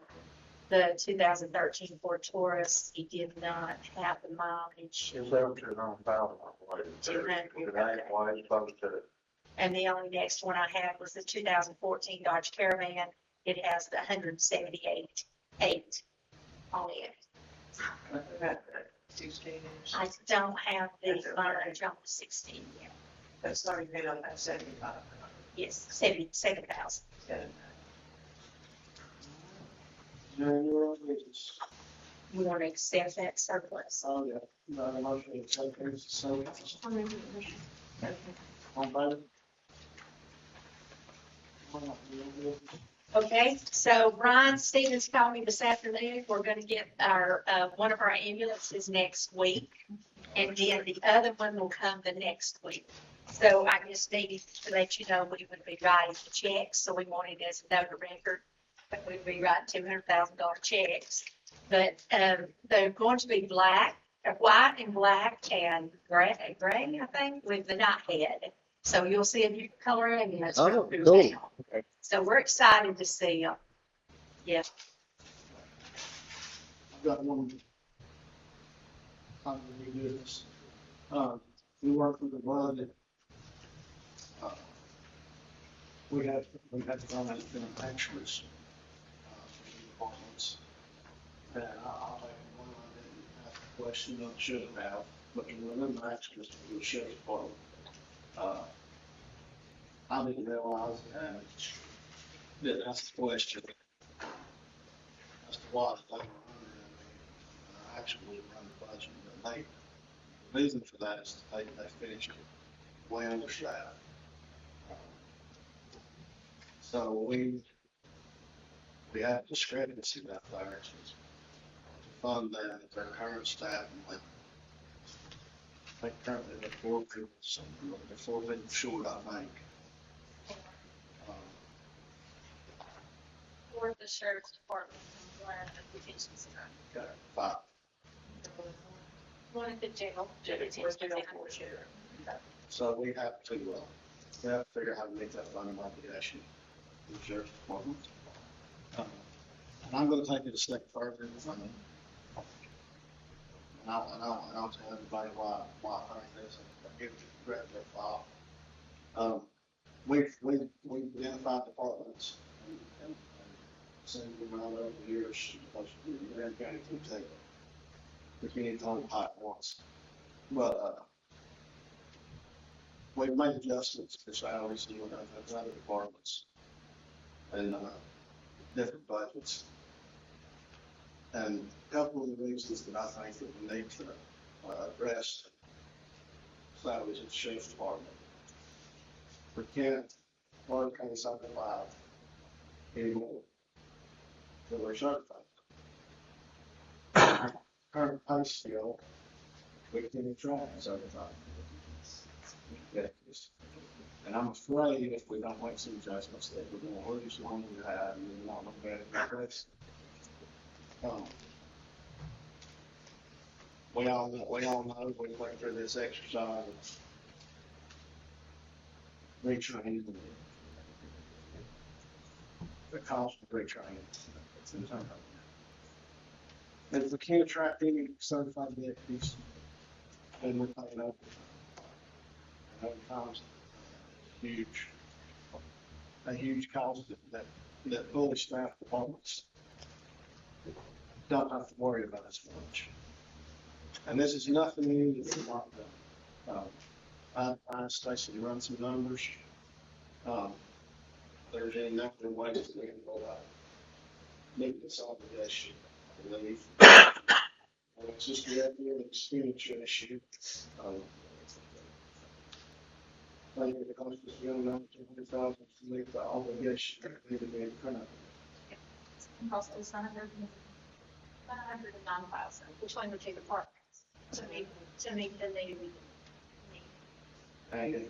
The 2013 Ford Taurus, he did not have the mileage. It's everything on file. And the only next one I had was the 2014 Dodge Caravan. It has the 178.8 on it. I don't have the mileage on the 16 yet. That's already made on that 75. Yes, 77,000. General business. We want to accept that surplus. Oh, yeah. Not a motion to accept this, so. On both. Okay, so Brian Stevens called me this afternoon. We're gonna get our, one of our ambulances next week. And then the other one will come the next week. So I just needed to let you know we would be writing the checks, so we wanted as a note of record. But we'd be writing $200,000 checks. But, they're going to be black, white and black and gray, I think, with the nighthead. So you'll see a new color ambulance. Oh, come through cool. town. Okay. So we're excited to see them. Yeah. I've got one on the new business. We work with the budget. We have gone out to actuals. And I'll take one I didn't ask a question I should have, but one of the extras to the sheriff's department. I didn't realize that, didn't ask the question as to why they were actually run the budget, but they, the reason for that is they finished it way understaffed. So we have discrepancy out there to fund that at their current staff and when they currently have 4 people, so they're 4 people short, I think. For the sheriff's department, Got 5. one at the jail. So we have to figure out how to make that funding obligation in the sheriff's department. And I'm gonna take it a step further in the funding. And I'll tell everybody why I think this, and give it to the director of file. We've identified departments and seen them around over the years, because we haven't got anything to take. We can't talk about it once. But, we've made adjustments for salaries and other departments and, different budgets. And a couple of the reasons that I think that we need to, address salaries at the sheriff's department. We can't work on something like anymore. That we're certified. Current pay scale, we can try and certify. And I'm afraid if we don't make some adjustments that we're gonna lose the one we have and we're not gonna be able to replace it. We all know we went through this exercise of retraining. The cost of retraining. And if we can't attract any certified deputies, then we're paying overtime. And overtime's a huge cost that fully staffed departments don't have to worry about as much. And this is nothing new that's not done. I asked Stacy to run some numbers. There's any number of ways that we can go about meeting this obligation. I believe. It's just the expenditure issue. I think it costs us around $200,000 to meet the obligation that we need to be in front of. Cost us $109,000, which one would take apart to meet the need. And,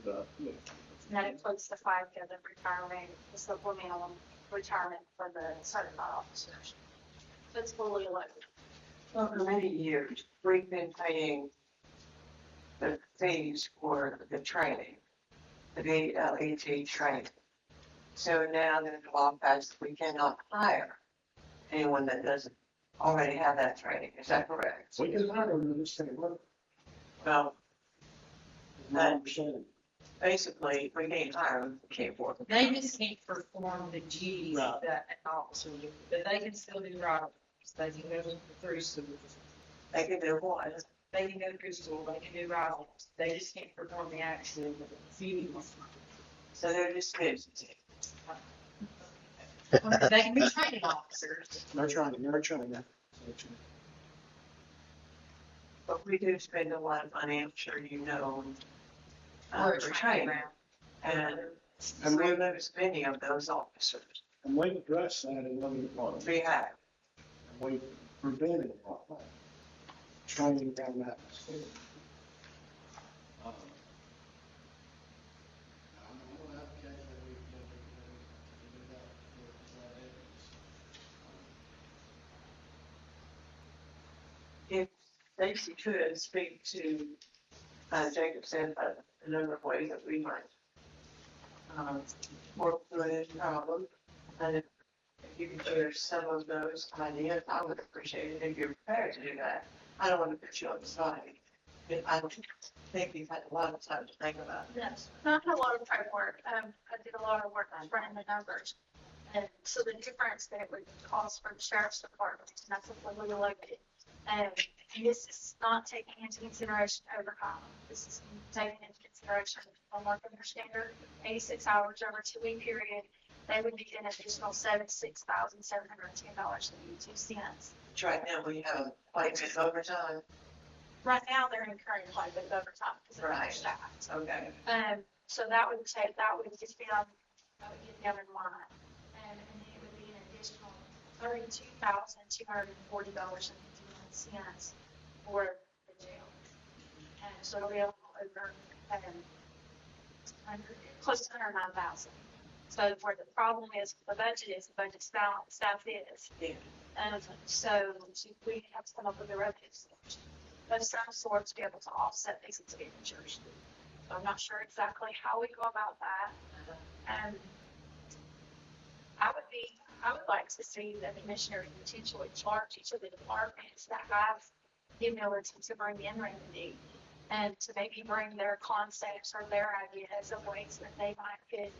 That includes the FICA, the retirement, the supplemental retirement for the certified officers. So it's fully loaded. Well, for many years, we've been paying the fees for the training, the VLET training. So now that the law passed, we cannot hire anyone that doesn't already have that training. Is that correct? We can hire them in this state, look, Well, my understanding. basically, we can't hire them, we can't work. They just can't perform the duties Right. that an officer would, but they can still do right. They can go through school. They can do what? They can go through school, they can do right. They just can't perform the actual duties. So they're just citizens. They can be training officers. They're trying that. But we do spend a lot of money, I'm sure you know, Or for training. training. And And we lose many of those officers. And we've addressed that in one department. We have. And we've prevented a lot of that. Training down that. If Stacy could speak to, Jacob said about a number of ways that we might, work through this problem. And if you could share some of those ideas, I would appreciate it if you're prepared to do that. I don't want to put you on the spot. But I think you've had a lot of time to think about it. Yes, not a lot of prep work. I did a lot of work on running the numbers. And so the difference that it would cost for the sheriff's department, and that's what we elected. And this is not taking into consideration overtime. This is taking into consideration on working their standard 86 hours over a 2-week period. They would need an additional $76,710.82. Which right now we have quite a bit of overtime. Right now, they're incurring quite a bit of overtime because they're understaffed. Okay. So that would just be on, that would get them in line. And then it would be an additional $32,240.51 for the jail. And so it'll be over, close to 109,000. So where the problem is, the budget's balanced, staff is. Yeah. So we have to come up with a revenue solution of some sort to be able to offset these expenditures. So I'm not sure exactly how we go about that. I would like to see the commissioner potentially charge each of the departments that have the ability to bring in revenue and to maybe bring their concepts or their ideas of ways that they might could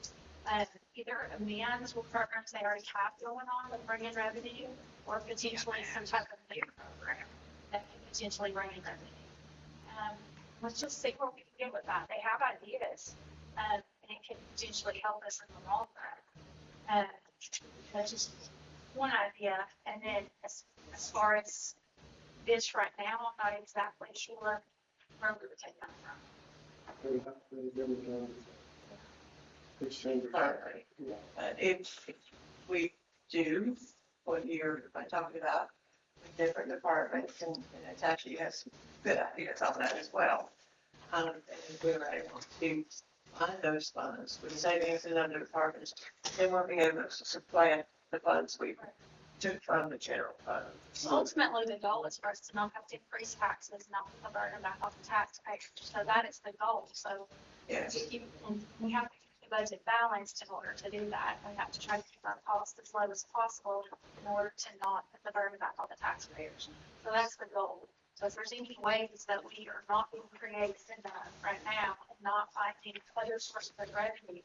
either amend with programs they already have going on that bring in revenue, or potentially some type of new program that could potentially bring in revenue. Let's just see where we can get with that. They have ideas, and it can potentially help us in the long run. That's just one idea. And then as far as this right now, I'm not exactly sure where we would take that from. If we do what you're talking about with different departments, and it's actually has some good ideas on that as well. And if we were able to find those funds with savings in other departments, then we'll be able to supplant the funds we took from the general fund. Ultimately, the goal is for us to not have to increase taxes, not to burden back on the taxpayers. So that is the goal. So Yes. We have to keep the budget balanced in order to do that. We have to try to keep our costs as low as possible in order to not put the burden back on the taxpayers. So that's the goal. So if there's any ways that we are not being creative in that right now and not finding other sources of revenue, we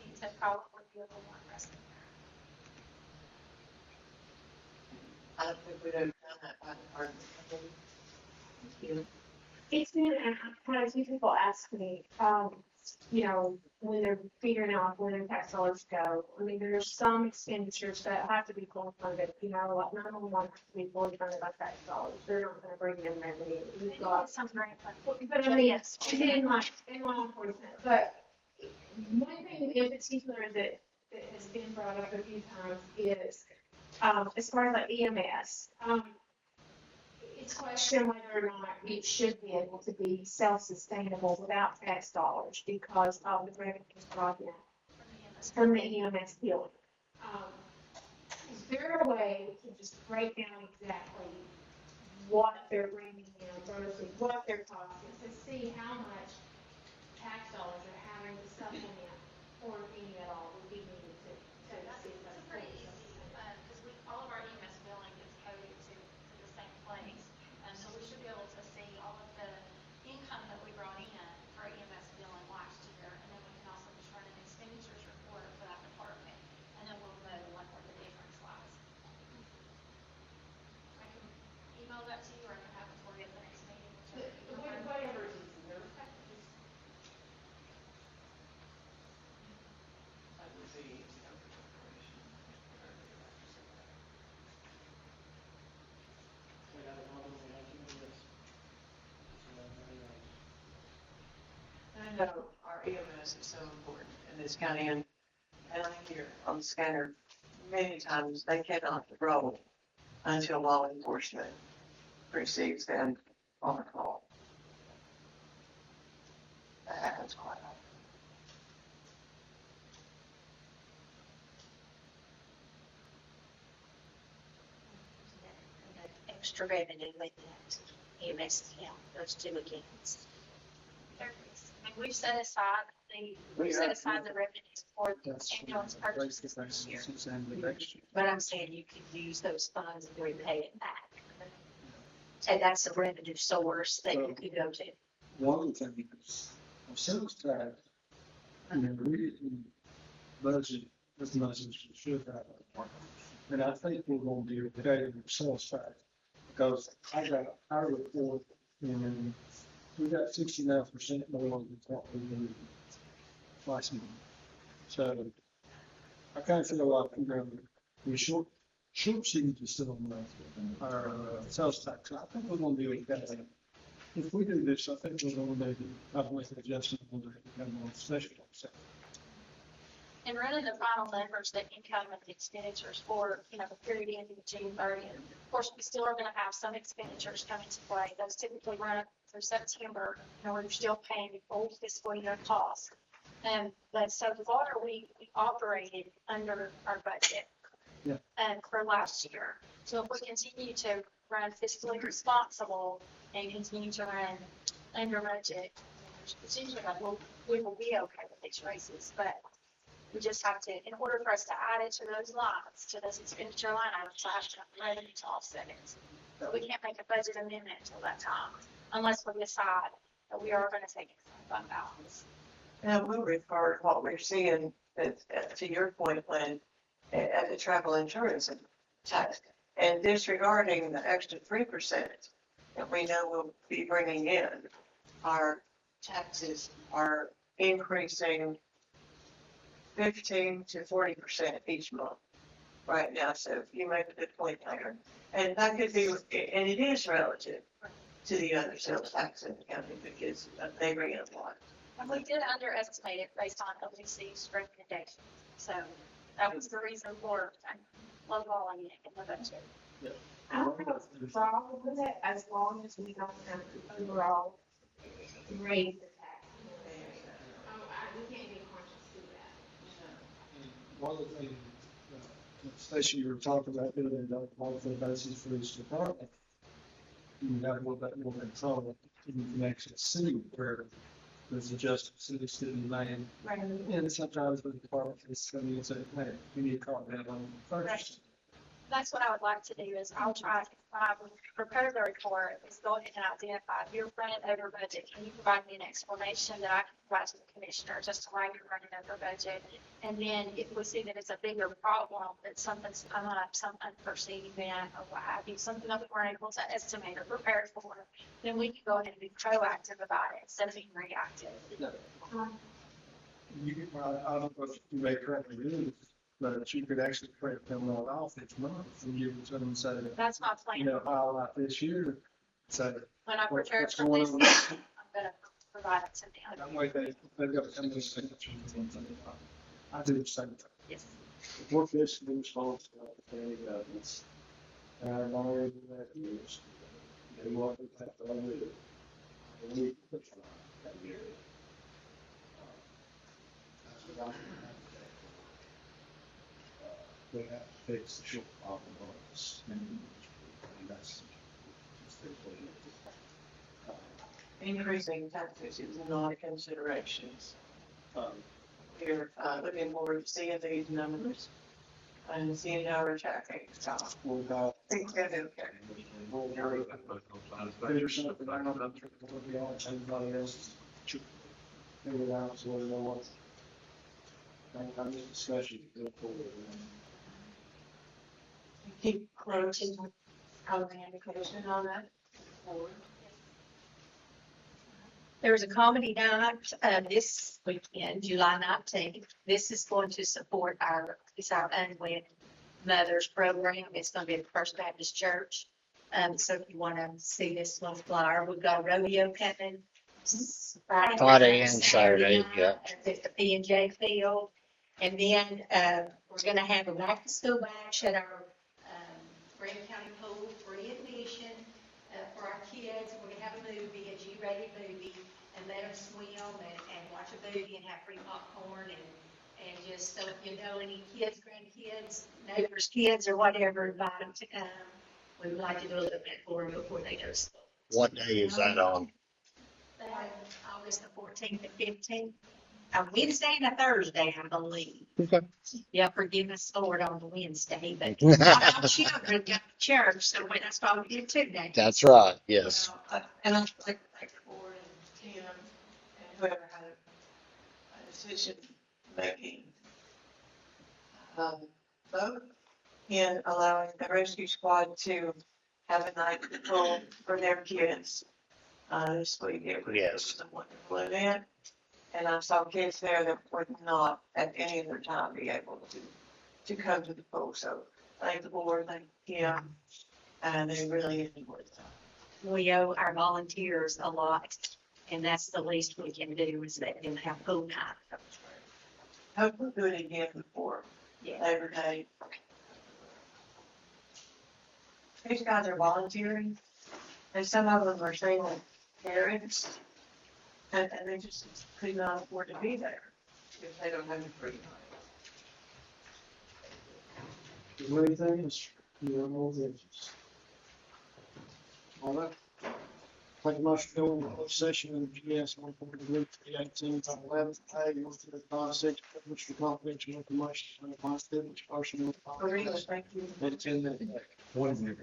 need to probably be a little more aggressive. I don't think we'd have done that by department. It's been, when I see people ask me, when they're figuring out where their tax dollars go, I mean, there's some expenditures that have to be fully funded, like 911 has to be fully funded by tax dollars. They're not gonna bring in revenue. We've got Some very fun. But I mean, yes, in law enforcement, but one thing in particular that has been brought up a few times is, as far as like EMS, it's questioned whether or not it should be able to be self-sustainable without tax dollars because of the revenues brought in from the EMS field. Is there a way to just break down exactly what they're bringing in, grossly, what their cost is, to see how much tax dollars are having to supplement, or if any at all, would be needed to see if that's. Pretty easy, because all of our EMS billing is coded to the same place. So we should be able to see all of the income that we brought in for EMS billing last year, and then we can also just run an expenditures report for that department, and then we'll know what the difference lies. I can email that to you, or I can have it for you at the next meeting. Whatever is easier. I know our EMS is so important in this county, and I hear on the scanner many times they cannot roll until law enforcement receives them on a call. That happens quite often. Extra revenue with that EMS account, those two accounts. There is. And we've set aside the revenues for the ambulance purchases this year. But I'm saying you could use those funds and repay it back. And that's a revenue source that you could go to. One of the things, sales tax, and we didn't budget as much as we should have. And I think we're gonna be okay with sales tax, because I got our report, and we got 69% more than what we did last month. So I kind of feel like we're short seems to still on our sales tax. I think we're gonna do it better. If we do this, I think we're gonna make an adjustment on the special. And running the final numbers that income and expenditures for, the period ending June 30th. Of course, we still are going to have some expenditures come into play. Those typically run through September, we're still paying the old fiscal year costs. But so far, we operated under our budget. Yeah. For last year. So if we continue to run fiscally responsible and continue to run under budget, we will be okay with these raises, but we just have to, in order for us to add it to those lines, to those expenditure line items, I have to have revenue to offset it. But we can't make a budget amendment until that time, unless we decide that we are going to take it from fund balance. And we'll refer to what we're seeing, to your point, Lynn, at the travel insurance tax, and disregarding the extra 3% that we know we'll be bringing in, our taxes are increasing 15 to 40% each month right now. So you make a good point there. And that could be, and it is relative to the other sales tax in the county, because they bring in a lot. And we did underestimate it based on ODC's recommendations. So that was the reason for lowballing it in the budget. Yeah. I don't have a problem with it as long as we don't have to overall raise the tax. We can't be conscious to that. One of the things, Stacey, you were talking about doing a monthly basis for each department. You have a little bit more control, you can actually see where there's adjustments to the city land. Right. And sometimes the department is going to say, hey, we need to call that on first. That's what I would like to do is I'll try, prepare the report, is go ahead and identify if you're running over budget. Can you provide me an explanation that I can provide to the commissioner just to why you're running over budget? And then if we see that it's a bigger problem, that something's come up, some unforeseen event or what have you, something that we weren't able to estimate or prepare for, then we can go ahead and be proactive about it instead of being reactive. No. I don't know if you may correctly do, but you could actually print them all off each month and you would say, that's my plan. Highlight this year. So when I prepare for this, I'm going to provide it to them. That way they've got to come to the signature. I do the same thing. Yes. We're fiscally responsible for any governments. And I've already that years. They want to have to do it. We need to push that year. That's what I'm. We have to fix the short problem on this. And that's Increasing taxes is not a consideration. We're, looking forward to seeing these numbers and seeing how we're tracking. So, We've got, it's gonna be okay. figure something out, I'm sure it'll be all, everybody else. Figure it out, so we know what. I'm just discussion. to go forward. Keep close communication on that. There's a comedy night, this weekend, July 19th. This is going to support it's our unwed mothers program. It's gonna be at the First Baptist Church. So if you wanna see this little flyer, we've got rodeo coming. Friday and Saturday, yeah. At the P&J field. And then, we're gonna have a back to school bash at our, Grant County Pool, free admission, for our kids. We're gonna have a movie, a G-rated movie, and let them swim and watch a movie and have free popcorn and just, so if you know any kids, grandkids, neighbors' kids or whatever, invite them to come. We would like to do a little bit for them before they go to school. What day is that on? August the 14th and 15th, a Wednesday and a Thursday, I believe. Okay. Yeah, forgive us, Lord, on the Wednesday, but our children got to church, so that's why we did 2 days. That's right, yes. And I'd like to thank the board and Tim and whoever had a decision making vote in allowing the rescue squad to have a night at the pool for their kids. This week it was a wonderful event. And I saw kids there that would not at any other time be able to come to the pool. So thank the board, thank Kim, and they really enjoyed it. We owe our volunteers a lot, and that's the least we can do is let them have pool night. Hope we'll do it again before Labor Day. These guys are volunteering, and some of them are single parents, and they just could not afford to be there if they don't have a free night. Do anything else? You know, more things. All right. Take a motion to go into closed session in GS 143-318-11. A, go to the non-sexual, which the confidential information on the constituent person. Thank you. It's in the. 1 minute.